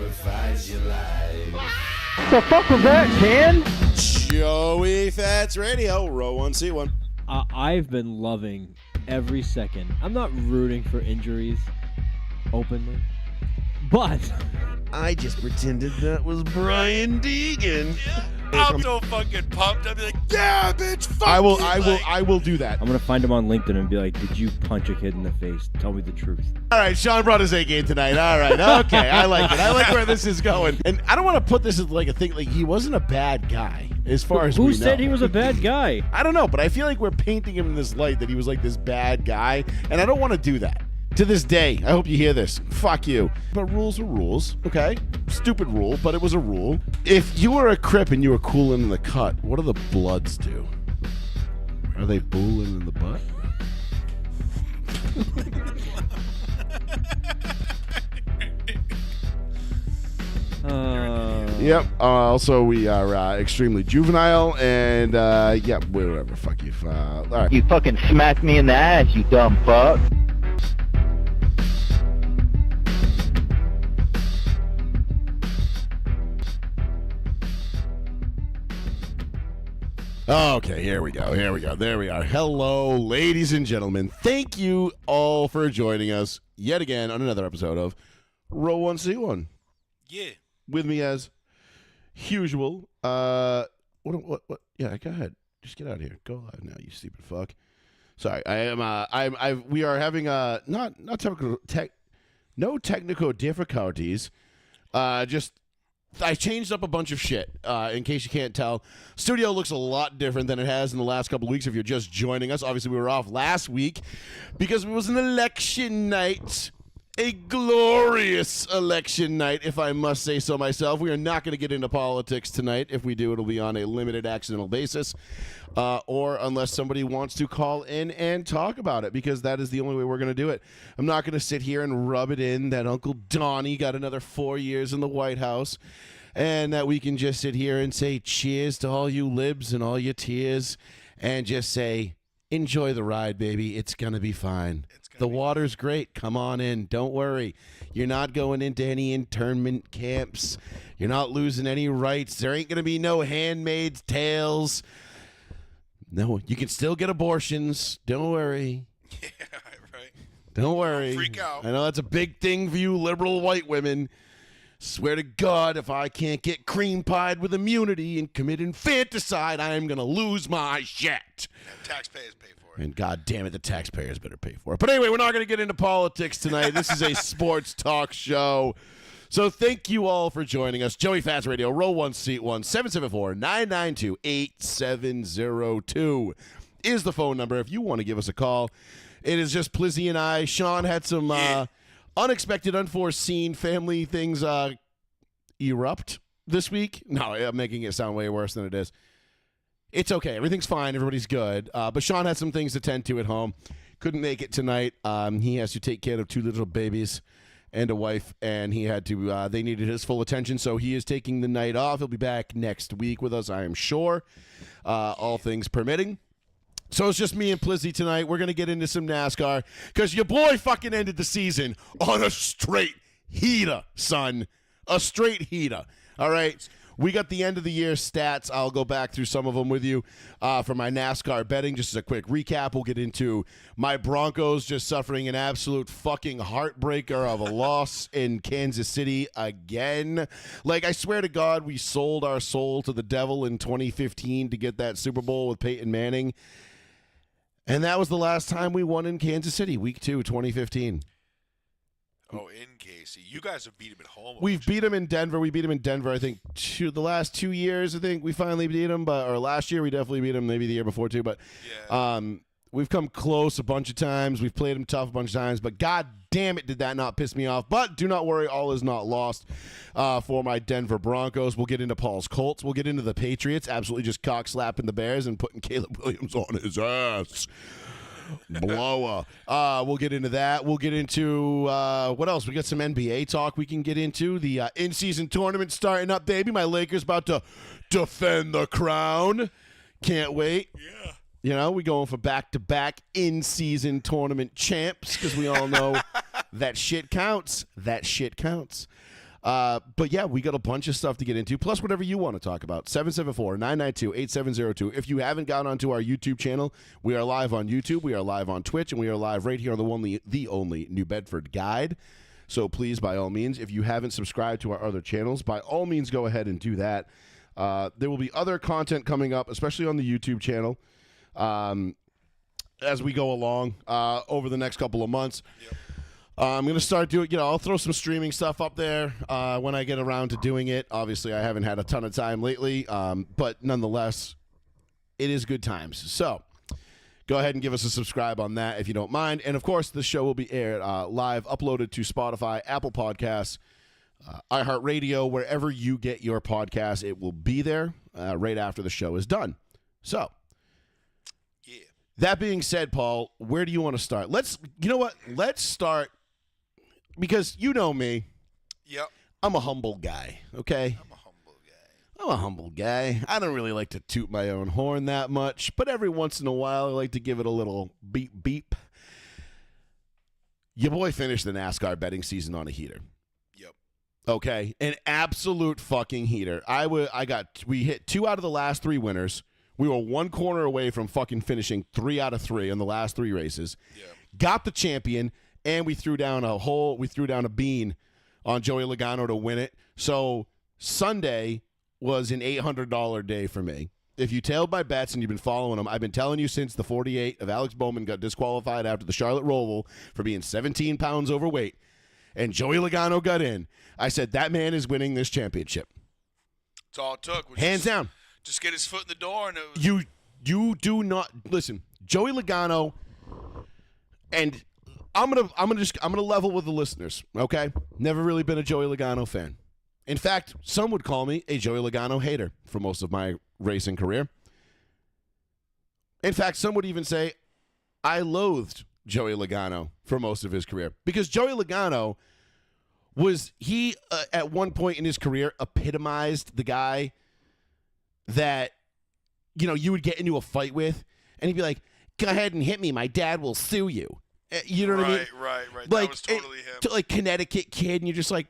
purifies your life. What the fuck was that, Ken? Joey Fats Radio, row 1C1. I've been loving every second. I'm not rooting for injuries openly, but I just pretended that was Brian Deegan. I'm so fucking pumped. I'll be like, yeah, bitch, fuck I will do that. I'm gonna find him on LinkedIn and be like, "Did you punch a kid in the face? Tell me the truth." All right, Sean brought his A game tonight. All right, okay, I like it. I like where this is going. And I don't want to put this as like a thing. Like he wasn't a bad guy, as far as we know. Who said he was a bad guy? I don't know, but I feel like we're painting him in this light that he was like this bad guy, and I don't want to do that. To this day, I hope you hear this. Fuck you. But rules are rules, okay? Stupid rule, but it was a rule. If you were a Crip and you were cooling in the cut, what do the Bloods do? Are they booling in the butt? Yep. Also, we are extremely juvenile, and yeah, whatever. Fuck you. All right. You fucking smacked me in the ass, you dumb fuck. Okay, here we go. There we are. Hello, ladies and gentlemen. Thank you all for joining us yet again on another episode of Row 1C1. Yeah. With me as usual. What? Yeah, go ahead. Just get out of here. Go live now, you stupid fuck. Sorry, we are having no technical difficulties. Just I changed up a bunch of shit, in case you can't tell. Studio looks a lot different than it has in the last couple of weeks if you're just joining us. Obviously, we were off last week because it was an election night. A glorious election night, if I must say so myself. We are not going to get into politics tonight. If we do, it'll be on a limited accidental basis, or unless somebody wants to call in and talk about it, because that is the only way we're going to do it. I'm not going to sit here and rub it in that Uncle Donnie got another 4 years in the White House, and that we can just sit here and say cheers to all you libs and all your tears, and just say, enjoy the ride, baby. It's going to be fine. The water's great. Come on in. Don't worry. You're not going into any internment camps. You're not losing any rights. There ain't going to be no handmaid's tales. No, you can still get abortions. Don't worry. Yeah, right. Don't worry. Freak out. I know that's a big thing for you liberal white women. Swear to God, if I can't get cream pied with immunity and commit infanticide, I am going to lose my shit. And taxpayers pay for it. And God damn it, the taxpayers better pay for it. But anyway, we're not going to get into politics tonight. This is a sports talk show. So thank you all for joining us. Joey Fats Radio, row 1, seat 1, 774-992-8702 is the phone number if you want to give us a call. It is just Plizzy and I. Sean had some unexpected, unforeseen family things erupt this week. No, I'm making it sound way worse than it is. It's okay. Everything's fine. Everybody's good. But Sean had some things to tend to at home. Couldn't make it tonight. He has to take care of 2 little babies and a wife, and he had to. They needed his full attention, so he is taking the night off. He'll be back next week with us, I am sure, all things permitting. So it's just me and Plizzy tonight. We're going to get into some NASCAR because your boy fucking ended the season on a straight heater, son. A straight heater. All right? We got the end of the year stats. I'll go back through some of them with you for my NASCAR betting. Just as a quick recap, we'll get into my Broncos just suffering an absolute fucking heartbreaker of a loss in Kansas City again. Like, I swear to God, we sold our soul to the devil in 2015 to get that Super Bowl with Peyton Manning. And that was the last time we won in Kansas City, week 2, 2015. Oh, in KC. You guys have beat him at home. We've beat him in Denver. We beat him in Denver, I think, the last 2 years, I think we finally beat him. Or last year we definitely beat him, maybe the year before too. But we've come close a bunch of times. We've played him tough a bunch of times. But God damn it, did that not piss me off. But do not worry, all is not lost for my Denver Broncos. We'll get into Paul's Colts. We'll get into the Patriots, absolutely just cock-slapping the Bears and putting Caleb Williams on his ass. Blower. We'll get into that. We'll get into what else? We got some NBA talk we can get into. The in-season tournament starting up, baby. My Lakers about to defend the crown. Can't wait. Yeah. You know, we going for back-to-back in-season tournament champs because we all know that shit counts. That shit counts. But yeah, we got a bunch of stuff to get into, plus whatever you want to talk about. 774-992-8702. If you haven't gone onto our YouTube channel, we are live on YouTube, we are live on Twitch, and we are live right here on the only New Bedford Guide. So please, by all means, if you haven't subscribed to our other channels, by all means, go ahead and do that. There will be other content coming up, especially on the YouTube channel, as we go along over the next couple of months. Yep. I'm going to start doing, I'll throw some streaming stuff up there when I get around to doing it. Obviously, I haven't had a ton of time lately, but nonetheless, it is good times. So go ahead and give us a subscribe on that if you don't mind. And, of course, the show will be aired live, uploaded to Spotify, Apple Podcasts, iHeartRadio, wherever you get your podcasts. It will be there right after the show is done. So Yeah. that being said, Paul, where do you want to start? Let's start, because you know me. Yep. I'm a humble guy, okay? I'm a humble guy. I'm a humble guy. I don't really like to toot my own horn that much, but every once in a while I like to give it a little beep beep. Your boy finished the NASCAR betting season on a heater. Yep. Okay? An absolute fucking heater. We hit 2 out of the last 3 winners. We were 1 corner away from fucking finishing 3 out of 3 in the last 3 races. Yeah. Got the champion, and we threw down a bean on Joey Logano to win it. So Sunday was an $800 day for me. If you tailed my bets and you've been following them, I've been telling you since the 48 of Alex Bowman got disqualified after the Charlotte Roval for being 17 pounds overweight, and Joey Logano got in. I said, that man is winning this championship. That's all it took. Was Hands down. Just get his foot in the door, and it was, You do not listen. Joey Logano, and I'm gonna level with the listeners, okay? Never really been a Joey Logano fan. In fact, some would call me a Joey Logano hater for most of my racing career. In fact, some would even say I loathed Joey Logano for most of his career, because Joey Logano at one point in his career epitomized the guy that you would get into a fight with, and he'd be like, "Go ahead and hit me. My dad will sue you." You know what I mean? Right. Like, That was totally him. Like Connecticut kid, and you're just like,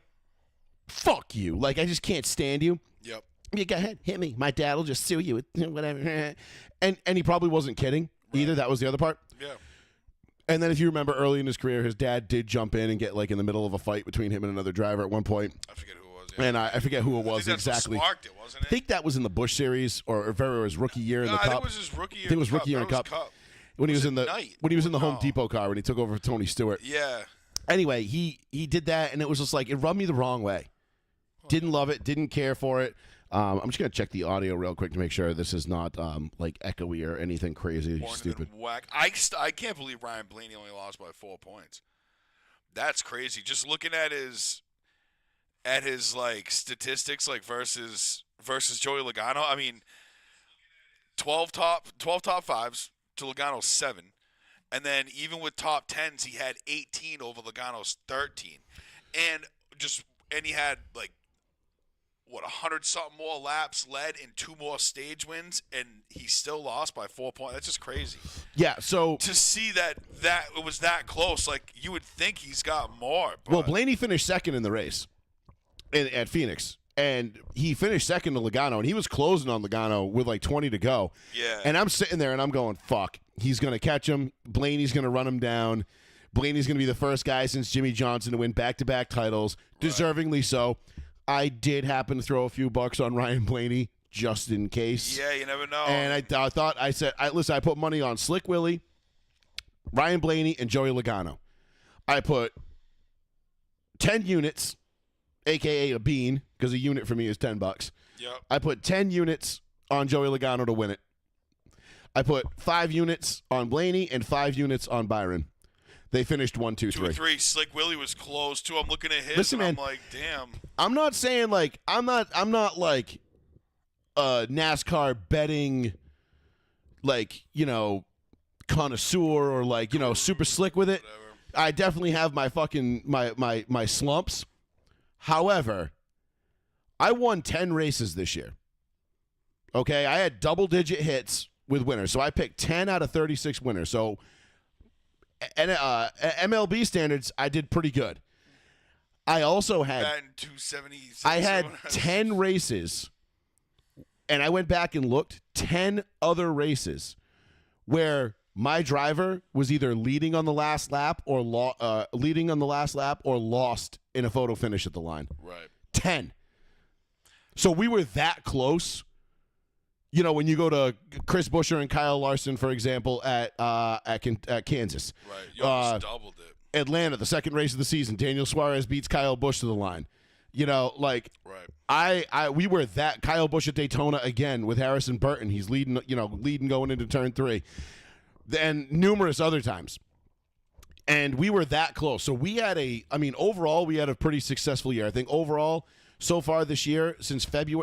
"Fuck you!" Like, I just can't stand you. Yep. You go ahead, hit me. My dad will just sue you. Whatever. And he probably wasn't kidding either. That was the other part. Yeah. And then if you remember early in his career, his dad did jump in and get like in the middle of a fight between him and another driver at one point. I forget who it was. Yeah. And I forget who it was I think that's exactly. what sparked it, wasn't I it? think that was in the Busch Series or his rookie year in the I Cup. think it was his rookie year. I think it was rookie year in That was Cup. When he was in the Knight? Home No. Depot car when he took over for Tony Stewart. Yeah. Anyway, he did that, and it was just like, it rubbed me the wrong way. Didn't love it, didn't care for it. I'm just gonna check the audio real quick to make sure this is not like echoey or anything crazy Horned stupid. and Whack. I can't believe Ryan Blaney only lost by 4 points. That's crazy. Just looking at his like statistics, like versus Joey Logano. I mean, 12 top 5s to Logano's 7. And then even with top 10s, he had 18 over Logano's 13. And he had like 100-something more laps led and 2 more stage wins, and he still lost by 4 points. That's just crazy. Yeah, so To see that it was that close, like you would think he's got more. But well, Blaney finished second in the race at Phoenix, and he finished second to Logano, and he was closing on Logano with like 20 to go. Yeah. And I'm sitting there and I'm going, fuck, he's going to catch him. Blaney's going to run him down. Blaney's going to be the first guy since Jimmy Johnson to win back-to-back titles, deservingly so. I did happen to throw a few bucks on Ryan Blaney just in case. Yeah, you never know. And I said, I put money on Slick Willie, Ryan Blaney, and Joey Logano. I put 10 units, a.k.a. a bean, because a unit for me is $10. Yep. I put 10 units on Joey Logano to win it. I put 5 units on Blaney and 5 units on Byron. They finished 1, 2, 3. 2 3. Slick Willie was close too. I'm looking at his. Listen, and man, I'm like, damn. I'm not saying like I'm not like NASCAR betting like, connoisseur or like, super slick with it. Whatever. I definitely have my fucking my slumps. However, I won 10 races this year. Okay, I had double-digit hits with winners. So I picked 10 out of 36 winners. So MLB standards, I did pretty good. I also had Batting 276. I had 10 races, and I went back and looked 10 other races where my driver was either leading on the last lap or lost in a photo finish at the line. Right. 10. So we were that close. You know, when you go to Chris Buescher and Kyle Larson, for example, at Kansas. Right. You almost doubled it. Atlanta, the second race of the season, Daniel Suarez beats Kyle Busch to the line. You know, like right. we were that. Kyle Busch at Daytona again with Harrison Burton. He's leading going into turn 3. And numerous other times. And we were that close. So we had overall, we had a pretty successful year. I think overall, so far this year,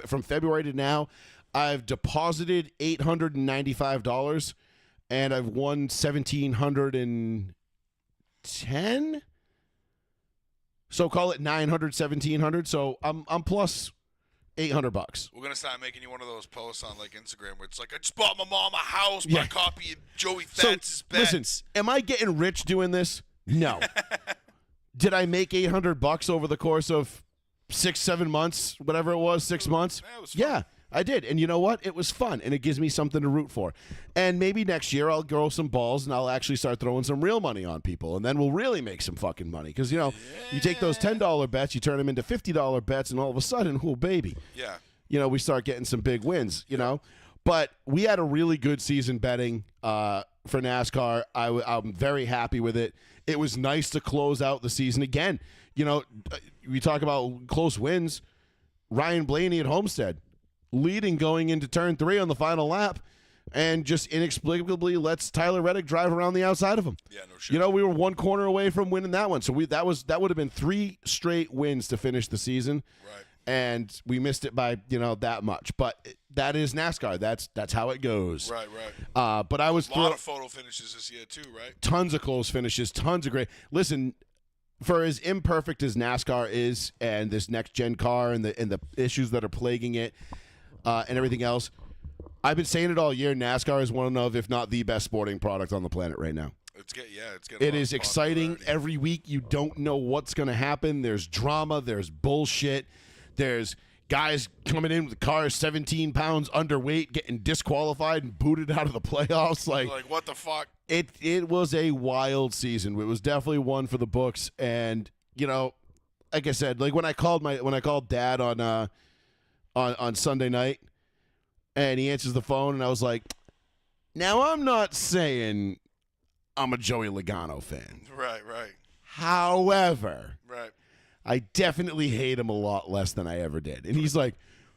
from February to now, I've deposited $895 and I've won $1,710. So call it $900, $1,700. So I'm plus $800. We're gonna start making you one of those posts on like Instagram where it's like, I just bought my mom a house by copying Joey Thatch's bets. Listen, am I getting rich doing this? No. Did I make $800 over the course of 6-7 months, whatever it was, 6 months? Yeah, it was fun. Yeah, I did. And you know what? It was fun, and it gives me something to root for. And maybe next year I'll grow some balls, and I'll actually start throwing some real money on people, and then we'll really make some fucking money. Because, you take those $10 bets, you turn them into $50 bets, and all of a sudden, oh, baby. Yeah. We start getting some big wins, But we had a really good season betting for NASCAR. I'm very happy with it. It was nice to close out the season again. We talk about close wins. Ryan Blaney at Homestead, leading going into turn 3 on the final lap, and just inexplicably lets Tyler Reddick drive around the outside of him. Yeah, no shit. We were one corner away from winning that one. So that would have been 3 straight wins to finish the season. Right. And we missed it by, that much. But that is NASCAR. That's how it goes. Right. But I was a lot of photo finishes this year too, right? Tons of close finishes, tons of great. Listen, for as imperfect as NASCAR is, and this next gen car, and the issues that are plaguing it, and everything else, I've been saying it all year. NASCAR is one of, if not the best sporting product on the planet right now. It's getting. It is exciting every week. You don't know what's going to happen. There's drama. There's bullshit. There's guys coming in with cars 17 pounds underweight, getting disqualified and booted out of the playoffs. Like what the fuck? It was a wild season. It was definitely one for the books. And like I said, like when I called Dad on Sunday night, and he answers the phone, and I was like, now I'm not saying I'm a Joey Logano fan. Right. However, right. I definitely hate him a lot less than I ever did. And he's like,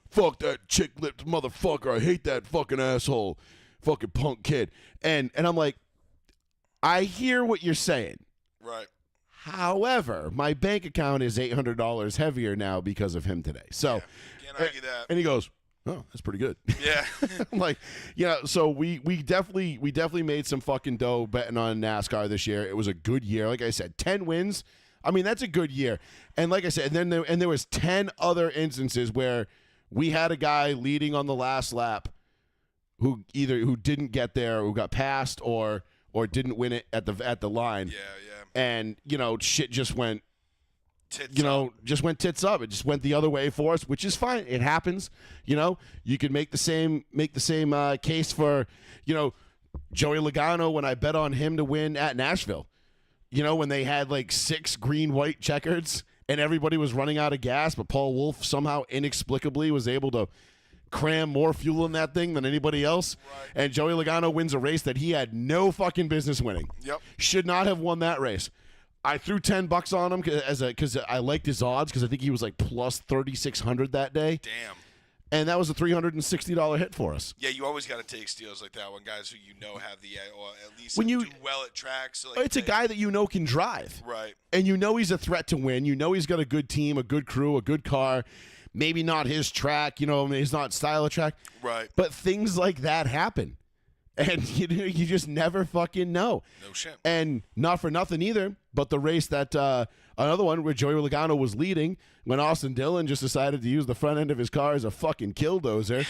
fuck that chick-lipped motherfucker. I hate that fucking asshole. Fucking punk kid. And I'm like, I hear what you're saying. Right. However, my bank account is $800 heavier now because of him today. So, can't argue that. And he goes, oh, that's pretty good. Yeah. I'm like, so we definitely made some fucking dough betting on NASCAR this year. It was a good year. Like I said, 10 wins. I mean, that's a good year. And like I said, and then there was 10 other instances where we had a guy leading on the last lap who didn't get there, who got passed, or didn't win it at the line. Yeah. And shit just went Tits up. just went tits up. It just went the other way for us, which is fine. It happens. You could make the same case for Joey Logano when I bet on him to win at Nashville. When they had like 6 green-white checkers and everybody was running out of gas, but Paul Wolfe somehow inexplicably was able to cram more fuel in that thing than anybody else. Right. And Joey Logano wins a race that he had no fucking business winning. Yep. Should not have won that race. I threw $10 on him because I liked his odds, because I think he was like plus 3,600 that day. Damn. And that was a $360 hit for us. Yeah, you always got to take steals like that when guys who have the, or at least When you do well at tracks. Like it's a guy that can drive. Right. And he's a threat to win. He's got a good team, a good crew, a good car. Maybe not his track, he's not style of track. Right. But things like that happen. And you just never fucking know. No shit. And not for nothing either, but the race that another one where Joey Logano was leading, when Austin Dillon just decided to use the front end of his car as a fucking killdozer,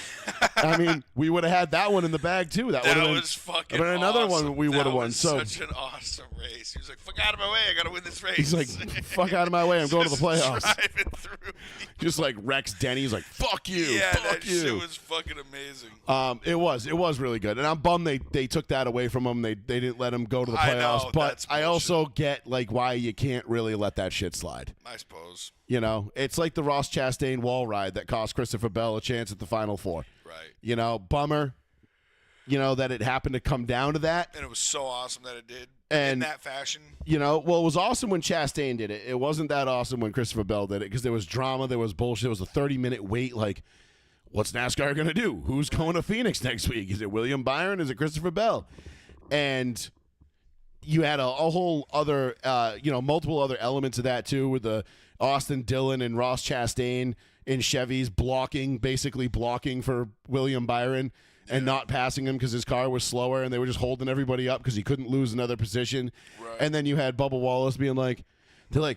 I mean, we would have had that one in the bag too. That would have been was fucking been another awesome. one we would have won. Was So such an awesome race. He was like, "Fuck out of my way! I gotta win this race." he's like, "Fuck out of my way! I'm going to the Just playoffs." driving through. Just like Rex Denny's like, "Fuck you, Yeah, fuck that you." shit was fucking amazing. It was really good, and I'm bummed they took that away from him. They didn't let him go to the I playoffs. know, But that's I bullshit. also get like why you can't really let that shit slide. I suppose. You know, it's like the Ross Chastain wall ride that cost Christopher Bell a chance at the Final Four. Right. You know, bummer. You know that it happened to come down to that. And it was so awesome that it did in And that fashion. you know, well, it was awesome when Chastain did it. It wasn't that awesome when Christopher Bell did it because there was drama, there was bullshit. It was a 30-minute wait. Like, what's NASCAR going to do? Who's going to Phoenix next week? Is it William Byron? Is it Christopher Bell? And you had a whole other, multiple other elements of that too, with the Austin Dillon and Ross Chastain in Chevys basically blocking for William Byron and not passing him because his car was slower, and they were just holding everybody up because he couldn't lose another position. Right. And then you had Bubba Wallace being like, the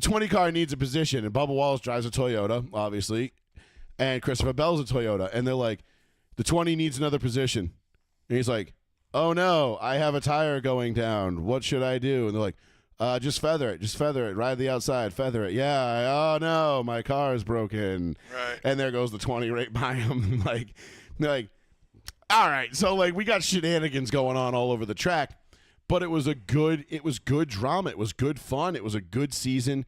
20 car needs a position, and Bubba Wallace drives a Toyota, obviously, and Christopher Bell's a Toyota, and they're like, the 20 needs another position. And he's like, oh no, I have a tire going down. What should I do? And they're like, just feather it, ride the outside, feather it. Yeah, oh no, my car is broken. Right. And there goes the 20 right by him. They're like, all right, so like we got shenanigans going on all over the track, but it was good drama. It was good fun. It was a good season.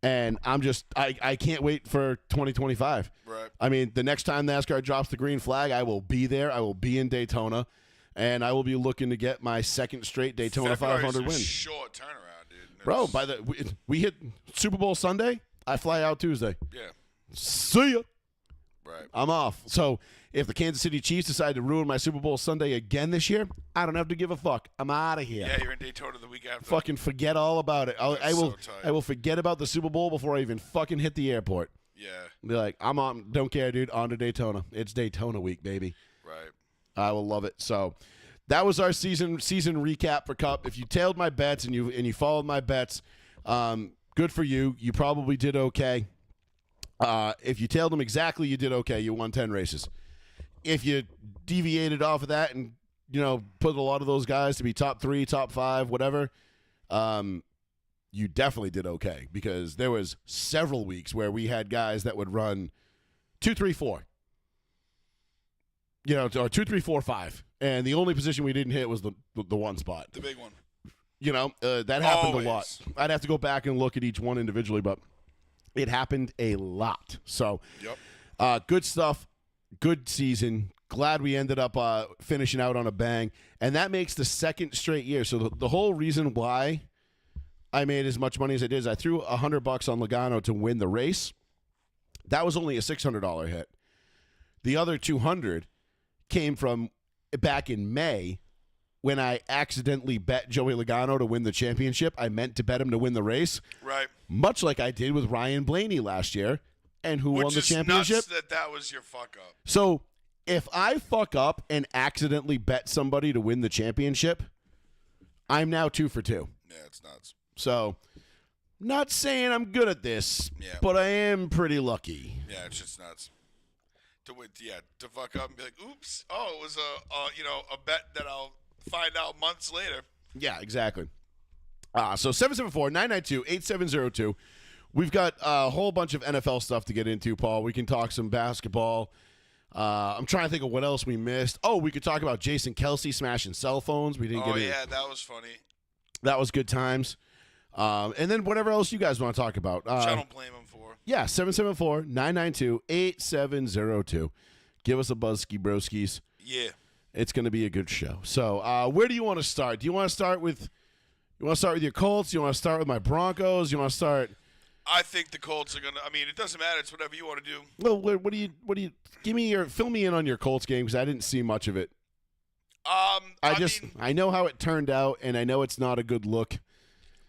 And I can't wait for 2025. Right. I mean, the next time NASCAR drops the green flag, I will be there. I will be in Daytona, and I will be looking to get my second straight Daytona February's 500 a win. short turnaround, dude. Bro, we hit Super Bowl Sunday, I fly out Tuesday. Yeah. See ya. Right. I'm off. So if the Kansas City Chiefs decide to ruin my Super Bowl Sunday again this year, I don't have to give a fuck. I'm out of here. Yeah, you're in Daytona the week after. Fucking forget all about it. I will. so tight. I will forget about the Super Bowl before I even fucking hit the airport. Yeah. Be like, I'm on. Don't care, dude. On to Daytona. It's Daytona week, baby. Right. I will love it. So that was our season recap for Cup. If you tailed my bets and you followed my bets, good for you. You probably did okay. If you tailed them exactly, you did okay. You won 10 races. If you deviated off of that and put a lot of those guys to be top 3, top 5, whatever, you definitely did okay because there was several weeks where we had guys that would run 2, 3, 4. Or 2, 3, 4, 5, and the only position we didn't hit was the one spot. The big one. That happened Always. a lot. I'd have to go back and look at each one individually, but it happened a lot. So, Yep. Good stuff. Good season. Glad we ended up finishing out on a bang, and that makes the second straight year. So the whole reason why I made as much money as I did is I threw $100 on Logano to win the race. That was only a $600 hit. The other $200 came from back in May when I accidentally bet Joey Logano to win the championship. I meant to bet him to win the race, Right. much like I did with Ryan Blaney last year, and who won Which the is championship. nuts that was your fuck up. So if I fuck up and accidentally bet somebody to win the championship, I'm now 2 for 2. Yeah, it's nuts. So, not saying I'm good at this, Yeah. but I am pretty lucky. Yeah, it's just nuts. To fuck up and be like, oops, it was a bet that I'll find out months later. Yeah, exactly. So 774-992-8702. We've got a whole bunch of NFL stuff to get into, Paul. We can talk some basketball. I'm trying to think of what else we missed. Oh, we could talk about Jason Kelsey smashing cell phones. We didn't get it. Yeah, that was funny. That was good times. And then whatever else you guys want to talk about. Which I don't blame him for. Yeah, 774-992-8702. Give us a buzz, ski broskies. Yeah. It's going to be a good show. So, where do you want to start? Do you want to start with your Colts? Do you want to start with my Broncos? You want to start? I think the Colts are gonna. I mean, it doesn't matter. It's whatever you want to do. Well, what do you? Fill me in on your Colts game because I didn't see much of it. I know how it turned out, and I know it's not a good look.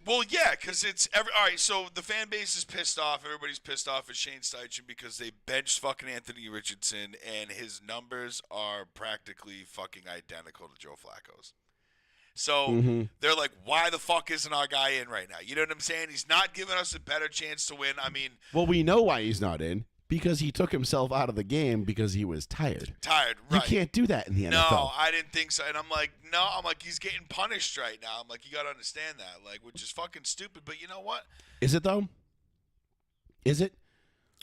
Well, yeah, because all right. So the fan base is pissed off. Everybody's pissed off at Shane Steichen because they benched fucking Anthony Richardson, and his numbers are practically fucking identical to Joe Flacco's. So they're like, why the fuck isn't our guy in right now? You know what I'm saying? He's not giving us a better chance to win. I mean, Well, we know why he's not in. because he took himself out of the game because he was tired. Right. You can't do that in the NFL. No, I didn't think so. And I'm like, he's getting punished right now. I'm like, you got to understand that, like, which is fucking stupid. But you know what? Is it, though? Is it?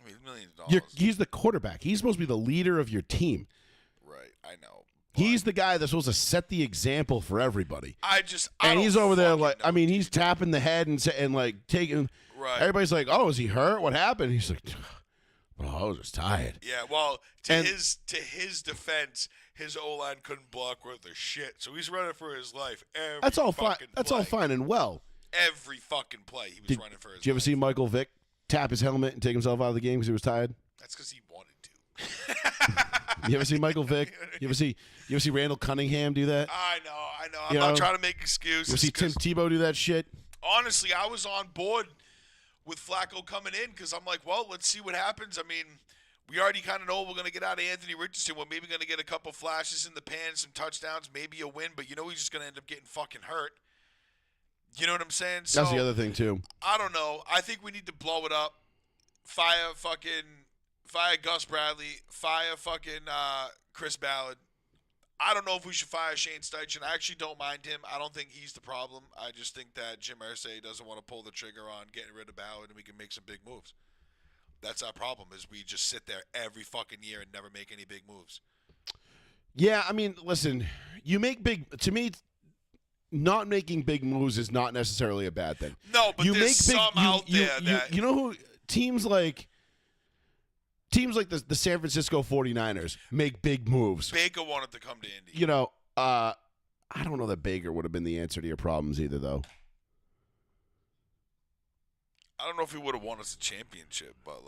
I mean, millions of dollars. He's the quarterback. He's supposed to be the leader of your team. Right, I know. He's the guy that's supposed to set the example for everybody. I and he's over there like, know, he's tapping the head and like taking. Right. Everybody's like, "Oh, is he hurt? What happened?" He's like, "Well, I was just tired." Yeah. Well, to his defense, his O-line couldn't block worth of shit, so he's running for his life. That's all fine. That's all fine and well. Every fucking play, he was running for his life. Did you ever see Michael Vick tap his helmet and take himself out of the game because he was tired? That's because he wanted to. You ever see Michael Vick? You ever see Randall Cunningham do that? I know. I'm not trying to make excuses. You ever see Tim Tebow do that shit? Honestly, I was on board with Flacco coming in because I'm like, well, let's see what happens. I mean, we already kind of know we're going to get out of Anthony Richardson. We're maybe going to get a couple flashes in the pan, some touchdowns, maybe a win, but he's just going to end up getting fucking hurt. You know what I'm saying? That's the other thing, too. I don't know. I think we need to blow it up. Fire Gus Bradley. Fire fucking Chris Ballard. I don't know if we should fire Shane Steichen. I actually don't mind him. I don't think he's the problem. I just think that Jim Irsay doesn't want to pull the trigger on getting rid of Ballard, and we can make some big moves. That's our problem, is we just sit there every fucking year and never make any big moves. Yeah, I mean, listen, to me, not making big moves is not necessarily a bad thing. No, but there's some out there that... You know who, teams like the San Francisco 49ers make big moves. Baker wanted to come to Indy. You know, I don't know that Baker would have been the answer to your problems either, though. I don't know if he would have won us a championship, but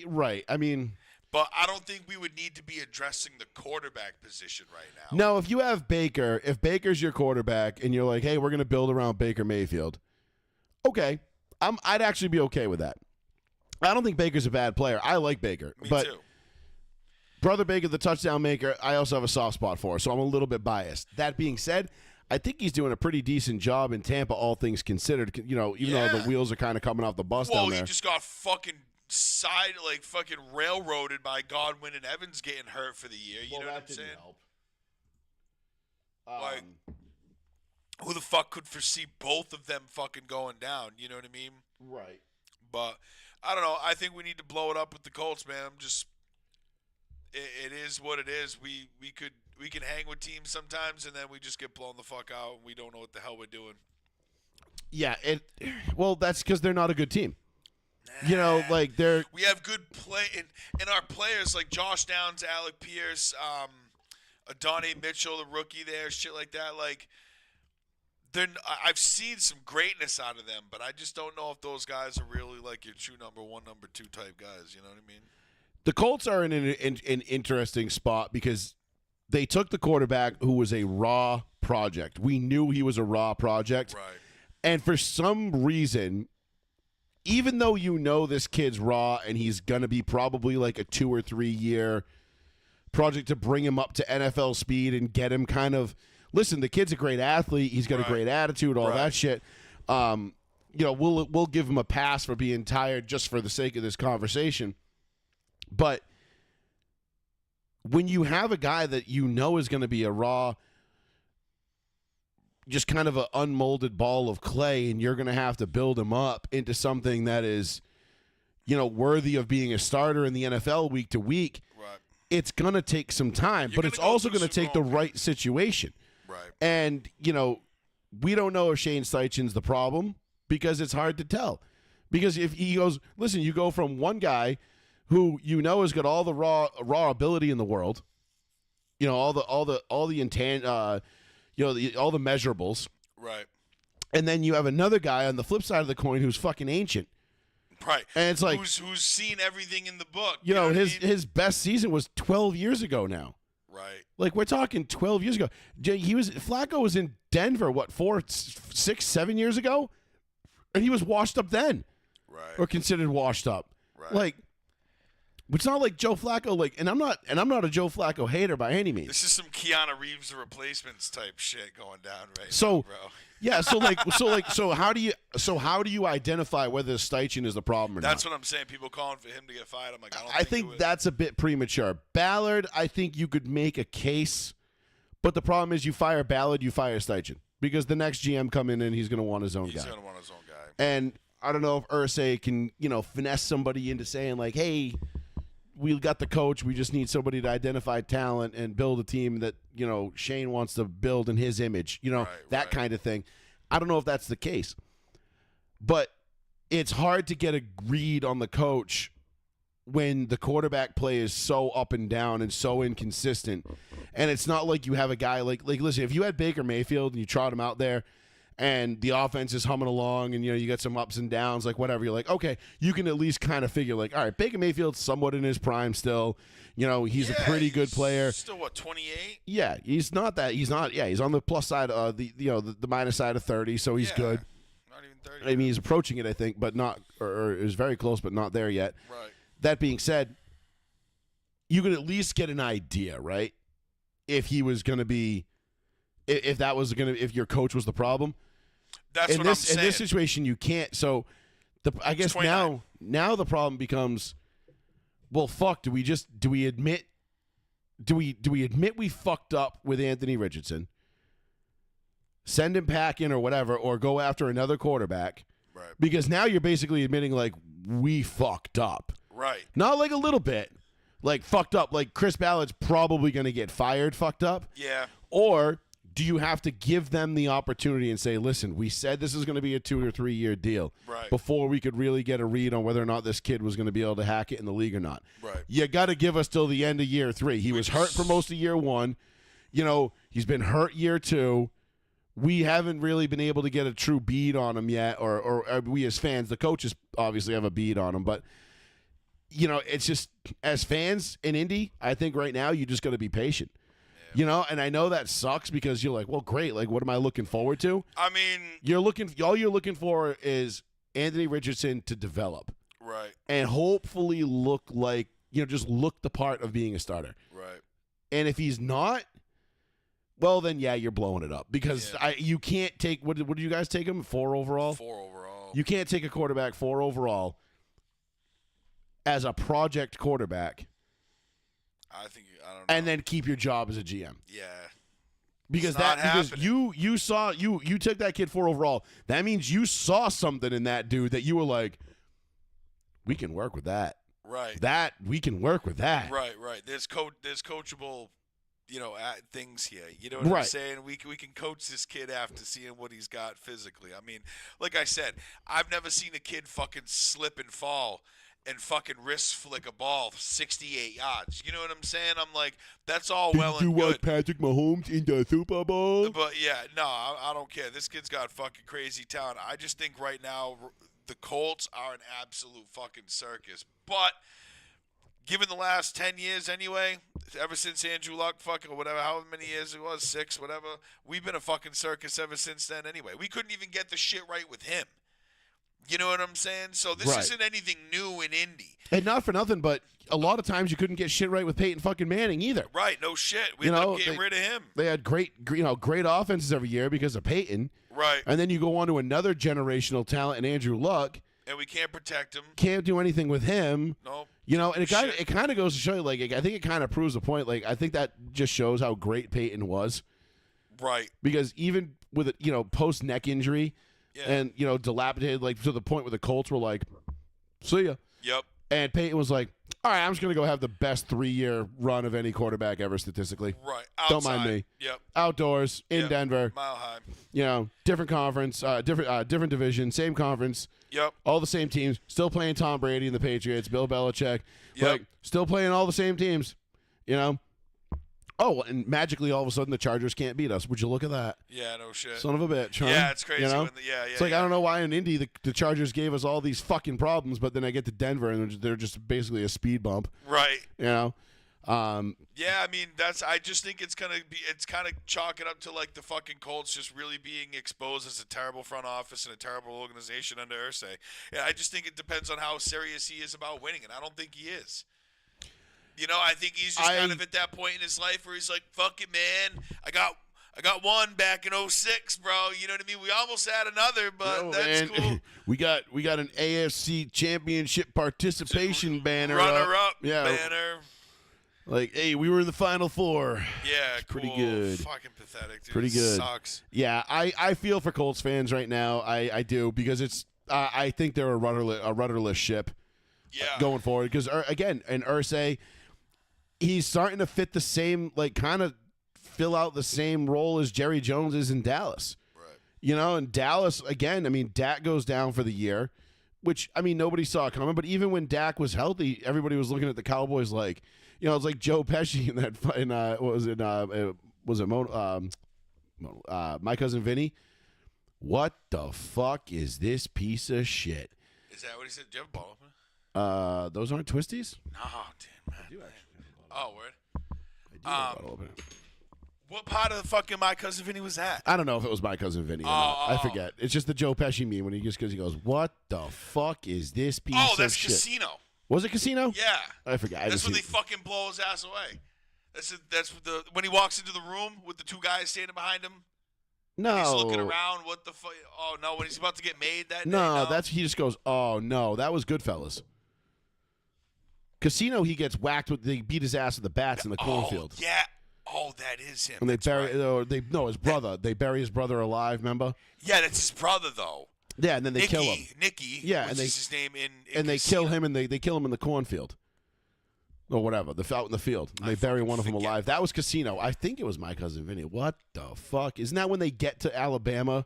right. I mean, but I don't think we would need to be addressing the quarterback position right now. No, if you have Baker, if Baker's your quarterback and you're like, hey, we're going to build around Baker Mayfield, okay, I'd actually be okay with that. I don't think Baker's a bad player. I like Baker. Me but too. Brother Baker, the touchdown maker, I also have a soft spot for, so I'm a little bit biased. That being said, I think he's doing a pretty decent job in Tampa, all things considered. You know, even though the wheels are kind of coming off the bus down there. He just got fucking railroaded by Godwin and Evans getting hurt for the year. You know what I'm saying? Like, who the fuck could foresee both of them fucking going down? You know what I mean? Right. But I don't know. I think we need to blow it up with the Colts, man. It is what it is. We can hang with teams sometimes, and then we just get blown the fuck out, and we don't know what the hell we're doing. Yeah, well, that's because they're not a good team. You know, like we have good play in our players like Josh Downs, Alec Pierce, Adonai Mitchell, the rookie there, shit like that. Like, I've seen some greatness out of them, but I just don't know if those guys are really like your true number one, number two type guys. You know what I mean? The Colts are in an interesting spot because they took the quarterback who was a raw project. We knew he was a raw project. Right. And for some reason, even though you know this kid's raw and he's going to be probably like a 2 or 3 year project to bring him up to NFL speed and get him kind of – listen, the kid's a great athlete. He's got a great attitude, all that shit. You know, we'll give him a pass for being tired just for the sake of this conversation. But when you have a guy that you know is going to be a raw, just kind of an unmolded ball of clay, and you're going to have to build him up into something that is, you know, worthy of being a starter in the NFL week to week, it's going to take some time. But it's also going to take the right situation. Right. And, you know, we don't know if Shane Steichen's the problem because it's hard to tell. Because if he goes, listen, you go from one guy who you know has got all the raw ability in the world, you know, all the intent, you know, all the measurables, right? And then you have another guy on the flip side of the coin who's fucking ancient, right? And it's like who's seen everything in the book. You know his best season was 12 years ago now, right? Like we're talking 12 years ago. Flacco was in Denver 4, 6, 7 years ago, and he was washed up then, right? Or considered washed up, right? Like. It's not like Joe Flacco, like, and I'm not a Joe Flacco hater by any means. This is some Keanu Reeves replacements type shit going down right now, bro. Yeah, so how do you identify whether Steichen is the problem or That's not? what I'm saying. People calling for him to get fired. I'm like, I think that's a bit premature. Ballard, I think you could make a case, but the problem is you fire Ballard, you fire Steichen because the next GM come in and he's going to want his own guy. He's going to want his own guy. And I don't know if Irsay can, finesse somebody into saying like, hey, we got the coach. We just need somebody to identify talent and build a team that, Shane wants to build in his image, that kind of thing. I don't know if that's the case. But it's hard to get a read on the coach when the quarterback play is so up and down and so inconsistent. And it's not like you have a guy like listen, if you had Baker Mayfield and you trot him out there and the offense is humming along and, you got some ups and downs, like whatever, you're like, okay, you can at least kind of figure like, all right, Baker Mayfield's somewhat in his prime still. He's a pretty good player. Still, 28? Yeah, he's not, he's on the plus side, the minus side of 30, so he's good. Not even 30. I mean, he's approaching it, I think, but not, or is very close, but not there yet. Right. That being said, you could at least get an idea, right? If he was going to be, if your coach was the problem. That's what I'm saying. In this situation, you can't. So, I guess now the problem becomes, well, fuck. Do we admit we fucked up with Anthony Richardson? Send him packing or whatever, or go after another quarterback. Right. Because now you're basically admitting like we fucked up. Right. Not like a little bit. Like fucked up. Like Chris Ballard's probably going to get fired fucked up. Yeah. Or do you have to give them the opportunity and say, listen, we said this is going to be a 2 or 3 year deal before we could really get a read on whether or not this kid was going to be able to hack it in the league or not. Right. You got to give us till the end of year 3. He was hurt for most of year 1. He's been hurt year 2. We haven't really been able to get a true bead on him yet, or we as fans, the coaches obviously have a bead on him, but it's just as fans in Indy, I think right now you just got to be patient. And I know that sucks because you're like, well, great. Like, what am I looking forward to? I mean, all you're looking for is Anthony Richardson to develop, right, and hopefully look like just look the part of being a starter, right. And if he's not, well, then yeah, you're blowing it up because you can't take what did you guys take him 4 overall? 4 overall. You can't take a quarterback 4 overall as a project quarterback. I don't know. And then keep your job as a GM. Yeah. Because you took that kid 4 overall. That means you saw something in that dude that you were like, we can work with that. Right. We can work with that. Right. There's coachable, things here. You know what I'm saying? We can coach this kid after seeing what he's got physically. I mean, like I said, I've never seen a kid fucking slip and fall and fucking wrist flick a ball 68 yards. You know what I'm saying? I'm like, that's all well and good. Did you watch Patrick Mahomes in the Super Bowl? But yeah, no, I don't care. This kid's got fucking crazy talent. I just think right now the Colts are an absolute fucking circus. But given the last 10 years anyway, ever since Andrew Luck fucking whatever, however many years it was, 6, whatever, we've been a fucking circus ever since then anyway. We couldn't even get the shit right with him. You know what I'm saying? So this isn't anything new in Indy. And not for nothing, but a lot of times you couldn't get shit right with Peyton fucking Manning either. Right, no shit. We ended up getting rid of him. They had great offenses every year because of Peyton. Right. And then you go on to another generational talent in Andrew Luck. And we can't protect him. Can't do anything with him. Nope. And it kind of goes to show you, like, I think it kind of proves the point. Like, I think that just shows how great Peyton was. Right. Because even with post neck injury. Yeah. And, dilapidated, like, to the point where the Colts were like, see ya. Yep. And Peyton was like, all right, I'm just going to go have the best 3-year run of any quarterback ever statistically. Right. Outside. Don't mind me. Yep. Outdoors, in Denver. Mile high. Different conference, different division, same conference. Yep. All the same teams. Still playing Tom Brady and the Patriots, Bill Belichick. Yep. Like, still playing all the same teams, Oh, and magically, all of a sudden, the Chargers can't beat us. Would you look at that? Yeah, no shit. Son of a bitch, huh? Yeah, it's crazy. It's like, I don't know why in Indy the Chargers gave us all these fucking problems, but then I get to Denver and they're just basically a speed bump. Right. Yeah, I mean, I just think it's kind of chalking up to like the fucking Colts just really being exposed as a terrible front office and a terrible organization under Irsay. Yeah, I just think it depends on how serious he is about winning, and I don't think he is. I think he's just kind of at that point in his life where he's like, fuck it, man. I I got one back in 06, bro. You know what I mean? We almost had another, but that's cool. we got an AFC Championship participation banner. Runner-up Yeah. banner. Like, hey, we were in the Final Four. Yeah, It's pretty cool. good. Fucking pathetic, dude. Pretty good. Sucks. Yeah, I feel for Colts fans right now. I do, because it's I think they're a rudderless ship going forward. Because, again, and Irsay, he's starting to fit the same, like, kind of fill out the same role as Jerry Jones is in Dallas. Right. You know, and Dallas, again, I mean, Dak goes down for the year, which, I mean, nobody saw coming. But even when Dak was healthy, everybody was looking at the Cowboys like, you know, it's like Joe Pesci in that, My Cousin Vinny? What the fuck is this piece of shit? Is that what he said? Do you have a ball opener? Those aren't twisties? No, damn, man. Oh, word. I do have a bottle opener. What part of the fucking My Cousin Vinny was that? I don't know if it was My Cousin Vinny or not. I forget. It's just the Joe Pesci meme when he goes, what the fuck is this piece of shit? Oh, that's Casino. Was it Casino? Yeah. I forget. That's when they fucking blow his ass away. That's when he walks into the room with the two guys standing behind him. No. He's looking around. What the fuck? Oh, no. When he's about to get made that day? No, No, he just goes, oh, no. That was Goodfellas. Casino, he gets whacked with, they beat his ass with the bats in the cornfield. Yeah. Oh, that is him. And they That's right. his brother. They bury his brother alive, remember? Yeah, that's his brother, though. Yeah, and then they kill him. Nicky. Yeah, which and they- is his name in And they kill Casino. him, and they kill him in the cornfield. Or whatever, out in the field. And they bury one of them forget. alive. That was Casino. I think it was My Cousin Vinny. What the fuck? Isn't that when they get to Alabama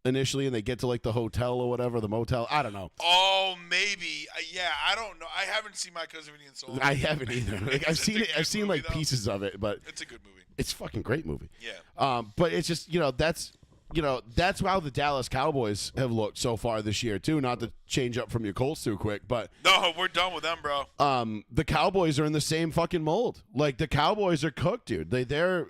initially and they get to like the hotel or whatever, the motel? I don't know. Oh, maybe. Yeah, I don't know. I haven't seen My Cousin Vinny in so long. I haven't either. Like, I've seen it. I've seen like pieces of it, but It's a good movie. it's a fucking great movie. Yeah. But it's just, that's how the Dallas Cowboys have looked so far this year too. Not to change up from your Colts too quick, but No, we're done with them, bro. the Cowboys are in the same fucking mold. Like, the Cowboys are cooked, dude. They're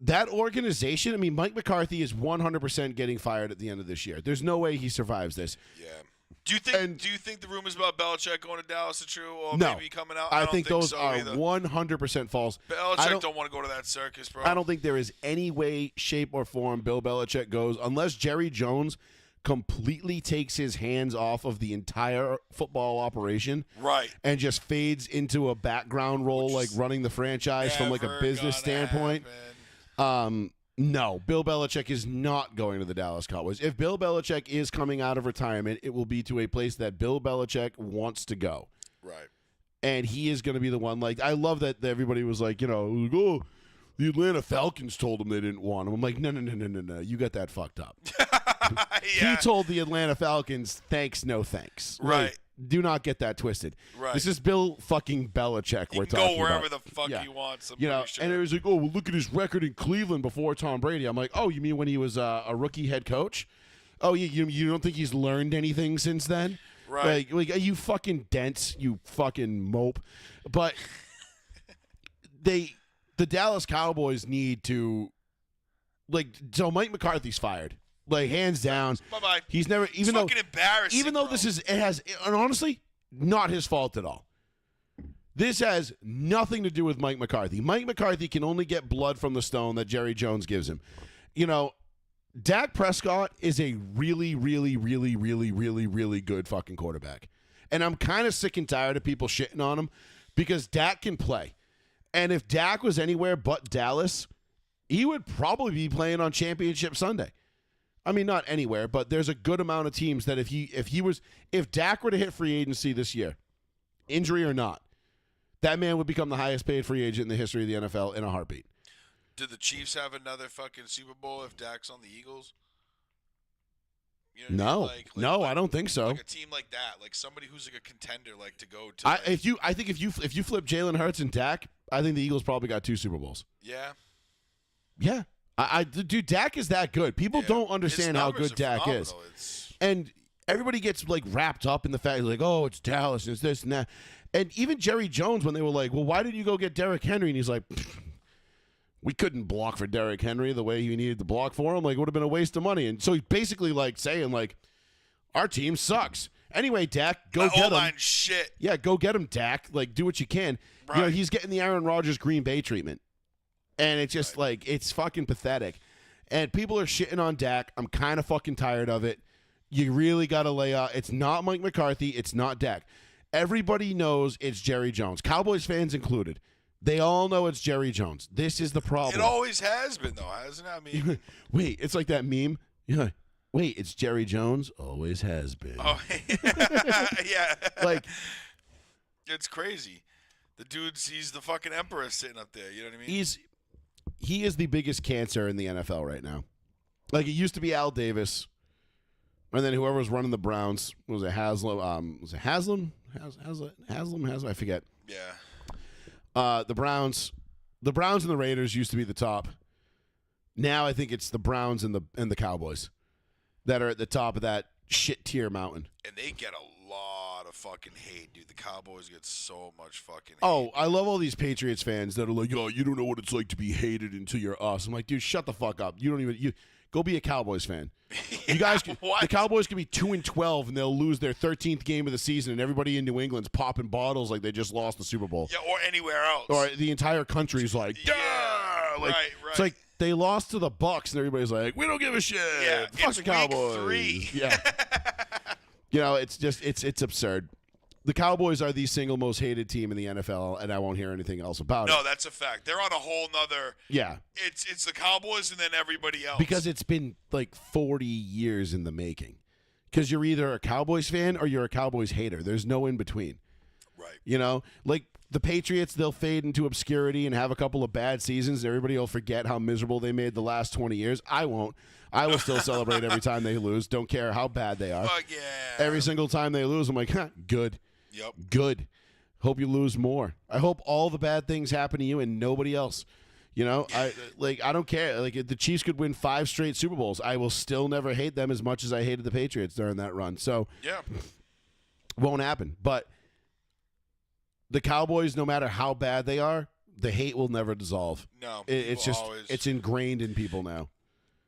that organization. I mean, Mike McCarthy is 100% getting fired at the end of this year. There's no way he survives this. Yeah. Do you think the rumors about Belichick going to Dallas are true, or No. maybe coming out? I don't think those so are either. 100% false. Belichick don't want to go to that circus, bro. I don't think there is any way, shape, or form Bill Belichick goes unless Jerry Jones completely takes his hands off of the entire football operation, Right. and just fades into a background role, like running the franchise from like a Never business gonna standpoint. happen. No, Bill Belichick is not going to the Dallas Cowboys. If Bill Belichick is coming out of retirement, it will be to a place that Bill Belichick wants to go. Right. And he is going to be the one. Like, I love that everybody was like, oh, the Atlanta Falcons told him they didn't want him. I'm like, no. You got that fucked up. Yeah. He told the Atlanta Falcons, thanks, no thanks. Right. Like, do not get that twisted. Right. This is Bill fucking Belichick He we're can talking go wherever about. the fuck Yeah. he wants. I'm You know, pretty sure. and it was like, oh, well, look at his record in Cleveland before Tom Brady. I'm like, oh, you mean when he was a rookie head coach? Oh, you don't think he's learned anything since then? Right. Like you fucking dense, you fucking mope. But the Dallas Cowboys need to, like, so Mike McCarthy's fired. Like, hands down. Bye-bye. He's never, It's fucking embarrassing, even though bro. this is, it has, and honestly, not his fault at all. This has nothing to do with Mike McCarthy. Mike McCarthy can only get blood from the stone that Jerry Jones gives him. You know, Dak Prescott is a really, really, really, really, really, really good fucking quarterback. And I'm kind of sick and tired of people shitting on him because Dak can play. And if Dak was anywhere but Dallas, he would probably be playing on Championship Sunday. I mean, not anywhere, but there's a good amount of teams that if Dak were to hit free agency this year, injury or not, that man would become the highest paid free agent in the history of the NFL in a heartbeat. Do the Chiefs have another fucking Super Bowl if Dak's on the Eagles? You know what I mean? No, I don't think so. Like a team like that, like somebody who's like a contender, like to go to. I think if you flip Jalen Hurts and Dak, I think the Eagles probably got 2 Super Bowls. Yeah. Yeah. Dude, Dak is that good. People Yeah. don't understand His how numbers good are Dak is. phenomenal. It's And everybody gets like wrapped up in the fact like, oh, it's Dallas, it's this and that. And even Jerry Jones, when they were like, well, why didn't you go get Derrick Henry? And he's like, we couldn't block for Derrick Henry the way you needed to block for him. Like, it would have been a waste of money. And so he's basically like saying like, our team sucks. Anyway, Dak, go get him. O-line shit. Yeah, go get him, Dak. Like, do what you can. You know, Right. he's getting the Aaron Rodgers Green Bay treatment. And it's just like, it's fucking pathetic. And people are shitting on Dak. I'm kind of fucking tired of it. You really got to lay out. It's not Mike McCarthy. It's not Dak. Everybody knows it's Jerry Jones, Cowboys fans included. They all know it's Jerry Jones. This is the problem. It always has been, though, hasn't it? I mean, wait, it's like that meme. Yeah. Wait, it's Jerry Jones. Always has been. oh, yeah. Like, it's crazy. The he's the fucking emperor sitting up there. You know what I mean? he is the biggest cancer in the NFL right now. Like, it used to be Al Davis, and then whoever was running the Browns was it Haslam? Was it Haslam? Haslam? I forget. Yeah. The Browns and the Raiders used to be the top. Now I think it's the Browns and the Cowboys that are at the top of that shit tier mountain. And they get a lot of fucking hate, dude. The Cowboys get so much fucking hate. Oh, I love all these Patriots fans that are like, "Yo, you don't know what it's like to be hated until you're us." I'm like, dude, shut the fuck up. You go be a Cowboys fan. You guys, the Cowboys can be 2-12 and they'll lose their 13th game of the season, and everybody in New England's popping bottles like they just lost the Super Bowl. Yeah, or anywhere else. Or the entire country's like, yeah, like, right. It's like they lost to the Bucks, and everybody's like, we don't give a shit. Yeah, fuck it's the Cowboys. Week 3. Yeah. You know, it's just it's absurd. The Cowboys are the single most hated team in the NFL, and I won't hear anything else about it. No, that's a fact. They're on a whole nother. Yeah. It's the Cowboys and then everybody else. Because it's been like 40 years in the making. Because you're either a Cowboys fan or you're a Cowboys hater. There's no in between. Right. You know, like the Patriots, they'll fade into obscurity and have a couple of bad seasons. And everybody will forget how miserable they made the last 20 years. I won't. I will still celebrate every time they lose. Don't care how bad they are. Fuck yeah. Every single time they lose, I'm like, good. Yep. Good. Hope you lose more. I hope all the bad things happen to you and nobody else. You know, I don't care. Like, if the Chiefs could win 5 straight Super Bowls, I will still never hate them as much as I hated the Patriots during that run. So, yeah, won't happen. But the Cowboys, no matter how bad they are, the hate will never dissolve. No, it's just it's ingrained in people now.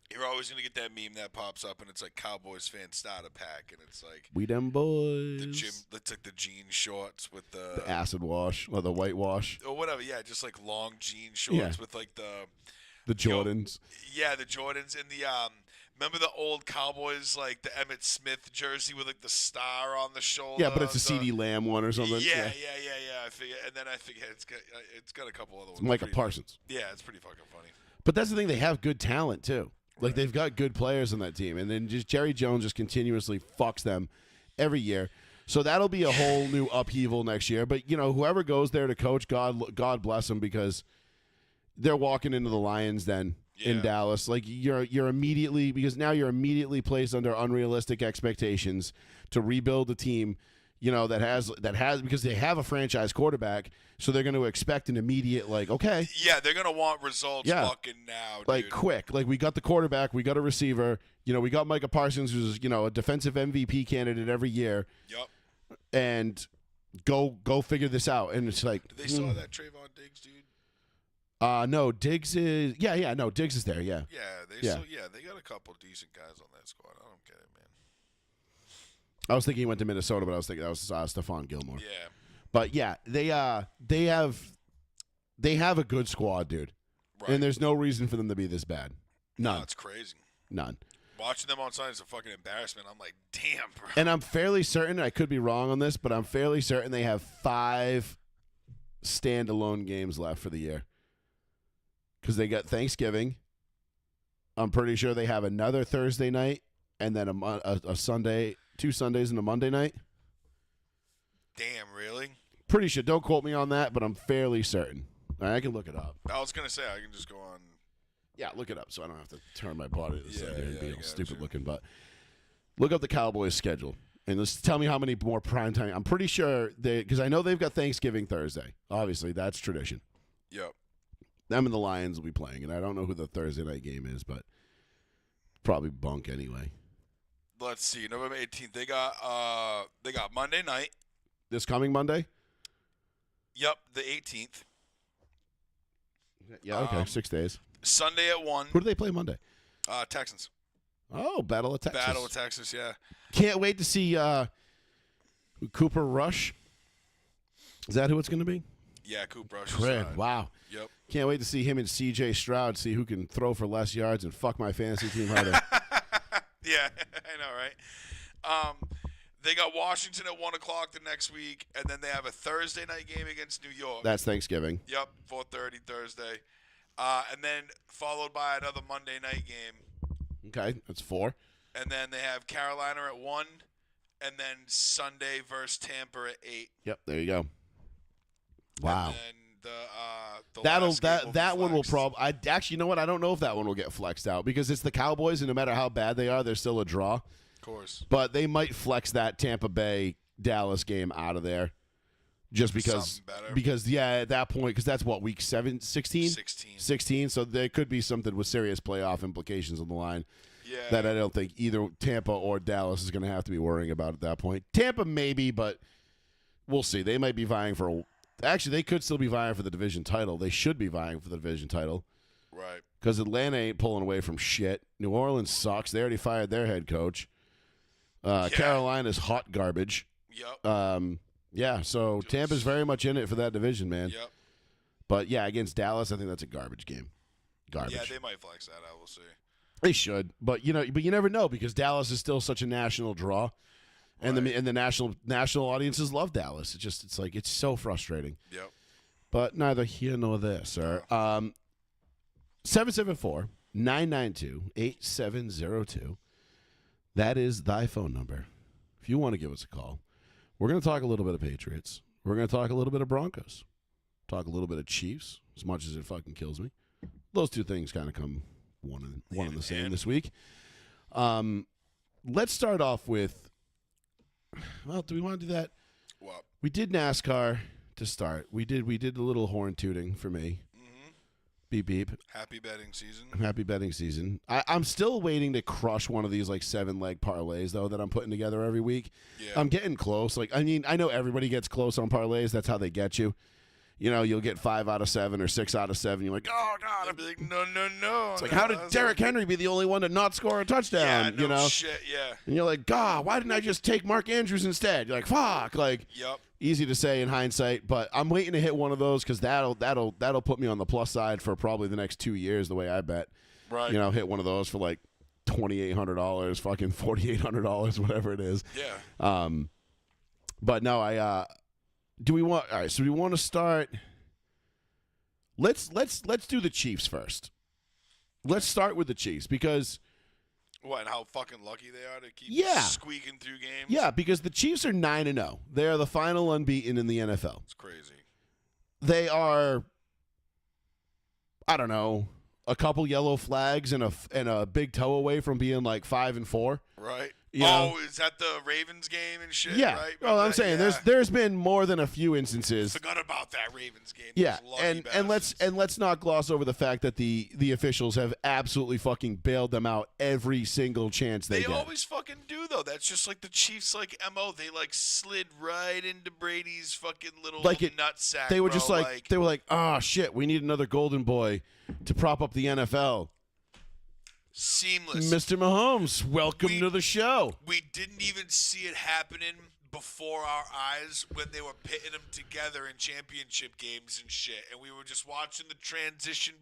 You're always going to get that meme that pops up, and it's like Cowboys fan starter pack, and it's like we them boys. It's like the jean shorts with the acid wash or the white wash or whatever. Yeah, just like long jean shorts with like the Jordans. The Jordans and the remember the old Cowboys, like the Emmitt Smith jersey with like the star on the shoulder. Yeah, but it's a CD Lamb one or something. Yeah. I figure, and then I figure it's got a couple other ones. Micah Parsons. Yeah, it's pretty fucking funny. But that's the thing; they have good talent too. Like, they've got good players on that team, and then just Jerry Jones just continuously fucks them every year. So that'll be a whole new upheaval next year. But, you know, whoever goes there to coach, God bless them, because they're walking into the Lions then in Dallas. Like, you're immediately, because now you're immediately placed under unrealistic expectations to rebuild the team, you know, that has because they have a franchise quarterback, so they're going to expect an immediate, like, okay. Yeah, they're going to want results fucking now, dude. Like, quick. Like, we got the quarterback, we got a receiver, you know, we got Micah Parsons, who's, you know, a defensive MVP candidate every year. Yep. And go figure this out. And it's like, Did they saw that Trayvon Diggs, dude? No, Diggs is Diggs is there, yeah. Yeah, they got a couple decent guys on that squad. I don't get it, man. I was thinking he went to Minnesota, but I was thinking that was Stephon Gilmore. Yeah. But yeah, they have a good squad, dude. Right. And there's no reason for them to be this bad. None. No, it's crazy. None. Watching them on Sunday is a fucking embarrassment. I'm like, damn, bro. And I'm fairly certain, I could be wrong on this, but I'm fairly certain they have 5 standalone games left for the year. Because they got Thanksgiving. I'm pretty sure they have another Thursday night and then a Sunday, 2 Sundays and a Monday night. Damn, really? Pretty sure. Don't quote me on that, but I'm fairly certain. All right, I can look it up. I was going to say, I can just go on. Yeah, look it up so I don't have to turn my body to the side and be all stupid you. looking. But look up the Cowboys schedule and let's tell me how many more primetime. I'm pretty sure because I know they've got Thanksgiving Thursday. Obviously, that's tradition. Yep. Them and the Lions will be playing, and I don't know who the Thursday night game is, but probably bunk anyway. Let's see, November 18th. They got Monday night. This coming Monday? Yep, the 18th. Yeah, okay, 6 days. Sunday at 1. Who do they play Monday? Texans. Oh, Battle of Texas. Battle of Texas, yeah. Can't wait to see Cooper Rush. Is that who it's going to be? Yeah, Coop Rush. Crib. Wow. Yep. Can't wait to see him and C.J. Stroud, see who can throw for less yards and fuck my fantasy team harder. Yeah, I know, right? They got Washington at 1 o'clock the next week, and then they have a Thursday night game against New York. That's Thanksgiving. Yep, 4:30 Thursday. And then followed by another Monday night game. Okay, that's 4. And then they have Carolina at 1, and then Sunday versus Tampa at 8. Yep, there you go. Wow. And then the last game that one will flexed. probably. I actually, you know what? I don't know if that one will get flexed out because it's the Cowboys, and no matter how bad they are, they're still a draw. Of course. But they might flex that Tampa Bay Dallas game out of there, just because. Something better. Because at that point, because that's what week 16? 16. 16. So there could be something with serious playoff implications on the line. Yeah. That I don't think either Tampa or Dallas is going to have to be worrying about at that point. Tampa maybe, but we'll see. They might be vying for actually, they could still be vying for the division title. They should be vying for the division title. Right. Because Atlanta ain't pulling away from shit. New Orleans sucks. They already fired their head coach. Carolina's hot garbage. Yep. Yeah, so Tampa's very much in it for that division, man. Yep. But, yeah, against Dallas, I think that's a garbage game. Garbage. Yeah, they might flex that out. We'll see. They should, but you never know because Dallas is still such a national draw, and the national audiences love Dallas. It's like it's so frustrating. Yep. But neither here nor there, sir. 774-992-8702. That is thy phone number. If you want to give us a call, we're going to talk a little bit of Patriots. We're going to talk a little bit of Broncos. Talk a little bit of Chiefs, as much as it fucking kills me. Those two things kind of come one and the same this week. Let's start off with, well, do we want to do that? What? We did NASCAR to start. We did a little horn tooting for me. Mm-hmm. Beep, beep. Happy betting season. Happy betting season. I'm still waiting to crush one of these like 7-leg parlays though that I'm putting together every week. Yeah. I'm getting close. Like, I mean, I know everybody gets close on parlays. That's how they get you. You know, you'll get 5 out of 7 or 6 out of 7. You're like, oh God. I'd be like, no. It's like, how did Derrick Henry be the only one to not score a touchdown? Yeah, no you know, shit. Yeah. and you're like, God, why didn't I just take Mark Andrews instead? You're like, fuck. Like, Yep. easy to say in hindsight, but I'm waiting to hit one of those because that'll put me on the plus side for probably the next 2 years. The way I bet, Right. you know, hit one of those for like $2,800, fucking $4,800, whatever it is. Yeah. But no, do we want? All right, so we want to start. Let's do the Chiefs first. Let's start with the Chiefs because What, and how fucking lucky they are to keep squeaking through games? yeah, because the Chiefs are 9-0. They are the final unbeaten in the NFL. It's crazy. They are, I don't know, a couple yellow flags and a big toe away from being like 5-4. Right. You know? Oh, is that the Ravens game and shit? Yeah. Right? Well, I'm saying Yeah. there's been more than a few instances. Forgot about that Ravens game. Yeah, Those lucky and bastards. let's not gloss over the fact that the officials have absolutely fucking bailed them out every single chance they They get. always fucking do though. That's just like the Chiefs, like MO. They like slid right into Brady's fucking little nutsack. They were bro. just like they were like, oh shit, we need another golden boy to prop up the NFL. seamless. Mr. Mahomes, welcome We- to the show. We didn't even see it happening before our eyes when they were pitting them together in championship games and shit, and we were just watching the transition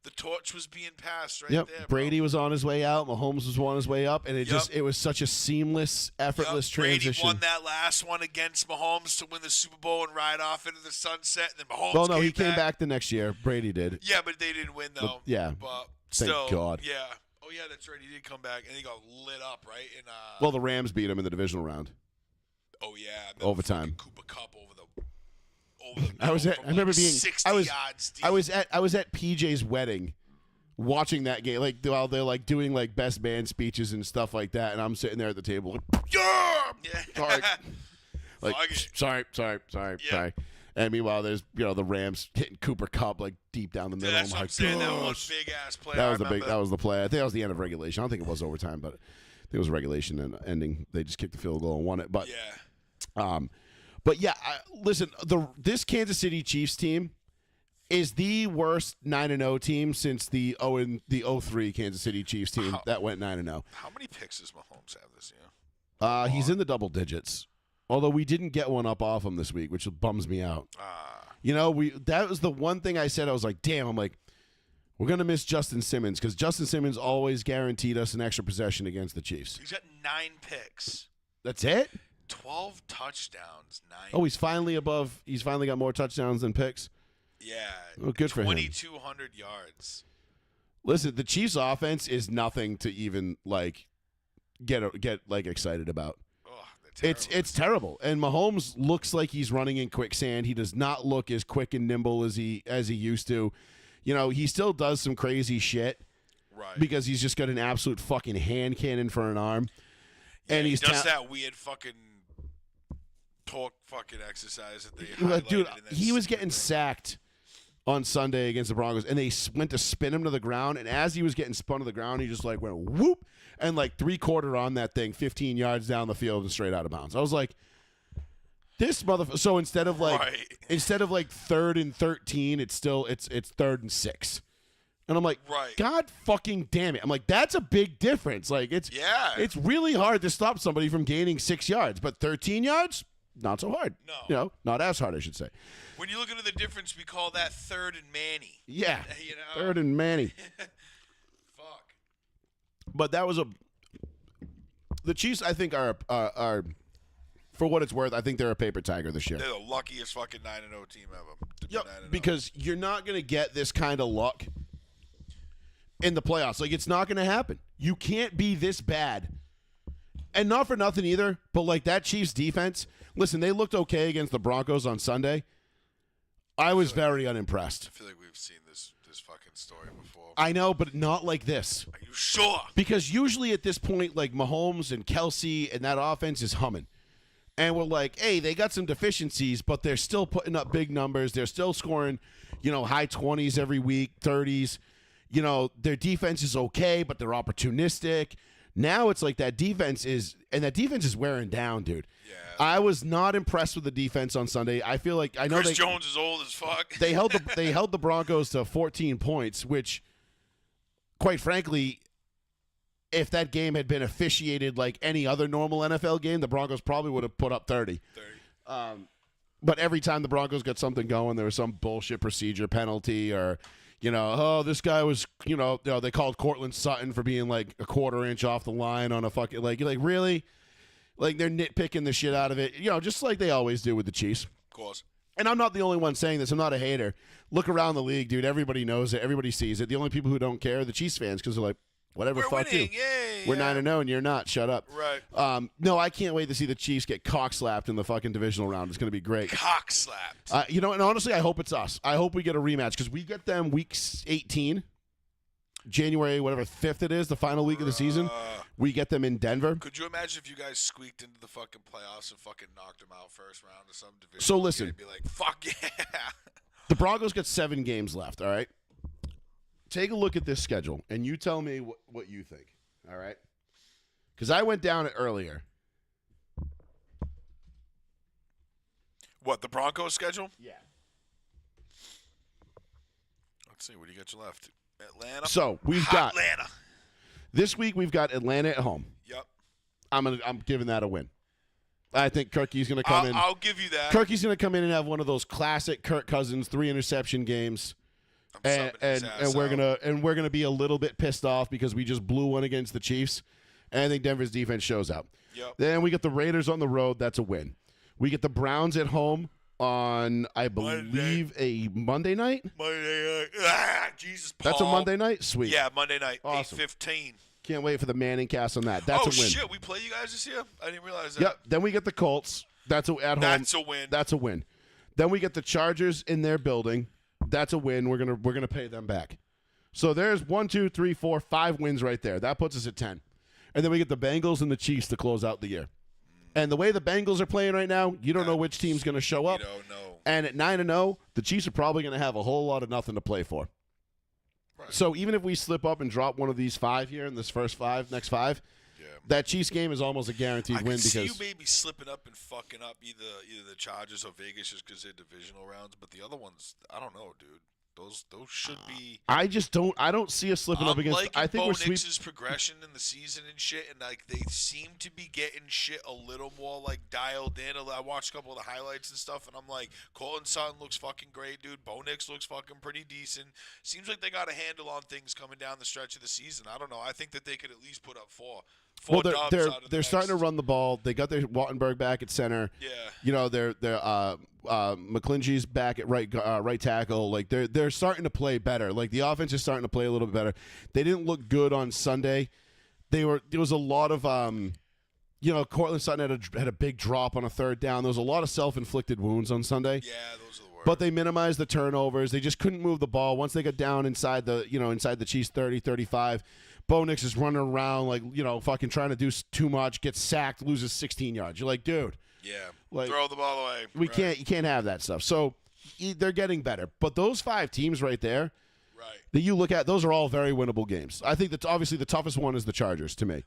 the torch was being passed right Yep, there. Bro. Brady was on his way out, Mahomes was on his way up, and it was such a seamless, effortless Yep, Brady transition. won that last one against Mahomes to win the Super Bowl and ride off into the sunset. And then Mahomes Well, no, he came back the next year. Brady did. Yeah, but they didn't win though. yeah. But Thank still, God. Yeah. Oh yeah, that's right. He did come back and he got lit up, right? In Well, the Rams beat him in the divisional round. oh yeah, and then the overtime. fucking Cooper Cup over the I was middle at. from I remember like being. 60 I was. yards deep. I was at PJ's wedding, watching that game. Like while they're like doing like best man speeches and stuff like that, and I'm sitting there at the table. Like, yeah. Yeah. Like, Fuck it. sorry. And meanwhile, there's the Rams hitting Cooper Cup like deep down the middle. That's I'm what I'm like, saying. That one gosh. big ass play. That I was the big. remember. That was the play. I think that was the end of regulation. I don't think it was overtime, but I think it was regulation and ending. They just kicked the field goal and won it. But Yeah. But yeah, listen. This Kansas City Chiefs team is the worst 9-0 team since the 03 Kansas City Chiefs team that went 9-0. How many picks does Mahomes have this year? He's in the double digits. Although we didn't get one up off him this week, which bums me out. You know, that was the one thing I said. I was like, damn. I'm like, we're gonna miss Justin Simmons because Justin Simmons always guaranteed us an extra possession against the Chiefs. He's got 9 picks. That's it. 12 touchdowns. 9. Oh, he's finally above. He's finally got more touchdowns than picks. Yeah. Oh, good for him. 2,200 yards. Listen, the Chiefs' offense is nothing to even like get like excited about. It's terrible. And Mahomes looks like he's running in quicksand. He does not look as quick and nimble as he used to. You know, he still does some crazy shit. Right. Because he's just got an absolute fucking hand cannon for an arm. Yeah, and he does that weird fucking torque fucking exercise that they highlighted. Dude, in that he was getting sacked on Sunday against the Broncos, and they went to spin him to the ground, and as he was getting spun to the ground, he just like went whoop, and like 3/4 on that thing, 15 yards down the field and straight out of bounds. I was like, this motherfucker. So instead of like 3rd and 13, it's 3rd and 6. And I'm like, God fucking damn it. I'm like, that's a big difference. Like, it's really hard to stop somebody from gaining 6 yards, but 13 yards, not so hard. No. You know, not as hard, I should say. When you look into the difference, we call that 3rd and Manny. Yeah. You know? 3rd and Manny. Fuck. But that was the Chiefs, I think, are for what it's worth, I think they're a paper tiger this year. They're the luckiest fucking 9-0 team ever. Yep, because you're not going to get this kind of luck in the playoffs. Like, it's not going to happen. You can't be this bad. And not for nothing either, but like that Chiefs defense, listen, they looked okay against the Broncos on Sunday. I was very unimpressed. I feel like we've seen this fucking story before. I know, but not like this. Are you sure? Because usually at this point, like Mahomes and Kelsey and that offense is humming. And we're like, hey, they got some deficiencies, but they're still putting up big numbers. They're still scoring, high 20s every week, 30s. Their defense is okay, but they're opportunistic. Now it's like that defense is wearing down, dude. Yeah. I was not impressed with the defense on Sunday. I feel like I know Chris Jones is old as fuck. They held the Broncos to 14 points, which, quite frankly, if that game had been officiated like any other normal NFL game, the Broncos probably would have put up 30. But every time the Broncos got something going, there was some bullshit procedure penalty or, this guy was, they called Cortland Sutton for being like a 1/4 inch off the line on a fucking, like really? Like they're nitpicking the shit out of it, just like they always do with the Chiefs. Of course. And I'm not the only one saying this. I'm not a hater. Look around the league, dude. Everybody knows it. Everybody sees it. The only people who don't care are the Chiefs fans because they're like, whatever, We're fuck winning. you. Yay, We're 9-0 and you're not. Shut up. Right. No, I can't wait to see the Chiefs get cock slapped in the fucking divisional round. It's going to be great. Cock slapped. And honestly, I hope it's us. I hope we get a rematch because we get them week 18, January, whatever 5th it is, the final week of the season. We get them in Denver. Could you imagine if you guys squeaked into the fucking playoffs and fucking knocked them out first round of some division? So listen. You'd be like, fuck yeah. The Broncos got 7 games left, all right? Take a look at this schedule, and you tell me what you think, all right? Because I went down it earlier. What, the Broncos schedule? Yeah. Let's see, what do you got left? Atlanta? So, we've got Atlanta. This week we've got Atlanta at home. Yep. I'm giving that a win. I think Kirky's going to come in. I'll give you that. Kirky's going to come in and have one of those classic Kirk Cousins 3 interception games. And we're gonna be a little bit pissed off because we just blew one against the Chiefs. And I think Denver's defense shows out. Yep. Then we get the Raiders on the road. That's a win. We get the Browns at home on, I believe, a Monday night. Monday night. Jesus, Paul. That's a Monday night? Sweet. Yeah, Monday night, Awesome. 8:15. Can't wait for the Manning cast on that. That's a win. Shit, we play you guys this year? I didn't realize that. Yep. Then we get the Colts. At home. That's a win. That's a win. Then we get the Chargers in their building. That's a win. We're gonna pay them back. So there's 1, 2, 3, 4, 5 wins right there. That puts us at 10. And then we get the Bengals and the Chiefs to close out the year. And the way the Bengals are playing right now, you don't know which team's going to show up. You don't know. And at 9-0, the Chiefs are probably going to have a whole lot of nothing to play for. Right. So even if we slip up and drop one of these 5 here in this next 5, that Chiefs game is almost a guaranteed win. I can because see you maybe slipping up and fucking up either the Chargers or Vegas just because they're divisional rounds. But the other ones, I don't know, dude. Those should be. I don't see us slipping up I'm against. liking I think Bo we're sweep. Nix's progression in the season and shit, and like they seem to be getting shit a little more like dialed in. I watched a couple of the highlights and stuff, and I'm like, Colton Sutton looks fucking great, dude. Bo Nix looks fucking pretty decent. Seems like they got a handle on things coming down the stretch of the season. I don't know. I think that they could at least put up four Well, dubs out of they're starting to run the ball. They got their Wattenberg back at center. Yeah. You know, they're McClinchy's back at right tackle. Like they're starting to play better. Like the offense is starting to play a little bit better. They didn't look good on Sunday. There was a lot of Cortland Sutton had a big drop on a third down. There was a lot of self-inflicted wounds on Sunday. Yeah, those are the worst. But they minimized the turnovers. They just couldn't move the ball. Once they got down inside the Chiefs 30, 35, Bo Nix is running around like, fucking trying to do too much, gets sacked, loses 16 yards. You're like, dude. Yeah. Like, Throw the ball away. You can't have that stuff. So they're getting better. But those 5 teams right there that you look at, those are all very winnable games. I think that obviously the toughest one is the Chargers to me.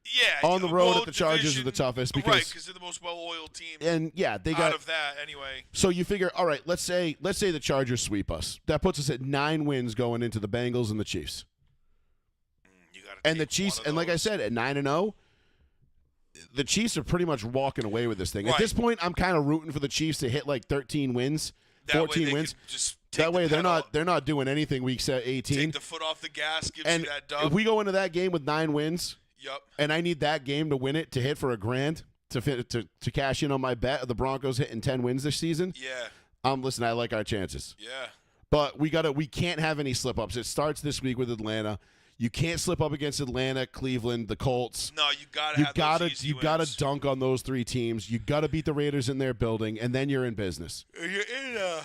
Yeah. On the road at the Chargers are the toughest because they're the most well-oiled team. And yeah, they got out of that anyway. So you figure, all right, let's say the Chargers sweep us. That puts us at 9 wins going into the Bengals and the Chiefs. And the Chiefs, and like I said, at 9-0, the Chiefs are pretty much walking away with this thing. At this point, I'm kind of rooting for the Chiefs to hit like 13 wins, 14 wins. That way, they're not doing anything week 18. Take the foot off the gas, gives and you that dub. If we go into that game with 9 wins, yep, and I need that game to win it to hit for $1,000 to cash in on my bet of the Broncos hitting 10 wins this season. Yeah. Listen, I like our chances. Yeah. But we can't have any slip ups. It starts this week with Atlanta. You can't slip up against Atlanta, Cleveland, the Colts. No, you gotta dunk on those 3 teams. You gotta beat the Raiders in their building, and then you're in business. You're in. Oh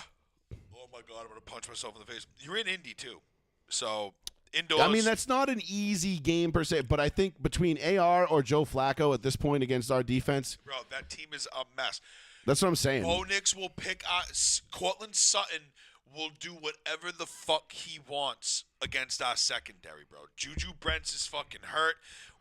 my God, I'm gonna punch myself in the face. You're in Indy too, so indoors. I mean, that's not an easy game per se, but I think between AR or Joe Flacco at this point against our defense, bro, that team is a mess. That's what I'm saying. Bo Nix will pick Cortland Sutton. Will do whatever the fuck he wants against our secondary, bro. Juju Brents is fucking hurt.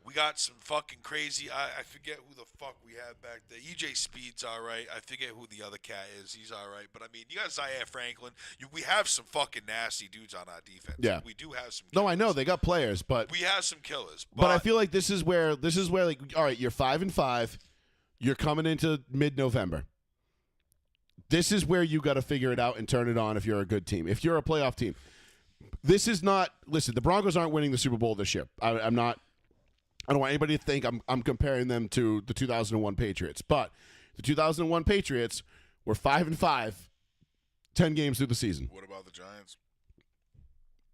We got some fucking crazy. I forget who the fuck we had back there. EJ Speed's all right. I forget who the other cat is. He's all right. But I mean, you got Zaire Franklin. We have some fucking nasty dudes on our defense. Yeah, we do have some. No, I know they got players, but we have some killers. But I feel like this is where like, all right, you're 5-5. You're coming into mid-November. This is where you got to figure it out and turn it on if you're a good team. If you're a playoff team. This is not – listen, the Broncos aren't winning the Super Bowl this year. I'm not – I don't want anybody to think I'm comparing them to the 2001 Patriots. But the 2001 Patriots were 5-5, 10 games through the season. What about the Giants?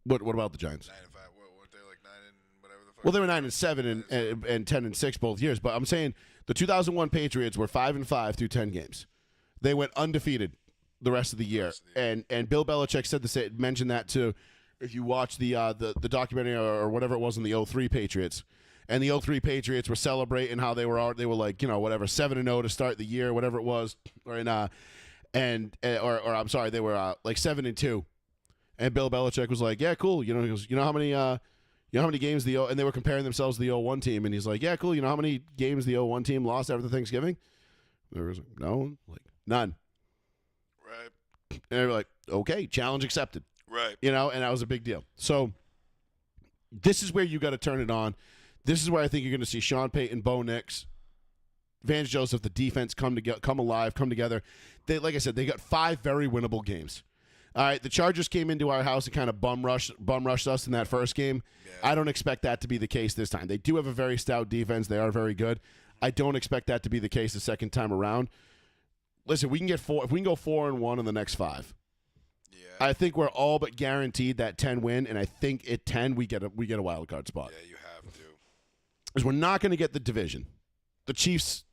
What about the Giants? 9-5. Weren't they like 9 and whatever the fuck? Well, they were 9-7 and 10-6 both years. But I'm saying the 2001 Patriots were 5-5 through 10 games. They went undefeated the rest of the year, and Bill Belichick mentioned that too. If you watch the documentary or whatever it was on the 03 Patriots, and the 03 Patriots were celebrating how they were like 7-0 to start the year, whatever it was, or I'm sorry, they were like 7-2, and Bill Belichick was like, yeah, cool, he goes, you know how many games and they were comparing themselves to the 01 team, and he's like, yeah, cool, you know how many games the 01 team lost after Thanksgiving? There was no, like none. Right. And they were like, okay, challenge accepted. Right. And that was a big deal. So this is where you got to turn it on. This is where I think you're going to see Sean Payton, Bo Nix, Vance Joseph, the defense come together. They, like I said, they got 5 very winnable games. All right, the Chargers came into our house and kind of bum rushed us in that first game. Yeah. I don't expect that to be the case this time. They do have a very stout defense. They are very good. I don't expect that to be the case the second time around. Listen, we can get 4. If we can go 4-1 in the next 5, yeah, I think we're all but guaranteed that 10 win. And I think at 10 we get a wild card spot. Yeah, you have to. Because we're not going to get the division. The Chiefs.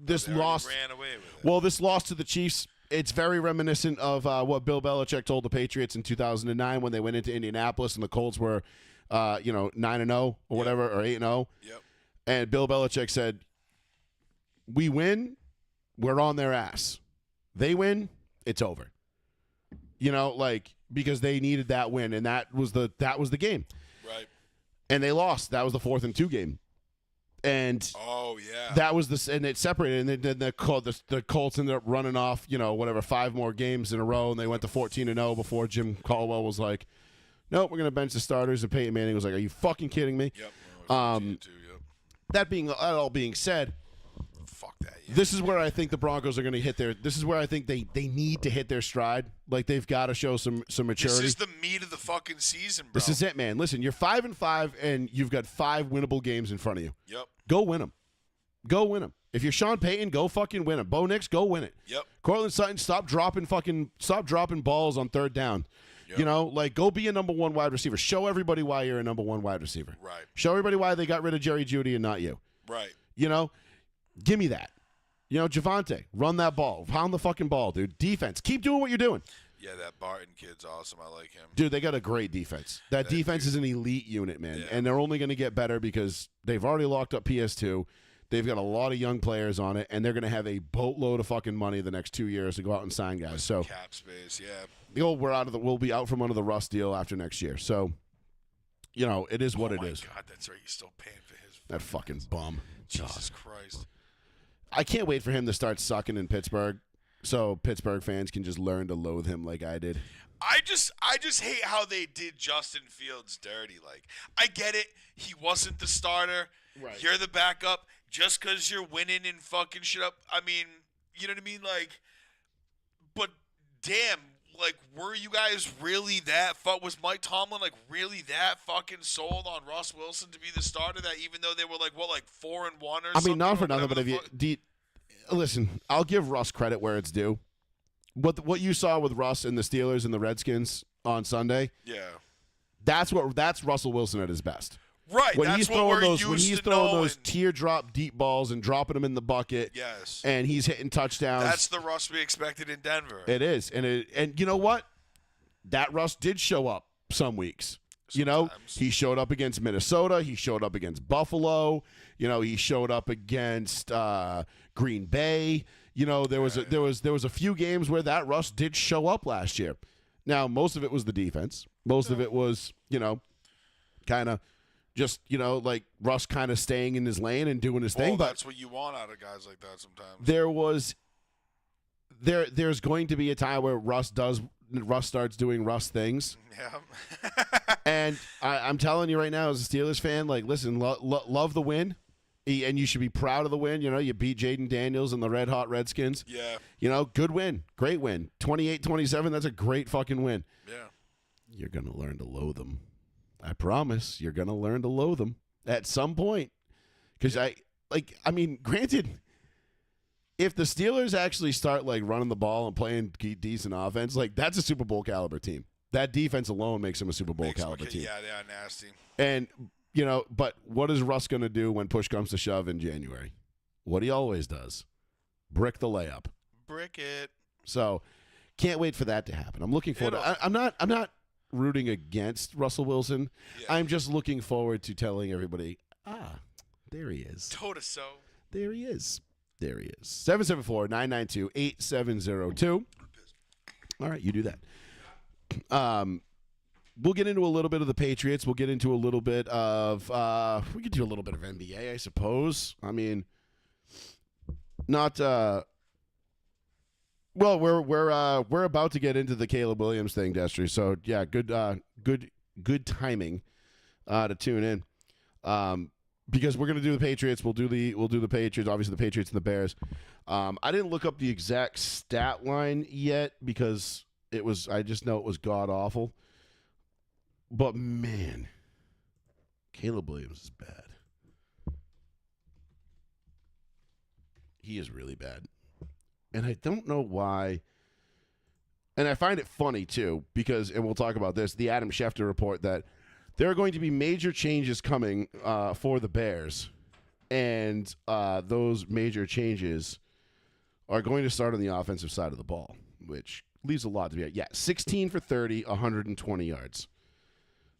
This loss. Ran away with it. Well, this loss to the Chiefs. It's very reminiscent of what Bill Belichick told the Patriots in 2009 when they went into Indianapolis and the Colts were, 9-0 or whatever, or 8-0. Yep. And Bill Belichick said, "We win, we're on their ass. They win, it's over." Because they needed that win, and that was the game. Right. And they lost. That was the 4th and 2 game. And Oh yeah. that was and it separated, and then the Colts ended up running off, 5 more games in a row, and they went to 14-0 before Jim Caldwell was like, nope, we're going to bench the starters, and Peyton Manning was like, are you fucking kidding me? Yep. That all being said, Fuck that. Yeah. this is where I think the Broncos are going to hit this is where I think they need to hit their stride. Like, they've got to show some maturity. This is the meat of the fucking season, bro. This is it, man. Listen, you're 5-5, and you've got 5 winnable games in front of you. Yep. Go win them. Go win them. If you're Sean Payton, go fucking win them. Bo Nix, go win it. Yep. Cortland Sutton, stop dropping balls on third down. Yep. Go be a number 1 wide receiver. Show everybody why you're a number 1 wide receiver. Right. Show everybody why they got rid of Jerry Jeudy and not you. Right. Give me that. Javonte, run that ball. Pound the fucking ball, dude. Defense, keep doing what you're doing. Yeah, that Barton kid's awesome. I like him. Dude, they got a great defense. That defense is an elite unit, man. Yeah. And they're only going to get better because they've already locked up PS2. They've got a lot of young players on it, and they're going to have a boatload of fucking money the next 2 years to go out and sign guys. So Cap space, yeah. we'll be out from under the Russ deal after next year. So, it is what it is. Oh my God, that's right. You're still paying for his. That fucking bum. Jesus Christ. I can't wait for him to start sucking in Pittsburgh, so Pittsburgh fans can just learn to loathe him like I did. I just hate how they did Justin Fields dirty. Like, I get it. He wasn't the starter. Right. You're the backup. Just because you're winning and fucking shit up. I mean, you know what I mean? Like, but damn, like, were you guys really that? Was Mike Tomlin like really that fucking sold on Russ Wilson to be the starter? That even though they were like 4-1 or something. I mean, not for nothing, but whatever listen, I'll give Russ credit where it's due. What you saw with Russ and the Steelers and the Redskins on Sunday, yeah, that's Russell Wilson at his best. Right. When that's he's what throwing we're those used to knowing. those teardrop deep balls and dropping them in the bucket, Yes. and he's hitting touchdowns. That's the Russ we expected in Denver. It is, and you know what? That Russ did show up some weeks. Sometimes. He showed up against Minnesota. He showed up against Buffalo. He showed up against Green Bay. There was a few games where that Russ did show up last year. Now, most of it was the defense. Most of it was, kind of just, like Russ kind of staying in his lane and doing his thing. But that's what you want out of guys like that sometimes. There's going to be a time where Russ starts doing Russ things. Yeah. And I'm telling you right now, as a Steelers fan, like, listen, love the win. And you should be proud of the win. You beat Jaden Daniels and the Red Hot Redskins. Yeah. Good win. Great win. 28-27, that's a great fucking win. Yeah. You're going to learn to loathe them. I promise you're going to learn to loathe them at some point. Because granted, if the Steelers actually start, like, running the ball and playing decent offense, like, that's a Super Bowl caliber team. That defense alone makes them a Super Bowl caliber team. Yeah, they are nasty. And but what is Russ going to do when push comes to shove in January? What he always does. Brick the layup. Brick it. So, can't wait for that to happen. I'm looking forward to I'm not rooting against Russell Wilson. Yeah. I'm just looking forward to telling everybody, there he is. Told us so. There he is. There he is. 774-992-8702. All right, you do that. We'll get into a little bit of the Patriots. We'll get into a little bit of we could do a little bit of NBA, I suppose. I mean, not well, we're about to get into the Caleb Williams thing, Destry. So yeah, good timing to tune in. Because we're gonna do the Patriots. We'll do the Patriots. Obviously, the Patriots and the Bears. I didn't look up the exact stat line yet because I just know it was god awful. But man, Caleb Williams is bad. He is really bad. And I don't know why. And I find it funny too, because, and we'll talk about this, the Adam Schefter report that there are going to be major changes coming for the Bears. And those major changes are going to start on the offensive side of the ball, which leaves a lot to be. Yeah, 16 for 30, 120 yards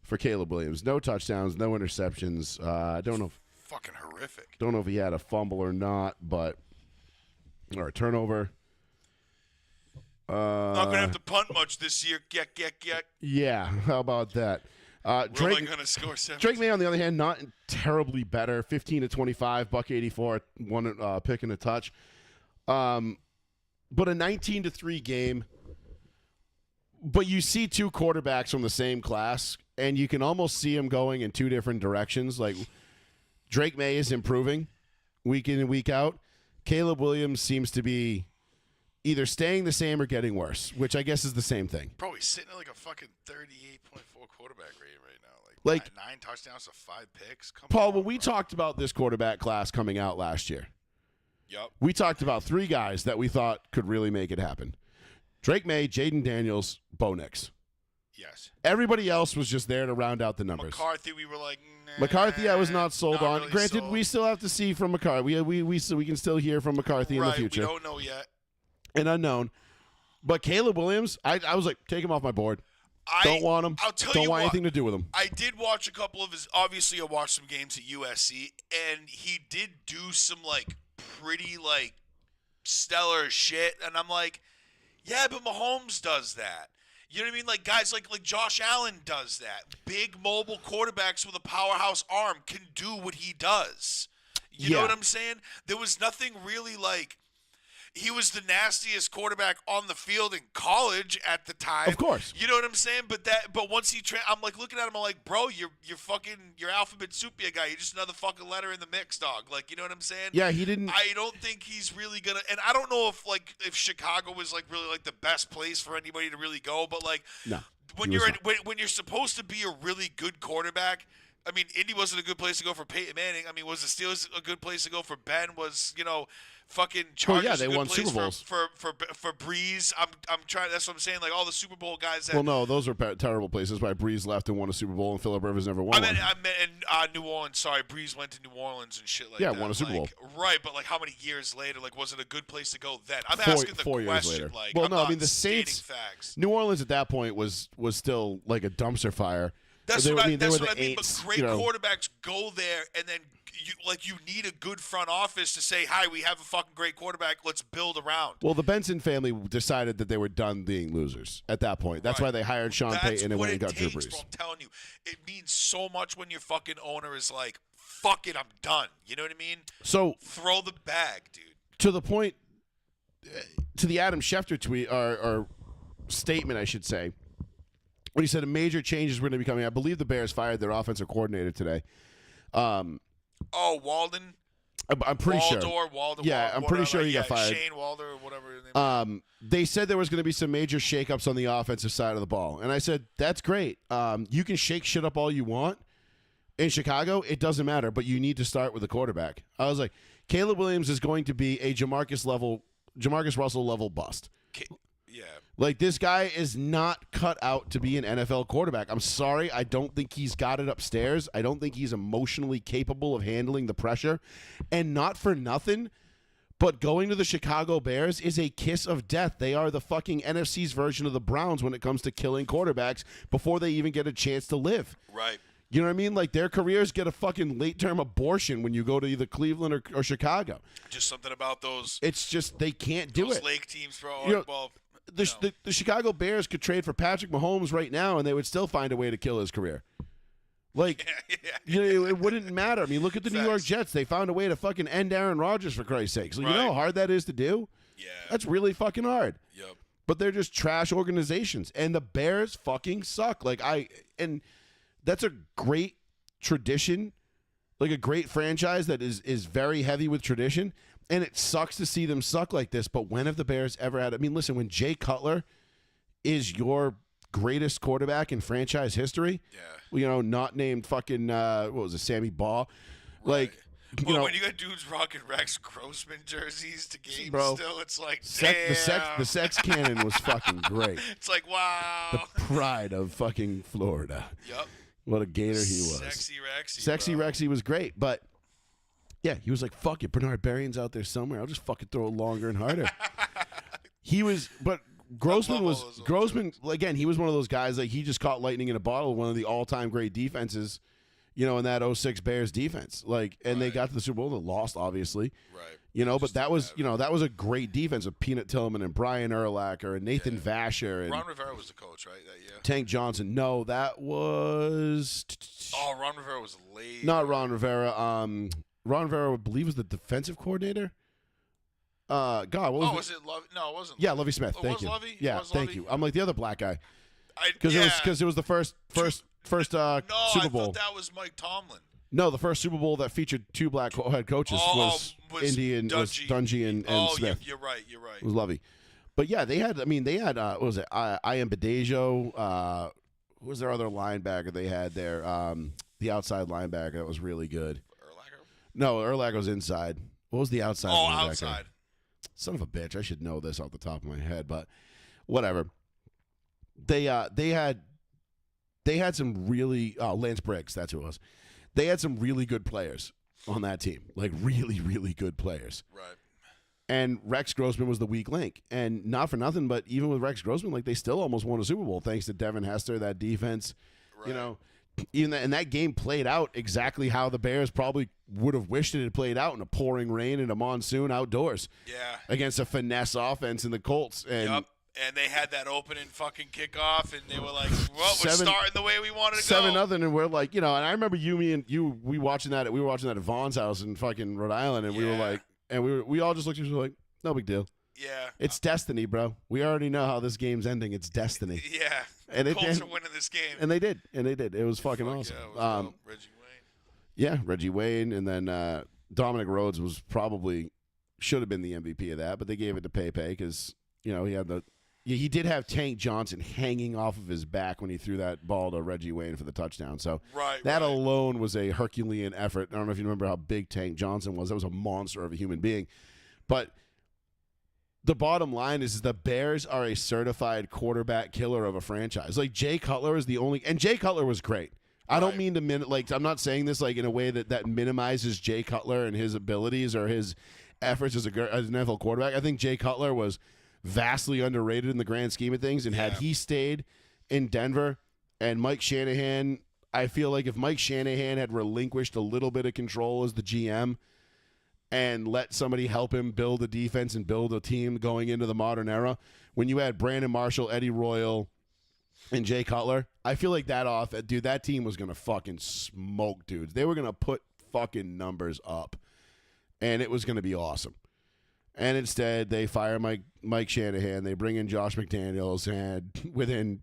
for Caleb Williams. No touchdowns, no interceptions. I don't know. Fucking horrific. Don't know if he had a fumble or not, or a turnover. Not going to have to punt much this year. Get. Yeah, how about that? We're Drake only gonna score 7. Drake May, on the other hand, not terribly better. 15 to 25, $184, one pick and a touch. But a 19-3 game. But you see two quarterbacks from the same class, and you can almost see them going in two different directions. Like Drake May is improving week in and week out. Caleb Williams seems to be either staying the same or getting worse, which I guess is the same thing. Bro, he's sitting at like a fucking 38.4 quarterback rating right now. Like 9 touchdowns to 5 picks. Come Paul, on, when we bro. talked about this quarterback class coming out last year, Yup. we talked about 3 guys that we thought could really make it happen. Drake May, Jaden Daniels, Bo Nix. Yes. Everybody else was just there to round out the numbers. McCarthy, we were like, nah, McCarthy, I was not sold on. really Granted, sold. we still have to see from McCarthy. We can still hear from McCarthy in the future. We don't know yet. An unknown. But Caleb Williams, I was like, take him off my board. Don't want him. I'll tell Don't you want what, anything to do with him. I did watch a couple of his. Obviously, I watched some games at USC, and he did do some like pretty like stellar shit. And I'm like, yeah, but Mahomes does that. You know what I mean? Like guys like Josh Allen does that. Big mobile quarterbacks with a powerhouse arm can do what he does. You know Yeah. what I'm saying? There was nothing really like. He was the nastiest quarterback on the field in college at the time. Of course. You know what I'm saying? But once he I'm like looking at him, I'm like, bro, you're alphabet soupia guy. You're just another fucking letter in the mix, dog. Like, you know what I'm saying? Yeah, he didn't. I don't think he's really gonna, and I don't know if Chicago was like really like the best place for anybody to really go, but like No, when he was when you're supposed to be a really good quarterback. I mean, Indy wasn't a good place to go for Peyton Manning. I mean, was the Steelers a good place to go for Ben? Was fucking Chargers yeah, they a good won place Super Bowls. for Breeze? I'm trying. That's what I'm saying. Like all the Super Bowl guys. That, Well, no, those were terrible places. Why Breeze left and won a Super Bowl, and Phillip Rivers never won I one. meant in New Orleans. Sorry, Breeze went to New Orleans and shit like Yeah, that. won a Super Bowl. Right, but like how many years later? Like, was it a good place to go then? I'm Four- asking the 4 years question. later. Like, Well, I'm no, I not mean, the stating Saints- facts. New Orleans at that point was still like a dumpster fire. That's They what were- I they were But the Aints, great you know. quarterbacks go there, and then you need a good front office to say, "Hi, we have a fucking great quarterback. Let's build around." Well, the Benson family decided that they were done being losers at that point. That's Right. why they hired Sean That's Payton and what went and it got Drew takes, Brees. bro. I'm telling you, it means so much when your fucking owner is like, "Fuck it, I'm done." You know what I mean? So Throw the bag, dude. to the point, to the Adam Schefter tweet or statement, I should say, when he said major changes were going to be coming. I believe the Bears fired their offensive coordinator today. Oh, Walden. I'm pretty sure. Waldor, Yeah, I'm pretty sure he got fired. Shane Walder or whatever his name is. They said there was going to be some major shakeups on the offensive side of the ball, and I said that's great. You can shake shit up all you want in Chicago; it doesn't matter. But you need to start with the quarterback. I was like, Caleb Williams is going to be a Jamarcus Russell level bust. Yeah. Like, this guy is not cut out to be an NFL quarterback. I'm sorry. I don't think he's got it upstairs. I don't think he's emotionally capable of handling the pressure. And not for nothing, but going to the Chicago Bears is a kiss of death. They are the fucking NFC's version of the Browns when it comes to killing quarterbacks before they even get a chance to live. Right. You know what I mean? Like, their careers get a fucking late-term abortion when you go to either Cleveland or Chicago. Just something about those. It's just they can't do those it. Lake teams, bro. You know, Well, The Chicago Bears could trade for Patrick Mahomes right now, and they would still find a way to kill his career. Like, you know, it wouldn't matter. I mean, look at the New York Facts. Jets. They found a way to fucking end Aaron Rodgers, for Christ's sake. So you know how Right. hard that is to do? yeah. That's really fucking hard. Yep. But they're just trash organizations, and the Bears fucking suck. And that's a great tradition, like a great franchise that is very heavy with tradition. And it sucks to see them suck like this, but when have the Bears ever had? I mean, listen, when Jay Cutler is your greatest quarterback in franchise history, not named fucking what was it, Sammy Baugh, like, Well, when you got dudes rocking Rex Grossman jerseys to games, Bro, still, it's like, the sex cannon was fucking great. It's like, wow. Pride of fucking Florida. Yep. What a gator he was. Sexy Rexy bro. was great, but yeah, he was like, fuck it, Bernard Berrien's out there somewhere. I'll just fucking throw it longer and harder. But Grossman love all those old Grossman, again, he was one of those guys, like, he just caught lightning in a bottle, one of the all-time great defenses, in that 06 Bears defense. Like, and they got to the Super Bowl, they lost, obviously. Right. But that was that was a great defense with Peanut Tillman and Brian Urlacher and Nathan Vasher and Ron Rivera was the coach, right, that year? Tank Johnson. No, that was Ron Rivera was late. not Ron Rivera. Ron Rivera, I believe, was the defensive coordinator. God, what was it? Was it Lovey? No, it wasn't. Yeah, Lovey Smith. Oh, Thank was you. Lovey? Yeah, Was thank Lovey? you. I'm like the other black guy because yeah. it was the first No, Super I Bowl. thought that was Mike Tomlin. No, the first Super Bowl that featured two black head coaches was Indian, was Dungy and Smith. You're right. It was Lovey. But yeah, they had. What was it? I am Badejo. Who was their other linebacker they had there? The outside linebacker that was really good. Urlacher? No, Urlacher was inside. What was the outside linebacker? Outside. Son of a bitch! I should know this off the top of my head, but whatever. They had some really Lance Briggs. That's who it was. They had some really good players on that team, like really, really good players. Right. And Rex Grossman was the weak link. And not for nothing, but even with Rex Grossman, like they still almost won a Super Bowl thanks to Devin Hester, that defense. Right. And that game played out exactly how the Bears probably would have wished it had played out in a pouring rain and a monsoon outdoors. Yeah. Against a finesse offense in the Colts. And Yep. And they had that opening fucking kickoff, and they were like, "Well, we're starting the way we wanted to go." 7-0, and we're like, and I remember me and you, we were watching that at Vaughn's house in fucking Rhode Island, and we were like, and we all just looked at each other like, no big deal. Yeah. It's destiny, bro. We already know how this game's ending. It's destiny. Yeah. And the Colts are winning this game. And they did. It was fucking awesome. Yeah, it was dope. Reggie Wayne. Yeah, Reggie Wayne, and then Dominic Rhodes was probably should have been the MVP of that, but they gave it to Pepe because he did have Tank Johnson hanging off of his back when he threw that ball to Reggie Wayne for the touchdown. So that alone was a Herculean effort. I don't know if you remember how big Tank Johnson was. That was a monster of a human being. But the bottom line is the Bears are a certified quarterback killer of a franchise. Like Jay Cutler is the only – and Jay Cutler was great. I don't mean to I'm not saying this like in a way that minimizes Jay Cutler and his abilities or his efforts as an NFL quarterback. I think Jay Cutler was – vastly underrated in the grand scheme of things, and had he stayed in Denver and Mike Shanahan, I feel like if Mike Shanahan had relinquished a little bit of control as the GM and let somebody help him build a defense and build a team going into the modern era, when you had Brandon Marshall, Eddie Royal, and Jay Cutler, I feel like that team was going to fucking smoke dudes. They were going to put fucking numbers up, and it was going to be awesome. And instead, they fire Mike Shanahan. They bring in Josh McDaniels, and within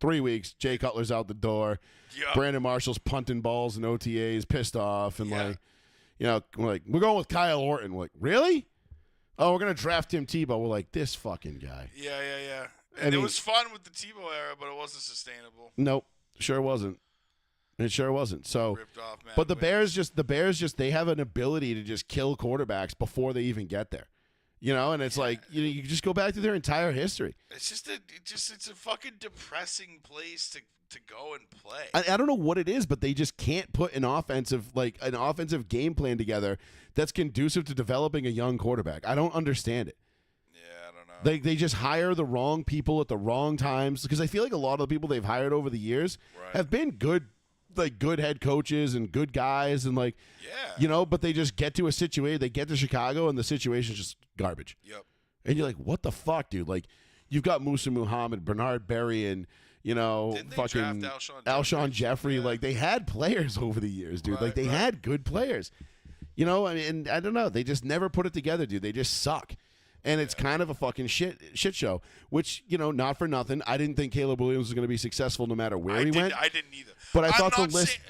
3 weeks, Jay Cutler's out the door. Yep. Brandon Marshall's punting balls and OTAs, pissed off, and we're going with Kyle Orton. We're like, really? Oh, we're gonna draft Tim Tebow. We're like, this fucking guy. Yeah. And it was fun with the Tebow era, but it wasn't sustainable. Nope, sure wasn't. It sure wasn't. So, ripped off, man. But the Bears just they have an ability to just kill quarterbacks before they even get there. And it's like you just go back to their entire history. It's it's a fucking depressing place to go and play. I don't know what it is, but they just can't put an offensive game plan together that's conducive to developing a young quarterback. I don't understand it. Yeah, I don't know. They just hire the wrong people at the wrong times, because I feel like a lot of the people they've hired over the years have been good head coaches and good guys and but they just get to a situation, they get to Chicago and the situation's just garbage. Yep. And you're like, what the fuck, dude? Like, you've got Musa Muhammad, Bernard Berry, and fucking Alshon Jeffrey. Yeah. Like, they had players over the years, dude. Like, they had good players. And I don't know, they just never put it together, dude. They just suck. And it's kind of a fucking shit show, which, not for nothing. I didn't think Caleb Williams was going to be successful no matter where he went. I didn't either. But I thought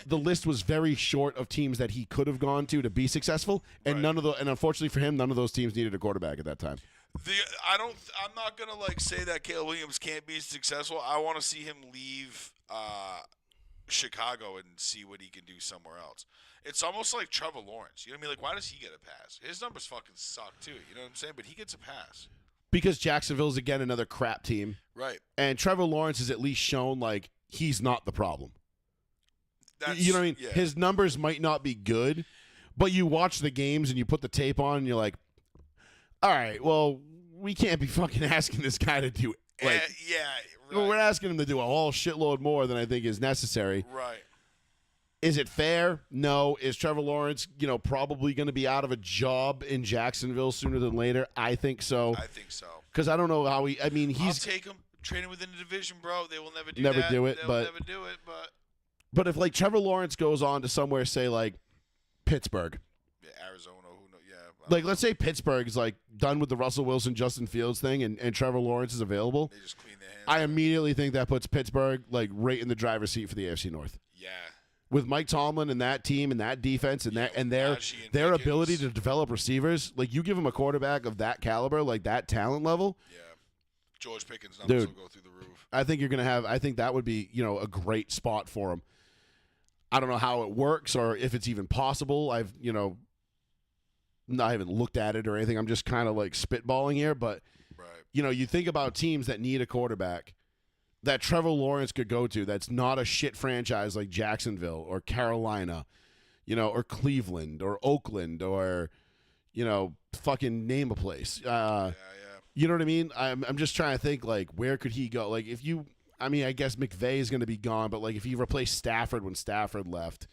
the list was very short of teams that he could have gone to be successful, and and unfortunately for him, none of those teams needed a quarterback at that time. I'm not going to say that Caleb Williams can't be successful. I want to see him leave Chicago and see what he can do somewhere else. It's almost like Trevor Lawrence. You know what I mean? Like, why does he get a pass? His numbers fucking suck, too. You know what I'm saying? But he gets a pass. Because Jacksonville's, again, another crap team. Right. And Trevor Lawrence has at least shown, like, he's not the problem. You know what I mean? Yeah. His numbers might not be good, but you watch the games and you put the tape on and you're like, all right, well, we can't be fucking asking this guy to do, like, right. We're asking him to do a whole shitload more than I think is necessary. Right. Is it fair? No. Is Trevor Lawrence, probably going to be out of a job in Jacksonville sooner than later? I think so. I think so. Because I don't know how he's. I'll take him. Trade him within the division, bro. They will never do never that. do it. They'll but never do it. But if like Trevor Lawrence goes on to somewhere, say like Pittsburgh, Arizona, who knows? Yeah. like let's say Pittsburgh is like done with the Russell Wilson, Justin Fields thing, and Trevor Lawrence is available. They just clean their hands. I immediately think that puts Pittsburgh like right in the driver's seat for the AFC North. Yeah. With Mike Tomlin and that team and that defense and that and their Najee and their Pickens. ability to develop receivers, like you give them a quarterback of that caliber, like that talent level. Yeah. George Pickens numbers Dude. will go through the roof. I think you're gonna have. I think that would be a great spot for him. I don't know how it works or if it's even possible. I haven't looked at it or anything. I'm just kind of like spitballing here, but Right. you think about teams that need a quarterback that Trevor Lawrence could go to. That's not a shit franchise like Jacksonville or Carolina, or Cleveland or Oakland or fucking name a place. Yeah. You know what I mean? I'm just trying to think, like, where could he go? Like, I guess McVay is going to be gone, but, like, if you replace Stafford when Stafford left,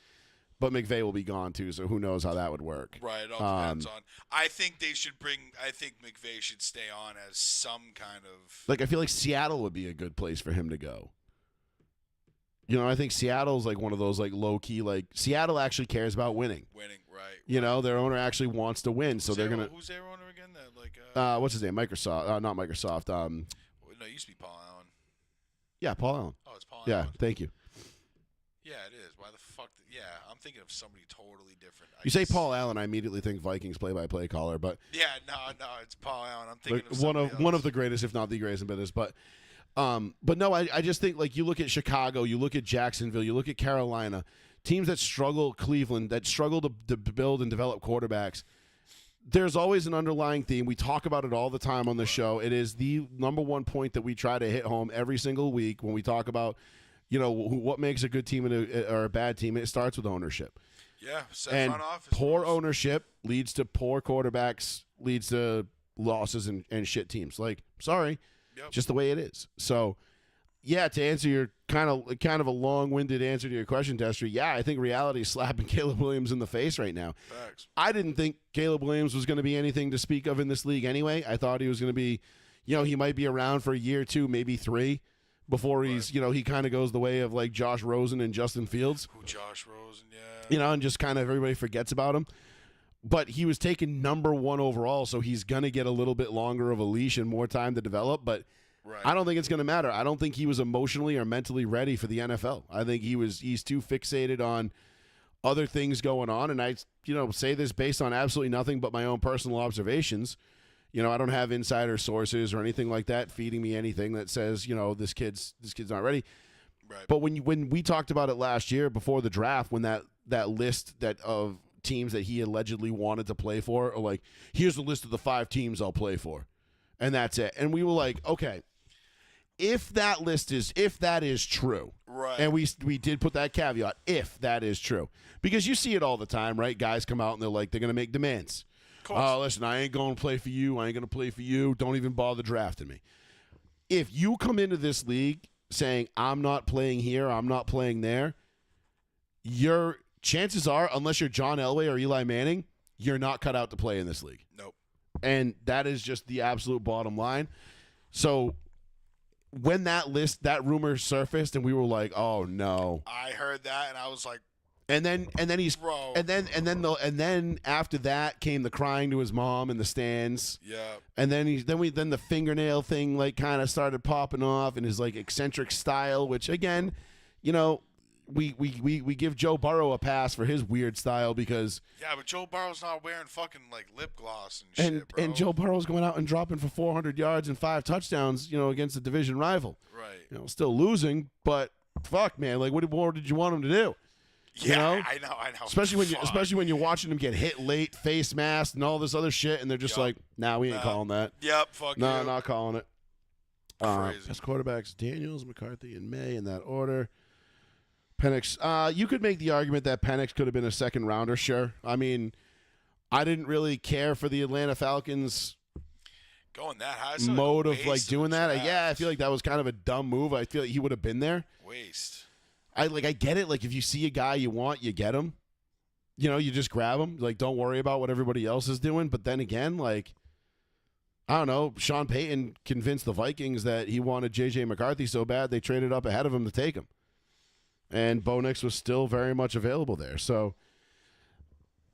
but McVay will be gone, too, so who knows how that would work. Right. It all depends on. I think McVay should stay on as some kind of. Like, I feel like Seattle would be a good place for him to go. I think Seattle's, like, one of those, like, low-key, like, Seattle actually cares about winning. Right. Their owner actually wants to win, so they're going to. Who's their owner again? What's his name? Microsoft. Not Microsoft. No, it used to be Paul Allen. Yeah, Paul Allen. Oh, it's Paul Yeah, Allen. thank you. Yeah, it is. Why the fuck? Yeah, I'm thinking of somebody totally different. You say Paul Allen, I immediately think Vikings play-by-play caller, but Yeah, no, it's Paul Allen. I'm thinking like, of somebody one else. of the greatest, if not the greatest in business. But no, I just think like you look at Chicago, you look at Jacksonville, you look at Carolina, teams that struggle, Cleveland that struggle to build and develop quarterbacks. There's always an underlying theme. We talk about it all the time on the show. It is the number one point that we try to hit home every single week when we talk about, what makes a good team or a bad team. It starts with ownership. Yeah, And front office. poor moves. ownership leads to poor quarterbacks, leads to losses and shit teams. Like, sorry, Yep. just the way it is. So, yeah, to answer your kind of a long-winded answer to your question, Tester, yeah, I think reality is slapping Caleb Williams in the face right now. Facts. I didn't think Caleb Williams was going to be anything to speak of in this league anyway. I thought he was going to be, he might be around for a year or two, maybe 3, before he's, he kind of goes the way of like Josh Rosen and Justin Fields. Who Josh Rosen? Yeah. And just kind of everybody forgets about him. But he was taken number 1 overall, so he's going to get a little bit longer of a leash and more time to develop. But Right. I don't think it's going to matter. I don't think he was emotionally or mentally ready for the NFL. I think he's too fixated on other things going on. And I, say this based on absolutely nothing but my own personal observations. I don't have insider sources or anything like that feeding me anything that says, this kid's not ready. Right. But when we talked about it last year before the draft, when that list of teams that he allegedly wanted to play for, or like, here's the list of the 5 teams I'll play for, and that's it. And we were like, okay, if that is true, Right. and we did put that caveat, if that is true, because you see it all the time, right? Guys come out and they're like, they're going to make demands. Oh, listen, I ain't going to play for you. I ain't going to play for you. Don't even bother drafting me. If you come into this league saying, I'm not playing here, I'm not playing there, your chances are, unless you're John Elway or Eli Manning, you're not cut out to play in this league. Nope. And that is just the absolute bottom line. So when that rumor surfaced and we were like, oh no. I heard that and I was like, And then he's bro. and then after that came the crying to his mom in the stands. Yeah. And then then the fingernail thing like kind of started popping off in his like eccentric style, which again, we give Joe Burrow a pass for his weird style because Yeah, but Joe Burrow's not wearing fucking like lip gloss and shit, bro. and Joe Burrow's going out and dropping for 400 yards and 5 touchdowns, against a division rival. Right. Still losing, but fuck, man, like what more did you want him to do? Yeah, I know. Especially when you're watching him get hit late, face masked, and all this other shit, and they're just like, "Nah, we ain't calling that. Yep, fuck you. No, not calling it." Crazy. Best quarterbacks: Daniels, McCarthy, and May in that order. Penix. You could make the argument that Penix could have been a second rounder. Sure. I mean, I didn't really care for the Atlanta Falcons Going that high. So mode of waste like doing that. draft. Yeah, I feel like that was kind of a dumb move. I feel like he would have been there. Waste. I get it. Like, if you see a guy you want, you get him. You know, you just grab him. Like, don't worry about what everybody else is doing. But then again, like, I don't know, Sean Payton convinced the Vikings that he wanted J.J. McCarthy so bad they traded up ahead of him to take him. And Bo Nix was still very much available there. So,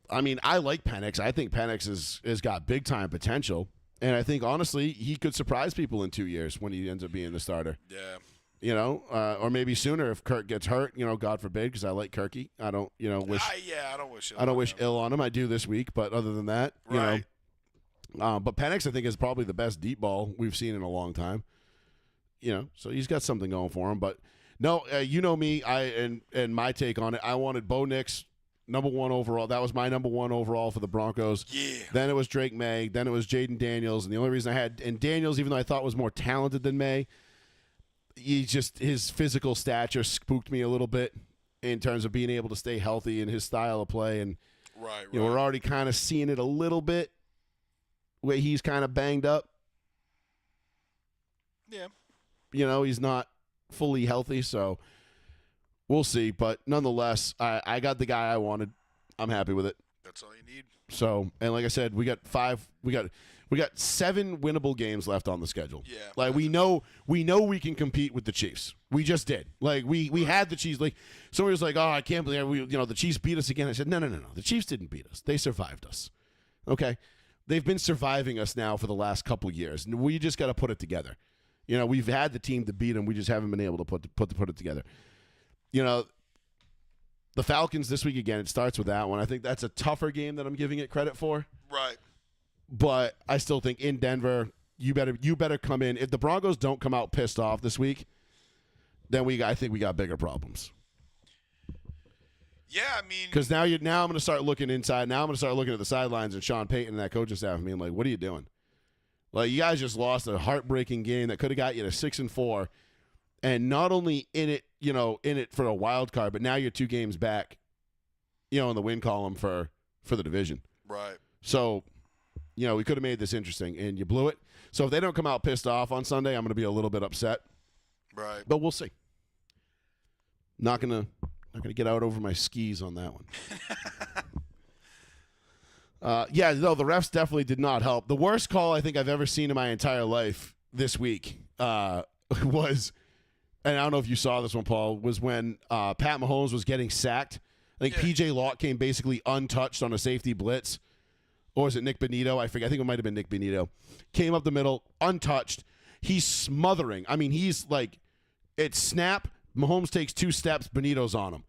I mean, I like Penix. I think Penix has got big-time potential. And I think, honestly, he could surprise people in 2 years when he ends up being the starter. Yeah. You know, or maybe sooner if Kirk gets hurt, you know, God forbid, because I like Kirky. I don't, you know, wish. I don't wish. I don't wish ill on him. I do this week, but other than that, you know. But Penix, I think, is probably the best deep ball we've seen in a long time. You know, so he's got something going for him. But no, you know me, and my take on it. I wanted Bo Nix number 1 overall. That was my number 1 overall for the Broncos. Yeah. Then it was Drake May. Then it was Jaden Daniels. And the only reason I had Daniels, even though I thought was more talented than May, his physical stature spooked me a little bit in terms of being able to stay healthy in his style of play. And you know, we're already kind of seeing it a little bit where he's kind of banged up. Yeah. You know, he's not fully healthy, so we'll see. But nonetheless, I got the guy I wanted. I'm happy with it. That's all you need. So, and like I said, we got 7 winnable games left on the schedule. Yeah. Like, we know we can compete with the Chiefs. We just did. Like, we had the Chiefs. Like, somebody was like, "Oh, I can't believe the Chiefs beat us again." I said, No. The Chiefs didn't beat us. They survived us. Okay? They've been surviving us now for the last couple years. And we just got to put it together. You know, we've had the team to beat them. We just haven't been able to put it together. You know, the Falcons this week again, it starts with that one. I think that's a tougher game that I'm giving it credit for. Right. But I still think in Denver, you better come in. If the Broncos don't come out pissed off this week, then I think we got bigger problems. Yeah, I mean, because now I'm going to start looking inside. Now I'm going to start looking at the sidelines and Sean Payton and that coaching staff and being like, "What are you doing? Like, you guys just lost a heartbreaking game that could have got you to 6-4, and not only in it for a wild card, but now you're 2 games back, you know, in the win column for the division. Right. So, you know, we could have made this interesting, and you blew it. So if they don't come out pissed off on Sunday, I'm going to be a little bit upset. Right. But we'll see. Not gonna get out over my skis on that one. The refs definitely did not help. The worst call I think I've ever seen in my entire life this week was, and I don't know if you saw this one, Paul, was when Pat Mahomes was getting sacked. I think P.J. Locke came basically untouched on a safety blitz. Or was it Nick Bonito? I forget. I think it might have been Nick Bonito. Came up the middle, untouched. He's smothering. I mean, he's like, it's snap. Mahomes takes 2 steps. Bonito's on him.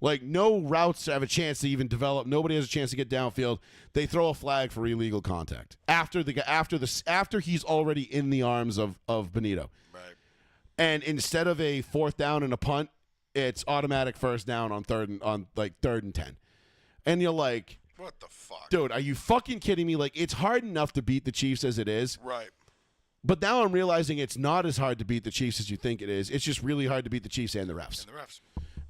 Like, no routes have a chance to even develop. Nobody has a chance to get downfield. They throw a flag for illegal contact after he's already in the arms of Bonito. Right. And instead of a 4th down and a punt, it's automatic 1st down on 3rd and 10. And you're like, what the fuck? Dude, are you fucking kidding me? Like, it's hard enough to beat the Chiefs as it is. Right. But now I'm realizing it's not as hard to beat the Chiefs as you think it is. It's just really hard to beat the Chiefs and the refs.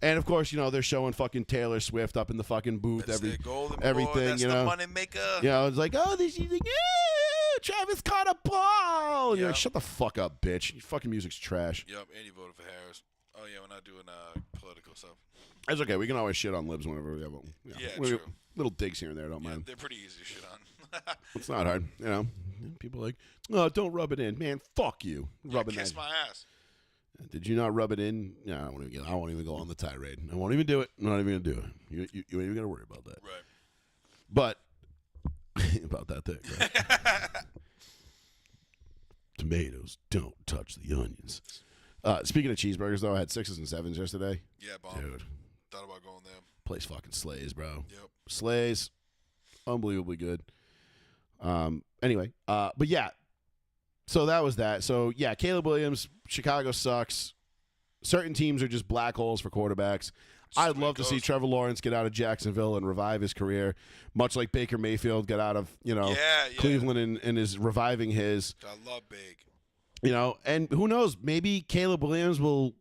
And, of course, you know, they're showing fucking Taylor Swift up in the fucking booth. That's the golden everything, boy. That's you know. the money maker. You know, it's like, oh, she's like, yeah, Travis caught a ball. And you're like, shut the fuck up, bitch. Your fucking music's trash. Yep, and you voted for Harris. Oh, yeah, we're not doing political stuff. That's okay. We can always shit on libs whenever we have them. Yeah, true. Little digs here and there, don't mind. They're pretty easy to shit on. It's not hard, you know. People are like, oh, don't rub it in. Man, fuck you. Kiss my ass. Did you not rub it in? Yeah, I won't even go on the tirade. I won't even do it. I'm not even going to do it. You ain't even going to worry about that. Right. But, about that thing, right? Tomatoes don't touch the onions. Speaking of cheeseburgers, though, I had 6s and 7s yesterday. Yeah, bomb. Dude. Thought about going there. Place fucking slays, bro. Yep. Slays. Unbelievably good. Anyway, but yeah. So that was that. So, yeah, Caleb Williams, Chicago sucks. Certain teams are just black holes for quarterbacks. I'd love to see Trevor Lawrence get out of Jacksonville and revive his career, much like Baker Mayfield got out of, Cleveland and is reviving his. I love Big. You know, and who knows? Maybe Caleb Williams will.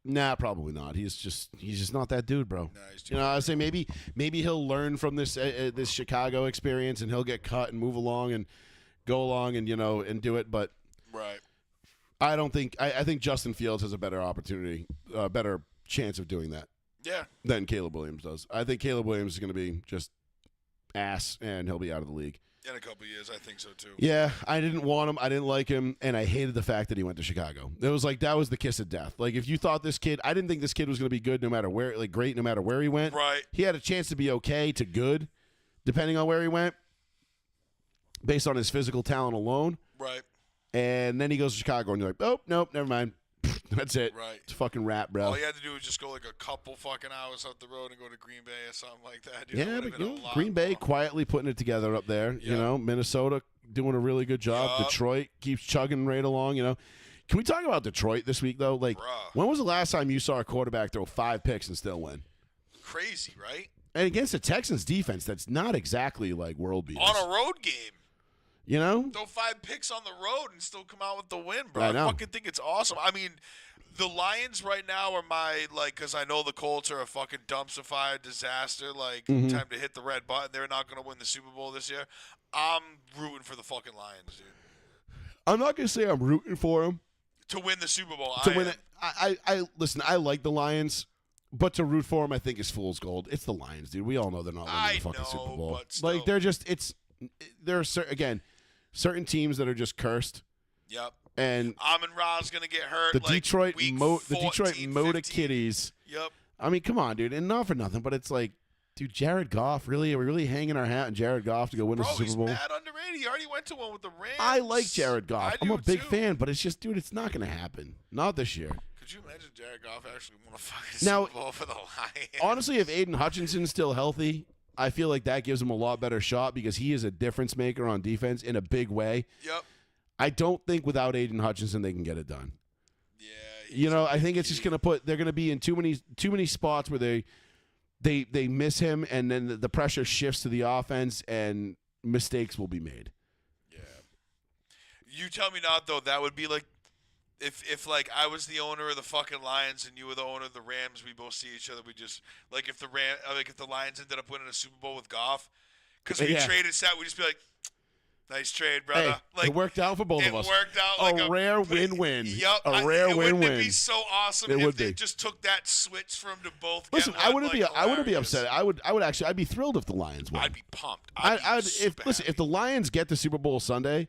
Nah, probably not. He's just not that dude, bro. Nah, I say maybe he'll learn from this this Chicago experience and he'll get cut and move along and go along and and do it. But right, I don't think I think Justin Fields has a better opportunity, better chance of doing that Yeah. than Caleb Williams does. I think Caleb Williams is going to be just ass, and he'll be out of the league. In a couple of years, I think so too. Yeah, I didn't want him. I didn't like him, and I hated the fact that he went to Chicago. It was like that was the kiss of death. Like if you thought this kid, I didn't think this kid was going to be good no matter where, like great no matter where he went. Right. He had a chance to be okay to good, depending on where he went, based on his physical talent alone. Right. And then he goes to Chicago, and you're like, oh nope, never mind. That's it. Right. It's a fucking rap, bro. All you had to do was just go like a couple fucking hours up the road and go to Green Bay or something like that. Dude. Yeah, That but would've been a lot Green Bay more. quietly putting it together up there. You Yeah. know, Minnesota doing a really good job. Yup. Detroit keeps chugging right along. You know, can we talk about Detroit this week though? Like, Bruh. when was the last time you saw a quarterback throw 5 picks and still win? Crazy, right? And against the Texans defense, that's not exactly like world beaters. On a road game. You know, Throw 5 picks on the road and still come out with the win, bro. I I know. fucking think it's awesome. I mean, the Lions right now are my, like, because I know the Colts are a fucking dumpster fire disaster. Like, Mm-hmm. time to hit the red button. They're not going to win the Super Bowl this year. I'm rooting for the fucking Lions, dude. I'm not gonna say I'm rooting for them To win the Super Bowl. to I win am. it. I listen. I like the Lions. But to root for them, I think is fool's gold. It's the Lions, dude. We all know they're not winning I the fucking know, Super Bowl. but still. Like they're just there are certain teams that are just cursed, Yep. and Amon Ra's going to get hurt. the like, Detroit week the 14, Detroit Moda 15. Kitties. Yep. I mean, come on, dude, and not for nothing, but it's like, dude, Jared Goff. Really, are we really hanging our hat on Jared Goff to go win Bro, a Super he's Bowl? mad underrated. He already went to one with the Rams. I like Jared Goff. I I'm do a big too. fan, but it's just, dude, it's not going to happen. Not this year. Could you imagine Jared Goff actually won a fucking Now- Super Bowl for the Lions? Honestly, if Aiden Hutchinson's still healthy, I feel like that gives him a lot better shot because he is a difference maker on defense in a big way. Yep. I don't think without Aiden Hutchinson they can get it done. Yeah. You know, I think it's just going to they're going to be in too many spots where they miss him, and then the pressure shifts to the offense, and mistakes will be made. Yeah. You tell me not though. That would be like if like I was the owner of the fucking Lions and you were the owner of the Rams. We both see each other. We just like if the Lions ended up winning a Super Bowl with Goff, because we Yeah. traded Sat, we just be like, nice trade, brother. Hey, like it worked out for both it of us. worked out like a rare win-win. Yup. A rare Wouldn't win-win. it be so awesome It if would they be. just took that switch from to both? Listen, get I one, wouldn't like, be hilarious. upset. I would actually I'd be thrilled if the Lions won. I'd be pumped. I'd be if super listen, if happy. the Lions get the Super Bowl Sunday,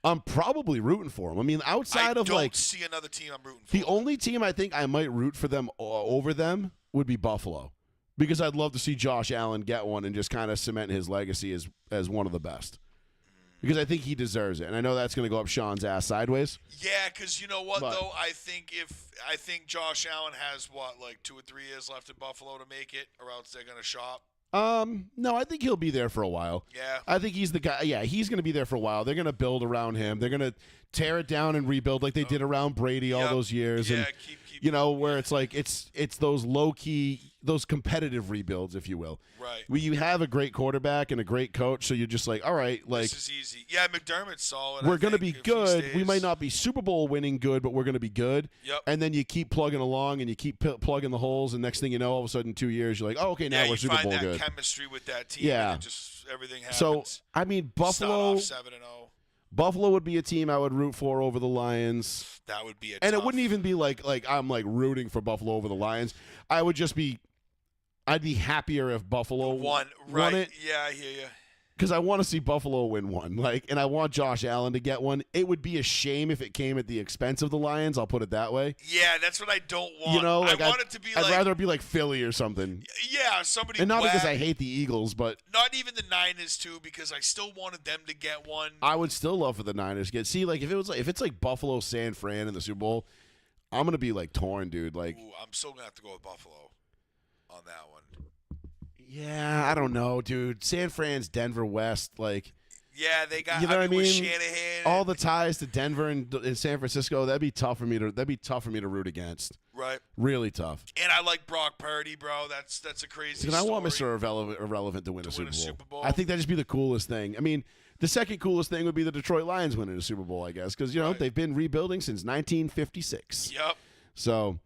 I'm probably rooting for them. I mean, outside I of don't like see another team I'm rooting for. the only team I think I might root for them over them would be Buffalo, because I'd love to see Josh Allen get one and just kind of cement his legacy as one of the best. Because I think he deserves it, and I know that's going to go up Sean's ass sideways. Yeah, because you know what But- though, I think Josh Allen has like 2 or 3 years left in Buffalo to make it, or else they're gonna shop. No, I think he'll be there for a while. Yeah. I think he's the guy. Yeah, he's going to be there for a while. They're going to build around him. They're going to tear it down and rebuild like they did around Brady all Yep. those years. Yeah, And keep you know, where it's like it's those low key, those competitive rebuilds, if you will. right. Where you have a great quarterback and a great coach, so you're just like, all right, like This is easy. Yeah, McDermott's solid. we're I going to think, be if he good. We stays. might not be Super Bowl winning good, but we're going to be good. Yep. And then you keep plugging along and you keep plugging the holes, and next thing you know, all of a sudden, 2 years, you're like, oh, okay, now Yeah, we're you Super find Bowl that good. chemistry with that team. Yeah. And it just everything happens. So I mean, Buffalo. Start off 7-0. Buffalo would be a team I would root for over the Lions. That would be a And tough. it wouldn't even be like I'm like rooting for Buffalo over the Lions. I would just be I'd be happier if Buffalo won. won Right. it, Yeah, I hear you. because I want to see Buffalo win one. Like, and I want Josh Allen to get one. It would be a shame if it came at the expense of the Lions. I'll put it that way. Yeah, that's what I don't want. You know, like I want it to be I'd like rather it be like Philly or something. yeah, somebody And not because whack- I hate the Eagles, but not even the Niners too, because I still wanted them to get one. I would still love for the Niners to get. See, like if it's like Buffalo, San Fran in the Super Bowl, I'm gonna be like torn, dude. Like, Ooh, I'm still gonna have to go with Buffalo on that one. yeah, I don't know, dude. San Fran's Denver West, like. Yeah, they got. You know what I with mean? Shanahan. All the ties to Denver and San Francisco, that'd be tough for me to root against. right. Really tough. And I like Brock Purdy, bro. That's a crazy. Because I want story. Mr. Irrelevant to win a To win Super a Bowl. Super Bowl. I think that'd just be the coolest thing. I mean, the second coolest thing would be the Detroit Lions winning a Super Bowl, I guess, because Right. they've been rebuilding since 1956. Yep. So,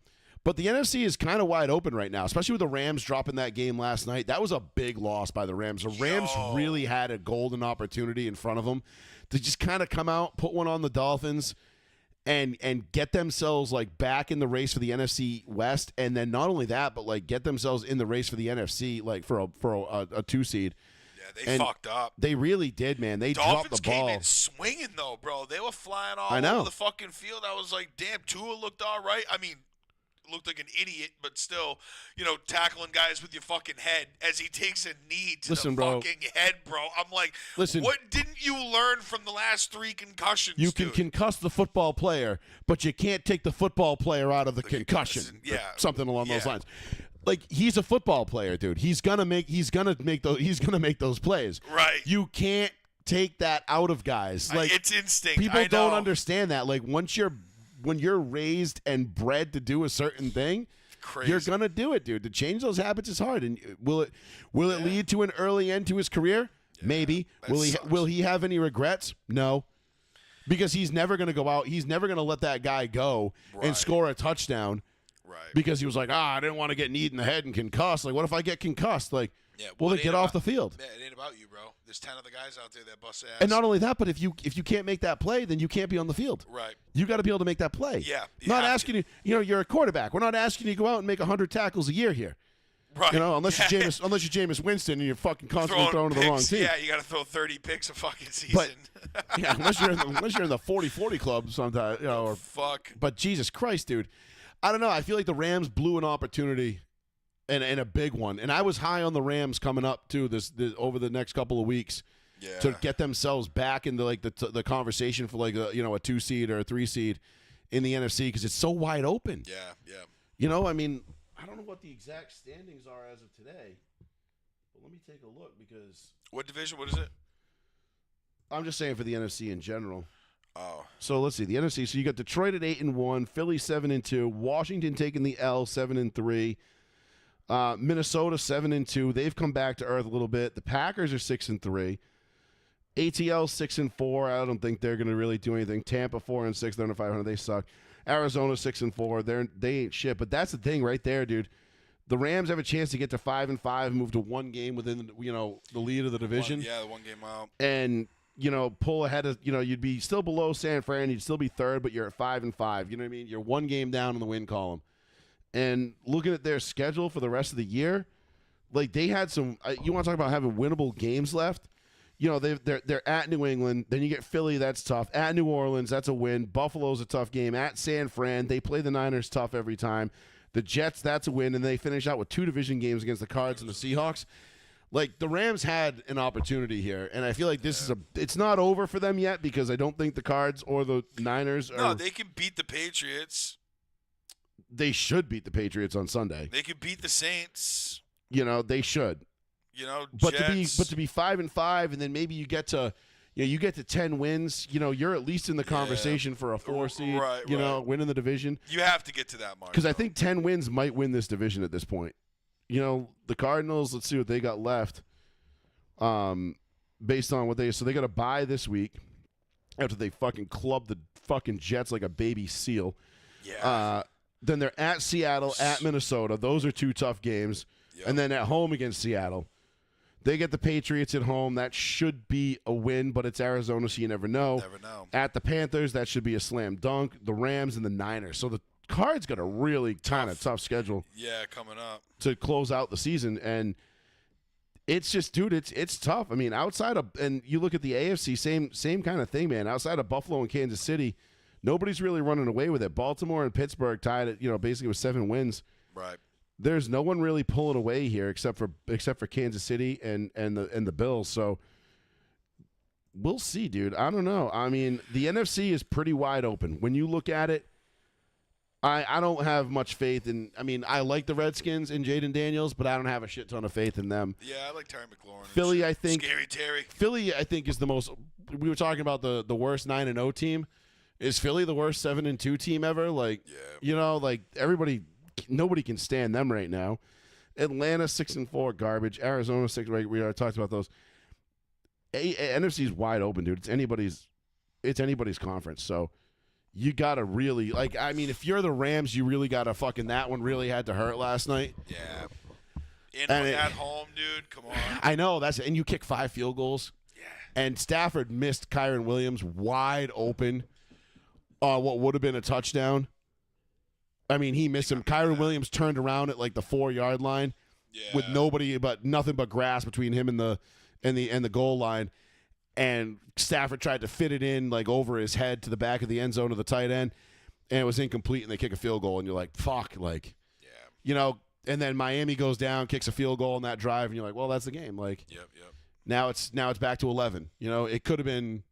but the NFC is kind of wide open right now, especially with the Rams dropping that game last night. That was a big loss by the Rams. The Rams Yo. really had a golden opportunity in front of them to just kind of come out, put one on the Dolphins, and get themselves like back in the race for the NFC West, and then not only that, but like get themselves in the race for the NFC, like for a 2 seed. Yeah, they fucked up. They really did, man. They dropped the ball. Dolphins came in swinging though, bro. They were flying all I know. over the fucking field. I was like, damn, Tua looked all right. I mean, looked like an idiot, but still, tackling guys with your fucking head as he takes a knee to the fucking head, bro. I'm like, what didn't you learn from the last 3 concussions, You can concuss the football player, but you can't take the football player out of the concussion. Yeah. Something along those lines. Like, he's a football player, dude. He's gonna make those plays. Right. You can't take that out of guys. Like, it's instinct. People I know. don't understand that. Like, when you're raised and bred to do a certain thing, Crazy. you're gonna do it, dude. To change those habits is hard. And will it lead to an early end to his career? Yeah, maybe. Will he have any regrets? No. Because he's never gonna go out. He's never gonna let that guy go and score a touchdown. Right. Because he was like, I didn't want to get kneed in the head and concussed. Like, what if I get concussed? Like, then get off the field. Yeah, it ain't about you, bro. There's 10 other guys out there that bust ass. And not only that, but if you can't make that play, then you can't be on the field. Right. You got to be able to make that play. Yeah. Not asking you. You're a quarterback. We're not asking you to go out and make 100 tackles a year here. Right. Unless you're Jameis Winston and you're fucking constantly throwing to the wrong team. Yeah, you got to throw 30 picks a fucking season. But yeah, unless you're in the 40-40 club sometimes. Fuck. But Jesus Christ, dude. I don't know. I feel like the Rams blew an opportunity, and a big one. And I was high on the Rams coming up too this over the next couple of weeks to get themselves back into like the conversation for like a 2 seed or a 3 seed in the NFC because it's so wide open. Yeah. I mean, I don't know what the exact standings are as of today, but let me take a look because what division? What is it? I'm just saying for the NFC in general. Oh. So let's see the NFC. So you got Detroit at 8-1, Philly 7-2, Washington taking the L 7-3, Minnesota 7-2. They've come back to earth a little bit. The Packers are 6-3, ATL 6-4. I don't think they're going to really do anything. Tampa 4-6. They're under 500. They suck. Arizona 6-4. They ain't shit. But that's the thing right there, dude. The Rams have a chance to get to 5-5, move to 1 game within the lead of the division. The 1 game out, and pull ahead of, you'd be still below San Fran. You'd still be third, but you're at 5-5. You know what I mean? You're 1 game down in the win column. And looking at their schedule for the rest of the year, like they had some, you want to talk about having winnable games left? They're at New England. Then you get Philly. That's tough. At New Orleans, that's a win. Buffalo's a tough game. At San Fran, they play the Niners tough every time. The Jets, that's a win. And they finish out with 2 division games against the Cards and the Seahawks. Like, the Rams had an opportunity here, and I feel like it's not over for them yet because I don't think the Cards or the Niners are... No, they can beat the Patriots. They should beat the Patriots on Sunday. They can beat the Saints. They should. Jets. To be 5-5, and then maybe you get to 10 wins, you're at least in the conversation for a 4 seed, winning the division. You have to get to that mark. Because I think 10 wins might win this division at this point. The Cardinals, let's see what they got left. Based on what they got a bye this week after they fucking clubbed the fucking Jets like a baby seal. Yeah. Then they're at Seattle, at Minnesota. Those are 2 tough games. Yep. And then at home against Seattle. They get the Patriots at home. That should be a win, but it's Arizona, so you never know. Never know. At the Panthers, that should be a slam dunk. The Rams and the Niners. So the Cards got a really kind of tough schedule. Yeah, coming up to close out the season, and it's just, dude, it's tough. I mean, outside of, and you look at the AFC, same kind of thing, man. Outside of Buffalo and Kansas City, nobody's really running away with it. Baltimore and Pittsburgh tied it, basically with 7 wins. Right. There's no one really pulling away here except for Kansas City and the Bills. So we'll see, dude. I don't know. I mean, the NFC is pretty wide open when you look at it. I don't have much faith in. I mean, I like the Redskins and Jaden Daniels, but I don't have a shit ton of faith in them. Yeah, I like Terry McLaurin. Philly, I think. Scary Terry. Philly, I think, is the most. We were talking about the worst 9-0 team. Is Philly the worst 7-2 team ever? Like, like everybody, nobody can stand them right now. Atlanta 6-4, garbage. Arizona 6. Right, we already talked about those. NFC is wide open, dude. It's anybody's conference. So. You got to really, I mean, if you're the Rams, you really got to fucking, that one really had to hurt last night. Yeah. At home, dude, come on. I know, and you kick 5 field goals. Yeah. And Stafford missed Kyron Williams wide open. what would have been a touchdown. I mean, he missed him. Kyron Williams turned around at like the 4-yard line with nothing but grass between him and the goal line. And Stafford tried to fit it in like over his head to the back of the end zone of the tight end, and it was incomplete, and they kick a field goal, and you're like, fuck, like, and then Miami goes down, kicks a field goal on that drive, and you're like, well, that's the game. Like, now it's back to 11. It could have been.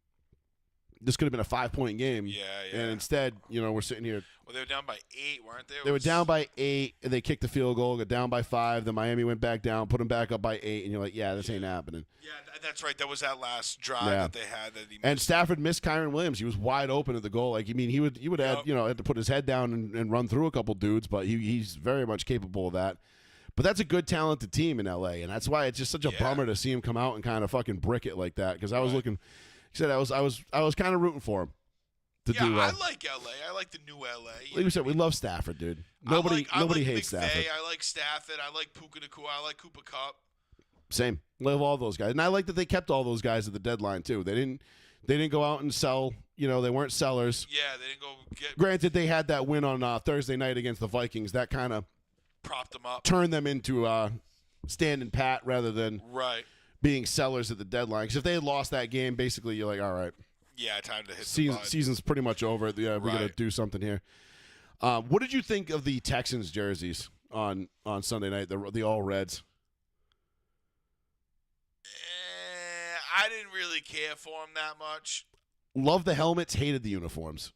This could have been a 5-point game. Yeah. And instead, we're sitting here. Well, they were down by 8, weren't they? They were down by 8, and they kicked the field goal, got down by 5. Then Miami went back down, put them back up by 8, and you're like, yeah, this ain't happening. Yeah, that's right. That was that last drive that they had. And Stafford missed Kyron Williams. He was wide open at the goal. Like, I mean, he would have had to put his head down and run through a couple dudes, but he's very much capable of that. But that's a good, talented team in L.A., and that's why it's just such a bummer to see him come out and kind of fucking brick it like that. Because I was looking, he said I was kind of rooting for him. I like L.A. I like the new L.A. Like we said, we love Stafford, dude. Nobody hates Stafford. I like Stafford. I like Puka Nacua. I like Cooper Kupp. Same. Love all those guys, and I like that they kept all those guys at the deadline too. They didn't go out and sell. They weren't sellers. Yeah, they didn't go get. Granted, they had that win on Thursday night against the Vikings. That kind of propped them up, turned them into standing pat rather than being sellers at the deadline. Because if they had lost that game, basically you're like, all right. Yeah, time to hit season's pretty much over. Yeah, we're gonna do something here. What did you think of the Texans jerseys on Sunday night? The all reds. I didn't really care for them that much. Love the helmets. Hated the uniforms.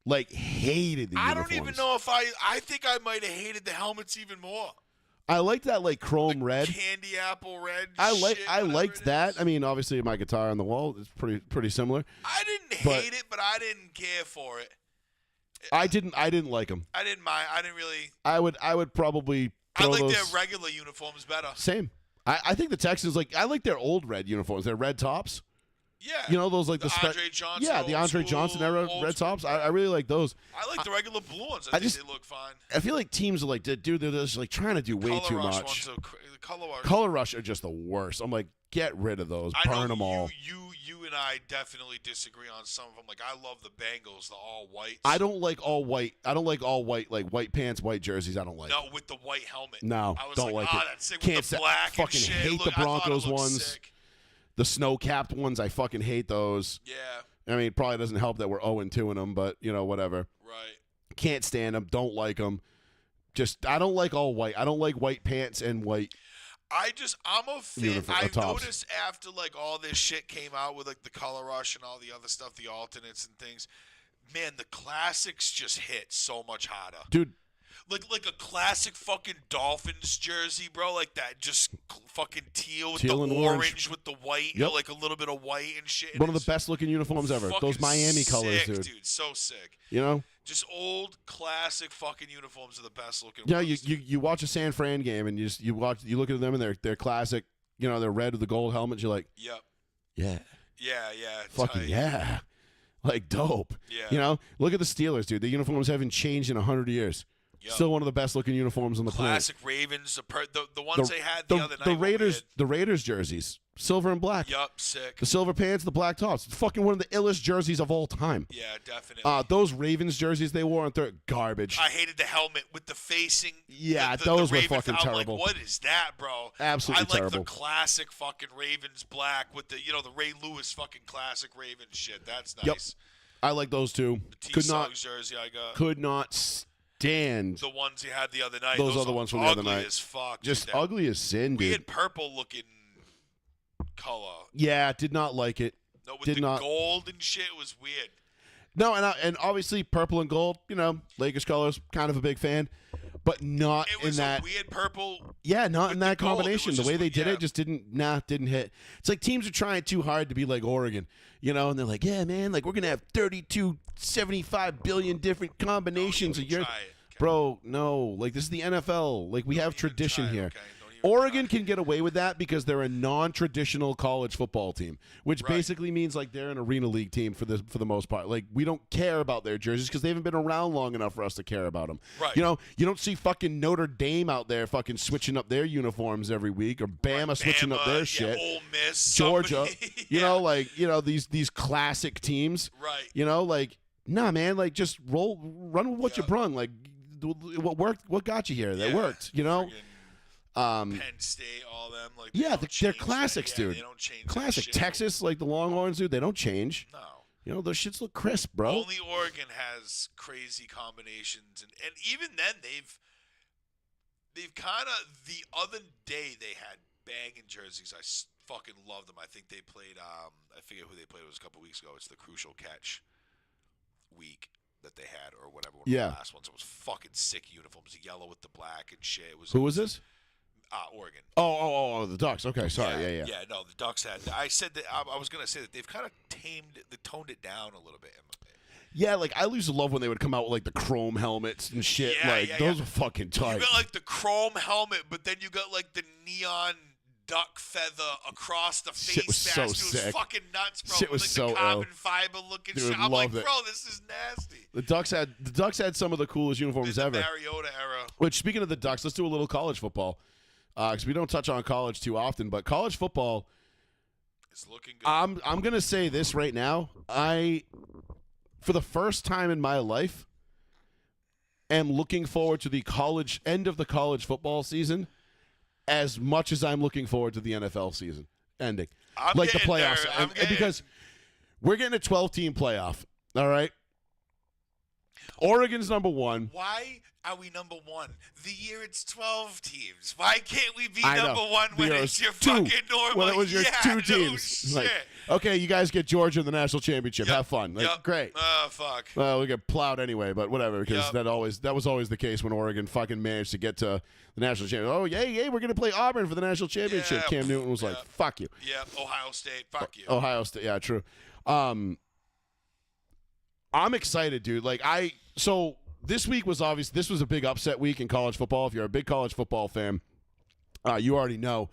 Like hated the uniforms. I don't even know if I think I might have hated the helmets even more. I liked that like chrome red, candy apple red. I liked that. I mean, obviously my guitar on the wall is pretty similar. I didn't hate it, but I didn't care for it. I didn't like them. I didn't mind. I didn't really. I would probably. I like their regular uniforms better. Same. I think the Texans I like their old red uniforms. Their red tops. Yeah. Those like the Andre Johnson. Yeah, the Andre Johnson era red tops. I really like those. I like the regular blue ones. I think they look fine. I feel like teams are like, dude, they're just like trying to do way too much. Color Rush are just the worst. I'm like, get rid of those. Burn them all. You and I definitely disagree on some of them. Like, I love the Bengals, the all whites. I don't like all white. I don't like all white, like white pants, white jerseys. I don't like. No, with the white helmet. No, I was don't like it. That's sick. Can't with the black fucking and shit. hate the Broncos ones. Sick. The snow-capped ones, I fucking hate those. Yeah. I mean, it probably doesn't help that we're 0-2 in them, but whatever. Right. Can't stand them. Don't like them. I don't like all white. I don't like white pants and white. I'm a fan. I noticed after like all this shit came out with like the Color Rush and all the other stuff, the alternates and things, man, the classics just hit so much harder. Dude. Like a classic fucking Dolphins jersey, bro. Like that just fucking teal with teal the and orange with the white. Yep. Like a little bit of white and shit. One of the best looking uniforms ever. Those Miami colors, dude. So sick. Just old classic fucking uniforms are the best looking ones. You watch a San Fran game and you look at them and they're classic, they're red with the gold helmets, you're like, yep. Yeah. Yeah. Fucking yeah. Like dope. Yeah. Look at the Steelers, dude. The uniforms haven't changed in 100 years. Yep. Still one of the best looking uniforms on the planet. Classic Ravens, the ones they had the other night. The Raiders jerseys, silver and black. Yup, sick. The silver pants, the black tops. It's fucking one of the illest jerseys of all time. Yeah, definitely. Those Ravens jerseys they wore on garbage. I hated the helmet with the facing. Yeah, those were fucking terrible. I'm like, what is that, bro? Absolutely terrible. I like the classic fucking Ravens black with the the Ray Lewis fucking classic Ravens shit. That's nice. Yep. I like those too. The T-Suggs jersey I got. Could not stand the ones you had the other night. Those other ones from the other night. Ugly as fuck. Just ugly as sin, dude. Weird purple looking color. Yeah, did not like it. No, with gold and shit, it was weird. No, and obviously purple and gold, Lakers colors, kind of a big fan, but not in that. It was a weird purple. Yeah, not in that combination. The way they did it just didn't hit. It's like teams are trying too hard to be like Oregon, and they're like, yeah, man, like we're going to have 75 billion different combinations a year. Bro, no. Like, this is the NFL. Like, we have tradition here. Okay. Oregon can get away with that because they're a non-traditional college football team, which basically means, like, they're an arena league team for the most part. Like, we don't care about their jerseys because they haven't been around long enough for us to care about them. Right. You don't see fucking Notre Dame out there fucking switching up their uniforms every week or Bama switching up their shit. Ole Miss. Georgia. These classic teams. Right. Like, Nah, man, like just run with what you brung. Like what worked, what got you here? That worked, you know. Penn State, all them, like they're classics, dude. They don't change. Classic Texas, like the Longhorns, dude. They don't change. No. You know those shits look crisp, bro. Only Oregon has crazy combinations, and even then they've kind of the other day they had banging jerseys. I fucking love them. I think they played. I forget who they played. It was a couple weeks ago. It's the Crucial Catch week that they had, or whatever. One of the last ones. It was fucking sick uniforms, the yellow with the black and shit. Who was this? Oregon. Oh, the Ducks. Okay, sorry. Yeah. Yeah, no, the Ducks had. I said that I was gonna say that they've kind of toned it down a little bit. Yeah, like I used to love when they would come out with like the chrome helmets and shit. Those were fucking tight. You got like the chrome helmet, but then you got like the neon duck feather across the face shit was mask. so It was sick. fucking nuts, bro. Shit was like so the carbon ill. fiber looking Dude, shit. I'm like, loved it. bro, this is nasty. The Ducks had some of the coolest uniforms The ever. Mariota era. Which, speaking of the Ducks, let's do a little college football because we don't touch on college too often. But college football, it's looking good. I'm gonna say this right now. For the first time in my life, am looking forward to the end of the college football season as much as I'm looking forward to the NFL season ending. I'm like the getting playoffs. there. And because we're getting a 12-team playoff, all right? Oregon's number one. Why are we number one? The year it's 12 teams. Why can't we be I know. number one when Because it's your two. fucking normal? When it was your two no teams. Shit. Like, okay, you guys get Georgia in the national championship. Yep. Have fun. Like, Yep. Great. Oh, fuck. Well, we get plowed anyway, but whatever, because Yep. that was always the case when Oregon fucking managed to get to the national championship. Oh, yay, we're going to play Auburn for the national championship. Yeah. Cam Newton was like, fuck you. Yeah, Ohio State. Fuck you. Ohio State, yeah, true. I'm excited, dude. So this week was this was a big upset week in college football. If you're a big college football fan, you already know.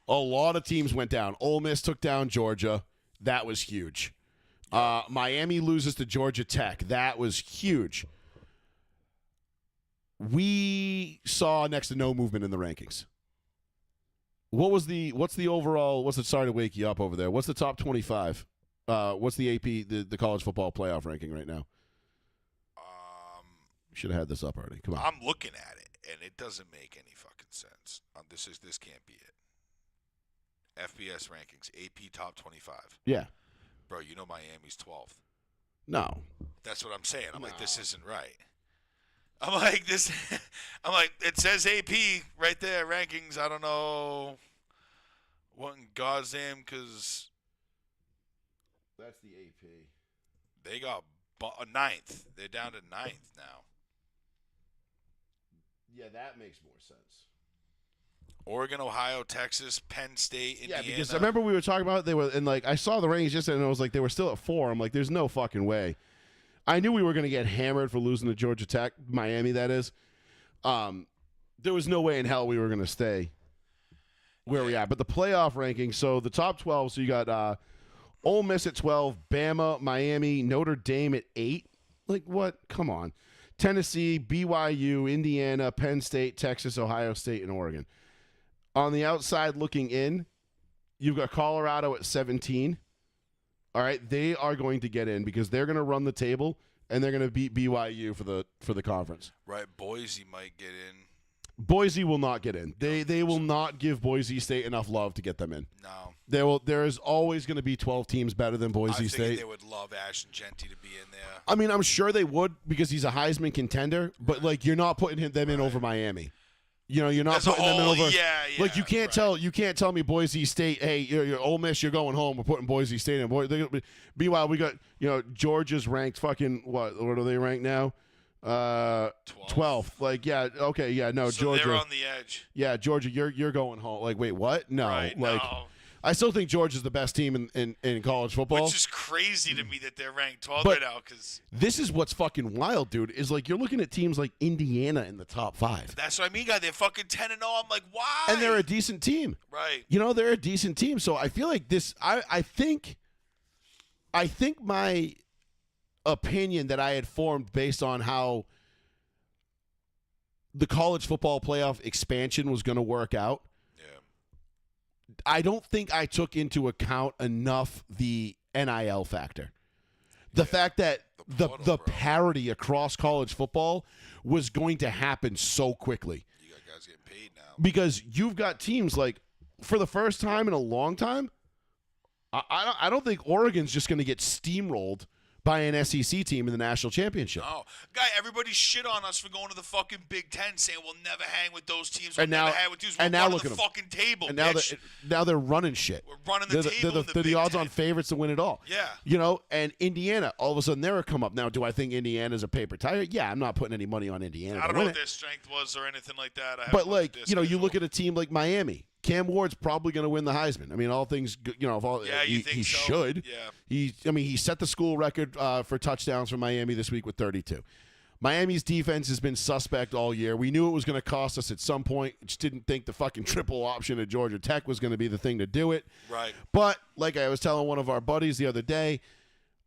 A lot of teams went down. Ole Miss took down Georgia. That was huge. Miami loses to Georgia Tech. That was huge. We saw next to no movement in the rankings. What's the overall, sorry to wake you up over there. What's the top 25? What's the AP, the college football playoff ranking right now? Should have had this up already. Come on. I'm looking at it, and it doesn't make any fucking sense. This can't be it. FBS rankings, AP top 25. Yeah. Bro, you know Miami's 12th. No. That's what I'm saying. I'm like, this isn't right. I'm like, it says AP right there, rankings. I don't know what in God's name, because That's the AP. they got ninth. They're down to ninth now. Yeah, that makes more sense. Oregon, Ohio, Texas, Penn State, Indiana. Yeah, because I remember we were talking about it, they were, and like I saw the rankings yesterday, and I was like, they were still at 4. I'm like, there's no fucking way. I knew we were going to get hammered for losing to Georgia Tech, Miami, that is. There was no way in hell we were going to stay where we are. But the playoff rankings, so the top 12, so you got Ole Miss at 12, Bama, Miami, Notre Dame at 8. Like, what? Come on. Tennessee, BYU, Indiana, Penn State, Texas, Ohio State, and Oregon. On the outside looking in, you've got Colorado at 17. All right, they are going to get in because they're going to run the table and they're going to beat BYU for the conference. Right, Boise might get in. Boise will not get in. They will not give Boise State enough love to get them in. No. There is always going to be 12 teams better than Boise I State. think they would love Ashton Genty to be in there. I mean, I'm sure they would because he's a Heisman contender, but like you're not putting them in over Miami. You know, you're not As a putting them in whole, over. yeah, Like you can't tell me Boise State. Hey, you're Ole Miss. You're going home. We're putting Boise State in. Meanwhile, we got Georgia's ranked fucking what are they ranked now? 12th. Like okay, no, so Georgia. they're on the edge. Yeah, Georgia, you're going home. Like wait, what? No, Right, like no. I still think Georgia's the best team in college football. Which is crazy to me that they're ranked 12 But right now. Because this is what's fucking wild, dude. Is like you're looking at teams like Indiana in the top 5. that's what I mean, guy. They're fucking 10-0. I'm like, why? And they're a decent team. right. They're a decent team. So I feel like this. I think my opinion that I had formed based on how the college football playoff expansion was going to work out. Yeah. I don't think I took into account enough the NIL factor. The fact that the portal, bro. parity across college football was going to happen so quickly. You got guys getting paid now. Because you've got teams like, for the first time in a long time, I don't think Oregon's just going to get steamrolled by an SEC team in the national championship. No. Guy, everybody shit on us for going to the fucking Big Ten, saying we'll never hang with those teams. We'll And now- never hang with these. and We're now running look the at 'em. fucking table, And now bitch. they're running shit. We're running the table They're in the the Big odds-on Ten. favorites to win it all. Yeah. You know, and Indiana, all of a sudden, they're a come up. Now, do I think Indiana's a paper tiger? Yeah, I'm not putting any money on Indiana I to don't know win what it. their strength was or anything like that. But, like, you know, you look at a team like Miami. Cam Ward's probably going to win the Heisman. I mean, all things, you know, if all, Yeah, you he think so? should. Yeah. He set the school record for touchdowns for Miami this week with 32. Miami's defense has been suspect all year. We knew it was going to cost us at some point. Just didn't think the fucking triple option at Georgia Tech was going to be the thing to do it. Right. But like I was telling one of our buddies the other day,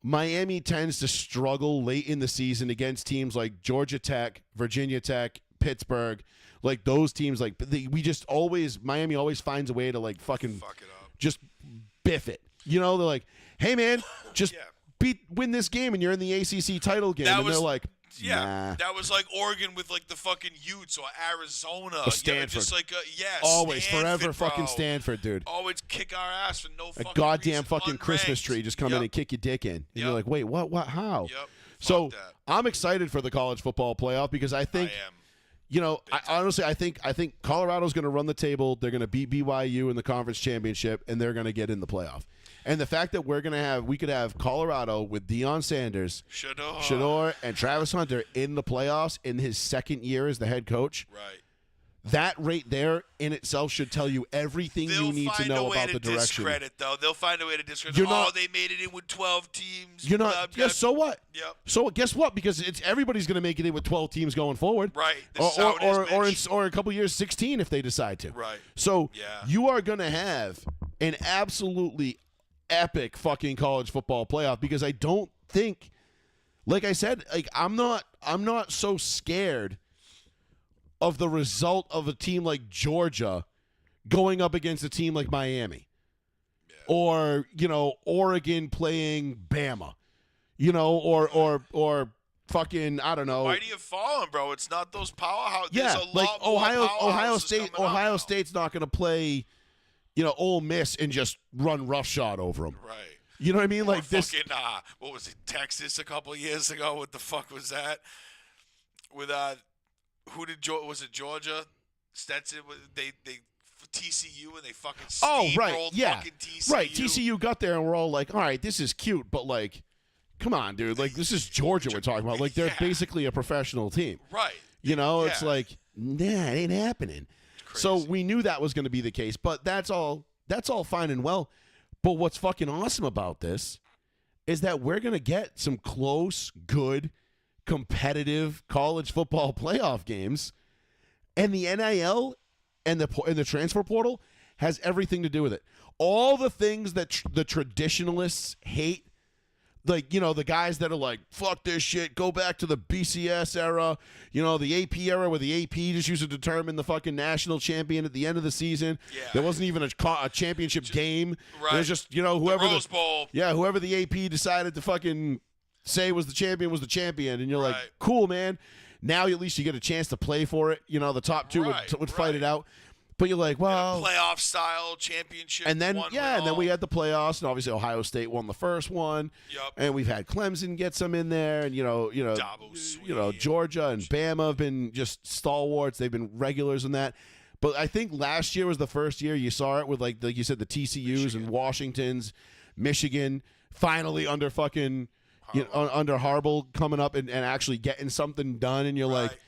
Miami tends to struggle late in the season against teams like Georgia Tech, Virginia Tech, Pittsburgh. Like those teams, like Miami always finds a way to like fucking Fuck it up. just biff it. You know, they're like, hey man, just Yeah. win this game and you're in the ACC title game. That And was- they're like, Yeah, nah. that was like Oregon with like the fucking Utes or Arizona. Or Stanford. Just like Always, Stanford, forever bro. fucking Stanford, dude. Always kick our ass for no A fucking goddamn reason. fucking Christmas Unranked. tree just come in and kick your dick in. And you're Yep. like, wait, what, how? Yep. So Fuck that. I'm excited for the college football playoff because I think, I am. you know, honestly, I think Colorado's going to run the table. They're going to beat BYU in the conference championship, and they're going to get in the playoff. And the fact that we could have Colorado with Deion Sanders, Shador, and Travis Hunter in the playoffs in his second year as the head coach. Right. That right there in itself should tell you everything They'll you need to find a know way about to the direction. discredit, though. They'll find a way to discredit. You're not- they made it in with 12 teams. You're blah, not. blah, Yeah. So what? Yep. So guess what? Because everybody's going to make it in with 12 teams going forward. Right. This is how it is, bitch. Or in a couple years 16 if they decide to. Right. So Yeah. you are going to have an absolutely epic fucking college football playoff because I don't think, like I said, like I'm not so scared of the result of a team like Georgia going up against a team like Miami. Or, you know, Oregon playing Bama. You know, or fucking, I don't know. Why do you fallen, bro? It's not those powerhouses. Yeah, There's a like lot more Ohio powerhouses State. coming up Ohio now. State's not going to play, you know, Ole Miss and just run roughshod over them. Right. You know what I mean? Or Like this. fucking, what was it, Texas a couple of years ago? What the fuck was that? With was it Georgia? Stetson? They TCU and they fucking Oh, steamrolled right, yeah, fucking TCU. right. TCU got there and we're all like, all right, this is cute, but like, come on, dude. Like this is Georgia we're talking about. Like they're Yeah. basically a professional team. Right. You know, Yeah. it's like, nah, it ain't happening. So crazy. we knew that was going to be the case, but that's all fine and well. But what's fucking awesome about this is that we're going to get some close, good, competitive college football playoff games, and the NIL and the transfer portal has everything to do with it. All the things that the traditionalists hate, like, you know, the guys that are like, fuck this shit, go back to the BCS era, you know, the AP era where the AP just used to determine the fucking national champion at the end of the season. Yeah. There wasn't even a championship game. Right. It was just, you know, whoever Rose Bowl. whoever the AP decided to fucking say was the champion was the champion. And you're like, Right. cool, man. Now at least you get a chance to play for it. You know, the top two would fight it out. But you're like, well, Playoff style championship. and then one and then all. we had the playoffs, and obviously Ohio State won the first one. Yup. And we've had Clemson get some in there, and Dabo Sweet. Georgia and Bama have been just stalwarts. They've been regulars in that. But I think last year was the first year you saw it with like you said, the TCUs and Washingtons, Michigan, finally under fucking under Harbaugh coming up and actually getting something done, and you're like, Right.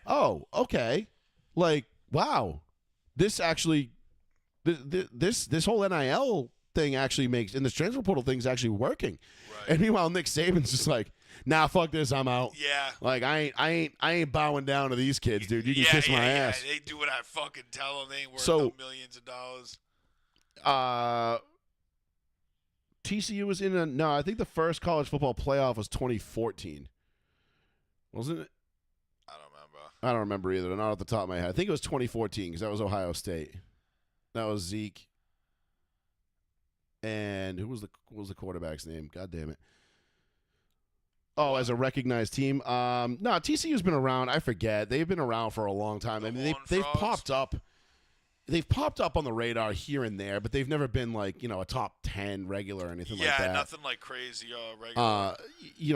oh, okay, like wow. This actually, this whole NIL thing actually makes, and this transfer portal thing's actually working. Right. And meanwhile, Nick Saban's just like, nah, fuck this, I'm out. Yeah. Like I ain't bowing down to these kids, dude. You can kiss my ass. They do what I fucking tell them. They ain't worth So- no millions of dollars. TCU was in I think the first college football playoff was 2014, wasn't it? I don't remember. I don't remember either. Not off the top of my head. I think it was 2014 because that was Ohio State. That was Zeke. And what was the quarterback's name? God damn it. Oh, as a recognized team? No, TCU's been around. I forget. They've been around for a long time. I mean, they've popped up. They've popped up on the radar here and there, but they've never been like, a top 10 regular or anything like that. Yeah, nothing like crazy regular.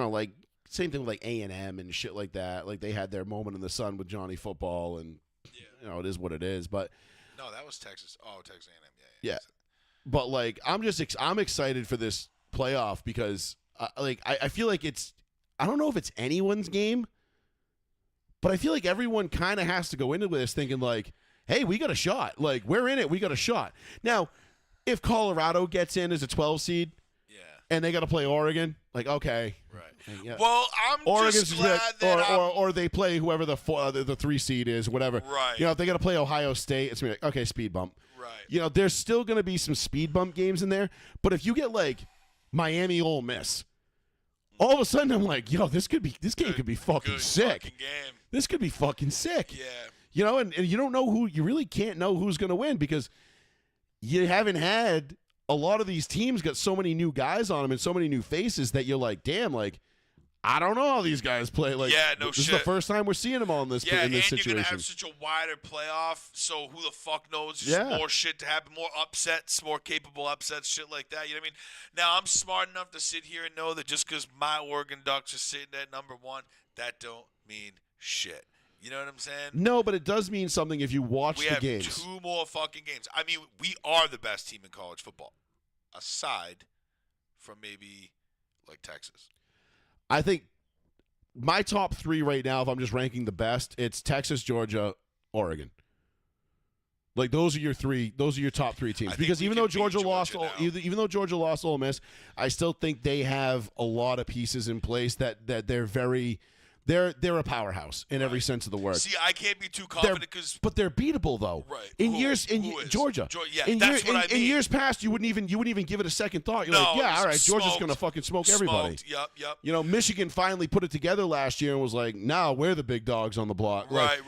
Like same thing with like A&M and shit like that. Like they had their moment in the sun with Johnny Football, and it is what it is. But no, that was Texas. Oh, Texas A&M. Yeah. But like I'm excited for this playoff because I feel like I don't know if it's anyone's game, but I feel like everyone kind of has to go into this thinking like, hey, we got a shot. Like, we're in it. We got a shot. Now, if Colorado gets in as a 12 seed and they got to play Oregon, like, okay. Right. Yeah. Well, I'm Oregon's just glad that or they play whoever the 3 seed is, whatever. Right. If they got to play Ohio State, it's going to be like, okay, speed bump. Right. There's still going to be some speed bump games in there. But if you get, like, Miami Ole Miss, all of a sudden I'm like, this game could be fucking sick. Fucking game. This could be fucking sick. Yeah. And you don't know you really can't know who's going to win because you haven't had a lot of these teams got so many new guys on them and so many new faces that you're like, damn, like, I don't know how these guys play. Like, this is the first time we're seeing them all in this situation. Yeah, and you're going to have such a wider playoff, so who the fuck knows? Just more shit to happen, more upsets, more capable upsets, shit like that. You know what I mean? Now, I'm smart enough to sit here and know that just because my Oregon Ducks are sitting at number 1, that don't mean shit. You know what I'm saying? No, but it does mean something if you watch the games. We have 2 more fucking games. I mean, we are the best team in college football, aside from maybe like Texas. I think my top 3 right now, if I'm just ranking the best, it's Texas, Georgia, Oregon. Like those are your 3. Those are your top 3 teams. Because even though Georgia lost Ole Miss, I still think they have a lot of pieces in place that they're very. They're a powerhouse in every sense of the word. See, I can't be too confident because, but they're beatable though. Right. Georgia. That's what I mean. In years past, you wouldn't even give it a second thought. You're like, yeah, all right, Georgia's gonna fucking smoke everybody. Yep. Michigan finally put it together last year and was like, now we're the big dogs on the block. Right.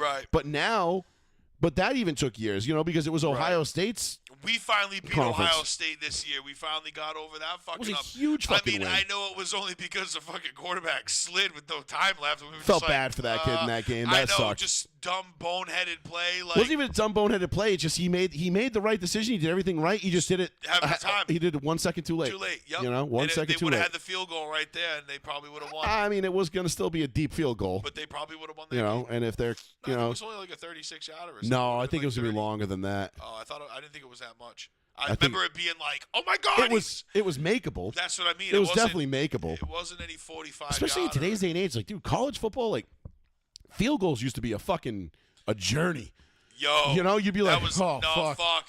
But that even took years, because it was Ohio State's. We finally beat Ohio State this year. We finally got over that fucking It was a up. huge fucking win. I know it was only because the fucking quarterback slid with no time left. We felt bad for that kid in that game. That sucked. Just dumb boneheaded play. Like, wasn't even a dumb boneheaded play. It's just he made the right decision. He did everything right. He just did it. Time. He did it 1 second too late. Too late. Yep. 1 second too late. They would have had the field goal right there, and they probably would have won. I mean, it was going to still be a deep field goal. But they probably would have won that game. And if they're, it was only like a 36-yarder or something. No, I think it was going to be longer than that. Oh, I didn't think it was that much. I remember it being like, oh my God. It was makeable. That's what I mean. It was definitely makeable. It wasn't any 45. Especially in today's day and age. Like, dude, college football, like, field goals used to be a journey. Yo. You'd be like, fuck.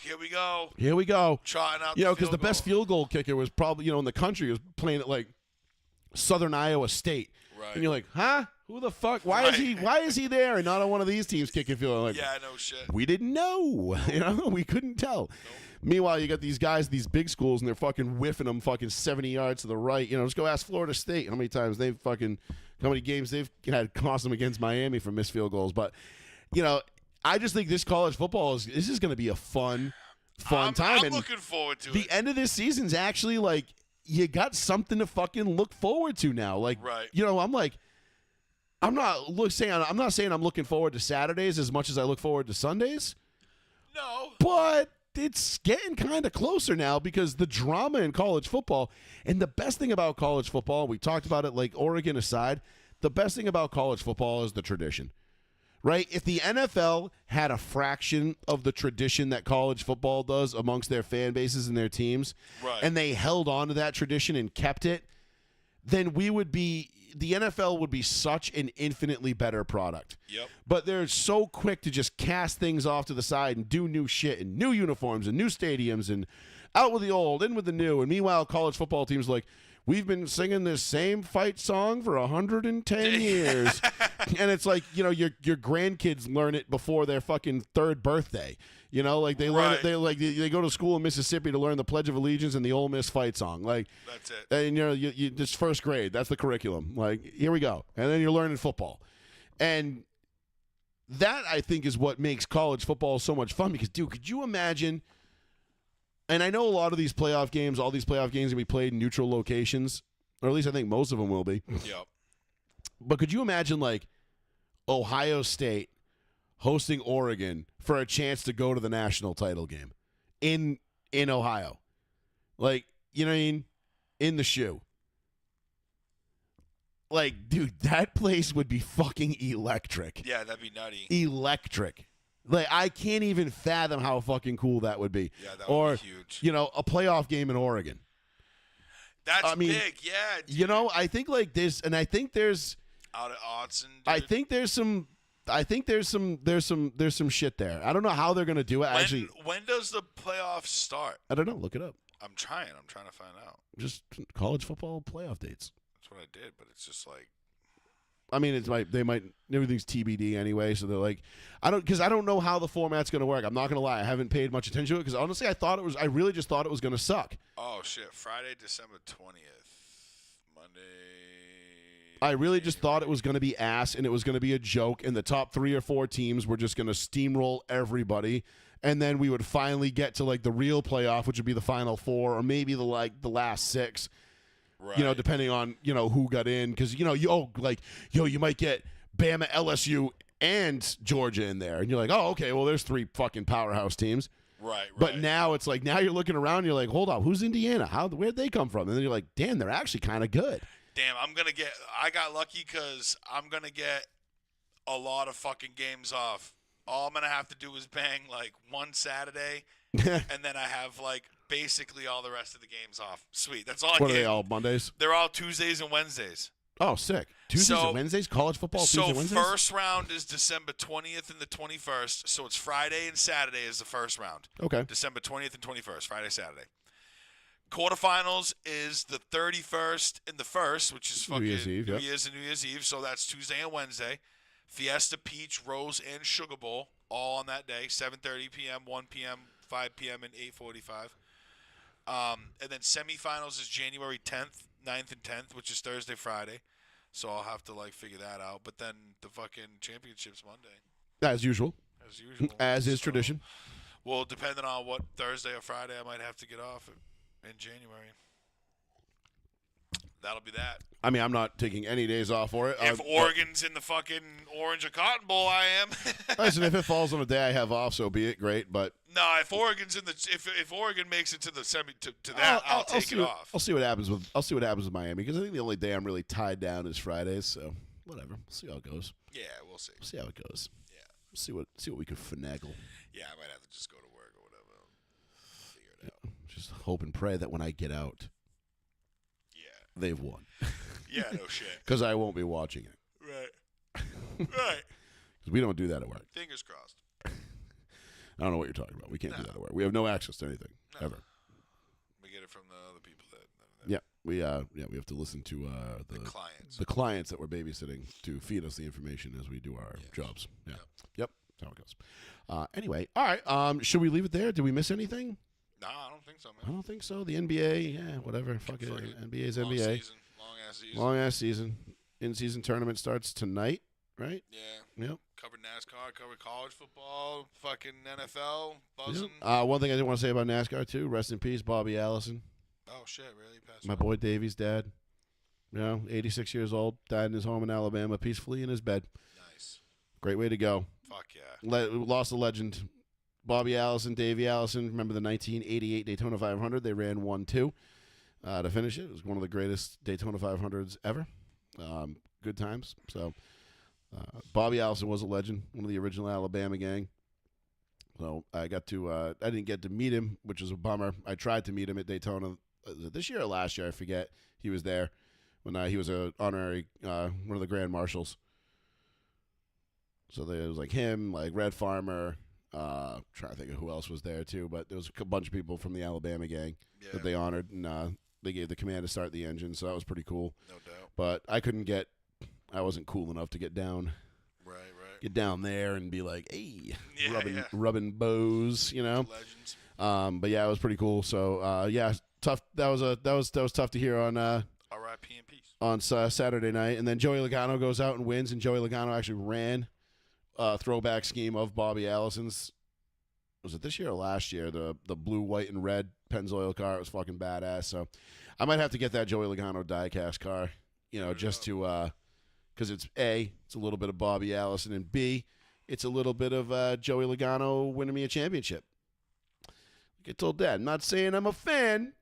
Here we go. Here we go. Trotting out because the best field goal kicker was probably, in the country was playing at, like, Southern Iowa State. Right. And you're like, huh? Who the fuck? Why is he there and not on one of these teams kicking field goal? Like, yeah, no shit. We didn't know. We couldn't tell. Nope. Meanwhile, you got these guys, these big schools, and they're fucking whiffing them fucking 70 yards to the right. Just go ask Florida State how many times how many games they've had cost them against Miami for missed field goals. But, I just think this college football is going to be a fun time. I'm looking forward to it. The end of this season's actually like, you got something to fucking look forward to now. Like, I'm like, I'm not saying I'm looking forward to Saturdays as much as I look forward to Sundays. No. But it's getting kind of closer now because the drama in college football, and the best thing about college football, we talked about it, like Oregon aside, the best thing about college football is the tradition, right? If the NFL had a fraction of the tradition that college football does amongst their fan bases and their teams, and they held on to that tradition and kept it, then the NFL would be such an infinitely better product. Yep. But they're so quick to just cast things off to the side and do new shit and new uniforms and new stadiums and out with the old, in with the new. And meanwhile, college football teams like, we've been singing this same fight song for 110 years. And it's like, your grandkids learn it before their fucking 3rd birthday. Like they learn it. They go to school in Mississippi to learn the Pledge of Allegiance and the Ole Miss fight song. Like that's it. And you just 1st grade. That's the curriculum. Like, here we go. And then you're learning football, and that I think is what makes college football so much fun. Because, dude, could you imagine? And I know a lot of all these playoff games, will be played in neutral locations, or at least I think most of them will be. Yep. But could you imagine like Ohio State hosting Oregon for a chance to go to the national title game in Ohio? Like, you know what I mean? In the shoe. Like, dude, that place would be fucking electric. Yeah, that'd be nutty. Electric. Like, I can't even fathom how fucking cool that would be. Yeah, that or, would be huge. You know, a playoff game in Oregon. That's big, yeah. Dude. You know, I think like this, and I think there's out of Autzen, dude. I think there's some shit there. I don't know how they're gonna do it. When does the playoffs start? I don't know. Look it up. I'm trying to find out. Just college football playoff dates. That's what I did, but it's just like. I mean, everything's TBD anyway. So they're like, I don't know how the format's gonna work. I'm not gonna lie, I haven't paid much attention to it because honestly, I really just thought it was gonna suck. Oh shit! Friday, December 20th, Monday. I really just thought it was going to be ass and it was going to be a joke and the top 3 or 4 teams were just going to steamroll everybody and then we would finally get to like the real playoff, which would be the final 4 or maybe the last 6. Right. You know, depending on, you know, who got in cuz you know, you might get Bama, LSU and Georgia in there and you're like, "Oh, okay, well there's 3 fucking powerhouse teams." Right. But now it's like now you're looking around and you're like, "Hold on, who's Indiana? Where'd they come from?" And then you're like, "Damn, they're actually kind of good." Damn, I got lucky because I'm going to get a lot of fucking games off. All I'm going to have to do is bang like one Saturday, and then I have like basically all the rest of the games off. Sweet. That's all I get. What are they, all Mondays? They're all Tuesdays and Wednesdays. Oh, sick. Tuesdays and Wednesdays? College football Tuesdays and Wednesdays? So first round is December 20th and the 21st. So it's Friday and Saturday is the first round. Okay. December 20th and 21st, Friday, Saturday. Quarterfinals is the 31st and the 1st, which is fucking New Year's and New Year's Eve. So that's Tuesday and Wednesday. Fiesta, Peach, Rose, and Sugar Bowl all on that day. 7:30 p.m., 1 p.m., 5 p.m., and 8:45. And then semifinals is January 10th, 9th, and 10th, which is Thursday, Friday. So I'll have to like figure that out. But then the fucking championship's Monday. As usual. As usual. As is tradition. Well, depending on what Thursday or Friday I might have to get off in January. That'll be that. I mean, I'm not taking any days off for it. If Oregon's in the fucking Orange or Cotton Bowl, I am. Listen, if it falls on a day I have off, so be it. Great, but no, if Oregon's in the if Oregon makes it to the to that, I'll take it off. I'll see what happens with Miami because I think the only day I'm really tied down is Fridays. So whatever, we'll see how it goes. Yeah, we'll see. See how it goes. Yeah, see what we could finagle. Yeah, I might have to just go to work or whatever. Figure it out. Just hope and pray that when I get out, they've won. Yeah, no shit. Because I won't be watching it. Right. Right. Because we don't do that at work. Fingers crossed. I don't know what you're talking about. We can't do that at work. We have no access to anything ever. We get it from the other people that yeah, we have to listen to the clients that we're babysitting to feed us the information as we do our jobs. Yeah. Yep. That's how it goes. Anyway, all right. Should we leave it there? Did we miss anything? No, I don't think so, man. I don't think so. The NBA, yeah, whatever. Fuck it. NBA's Long NBA. Season. Long-ass season. Long-ass season. In-season tournament starts tonight, right? Yeah. Yep. Covered NASCAR, covered college football, fucking NFL, buzzing. Yep. One thing I did want to say about NASCAR, too, rest in peace, Bobby Allison. Oh, shit, really? Passed My boy Davy's dad. 86 years old, died in his home in Alabama, peacefully in his bed. Nice. Great way to go. Fuck yeah. Lost a legend. Bobby Allison, Davey Allison. Remember the 1988 Daytona 500? They ran 1-2 to finish it. It was one of the greatest Daytona 500s ever. Good times. So Bobby Allison was a legend, one of the original Alabama gang. So I didn't get to meet him, which was a bummer. I tried to meet him at Daytona this year or last year. I forget. He was there when he was an honorary one of the Grand Marshals. So there was like him, like Red Farmer. Trying to think of who else was there too, but there was a bunch of people from the Alabama gang that they honored, and they gave the command to start the engine, so that was pretty cool. No doubt. But I wasn't cool enough to get down. Right. Get down there and be like, hey, Yeah, rubbing bows, you know. Legends. But yeah, it was pretty cool. So tough. That was tough to hear on R.I.P. in peace. On Saturday night, and then Joey Logano goes out and wins, and Joey Logano actually ran throwback scheme of Bobby Allison's. Was it this year or last year? The blue, white, and red Pennzoil car. It was fucking badass. So I might have to get that Joey Logano diecast car, just to because it's A, it's a little bit of Bobby Allison, and B, it's a little bit of Joey Logano winning me a championship. Get told that. I'm not saying I'm a fan,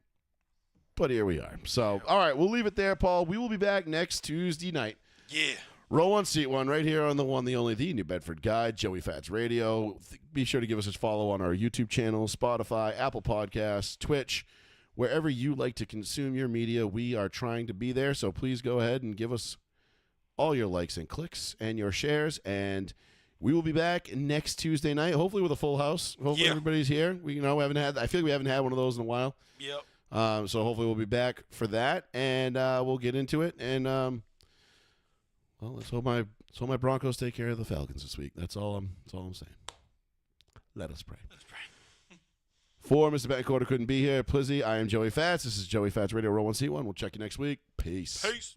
but here we are. So, all right, we'll leave it there, Paul. We will be back next Tuesday night. Yeah. Row one, seat one, right here on the one, the only, the New Bedford Guide, Joey Fats Radio. Be sure to give us a follow on our YouTube channel, Spotify, Apple Podcasts, Twitch, wherever you like to consume your media. We are trying to be there, so please go ahead and give us all your likes and clicks and your shares. And we will be back next Tuesday night, hopefully with a full house. Hopefully everybody's here. We I feel like we haven't had one of those in a while. Yep. So hopefully we'll be back for that, and we'll get into it. And well, let's hope my Broncos take care of the Falcons this week. That's all I'm saying. Let us pray. For Mr. Betancourt, couldn't be here. Plizzy, I am Joey Fats. This is Joey Fats Radio, Row 1C1. We'll check you next week. Peace. Peace.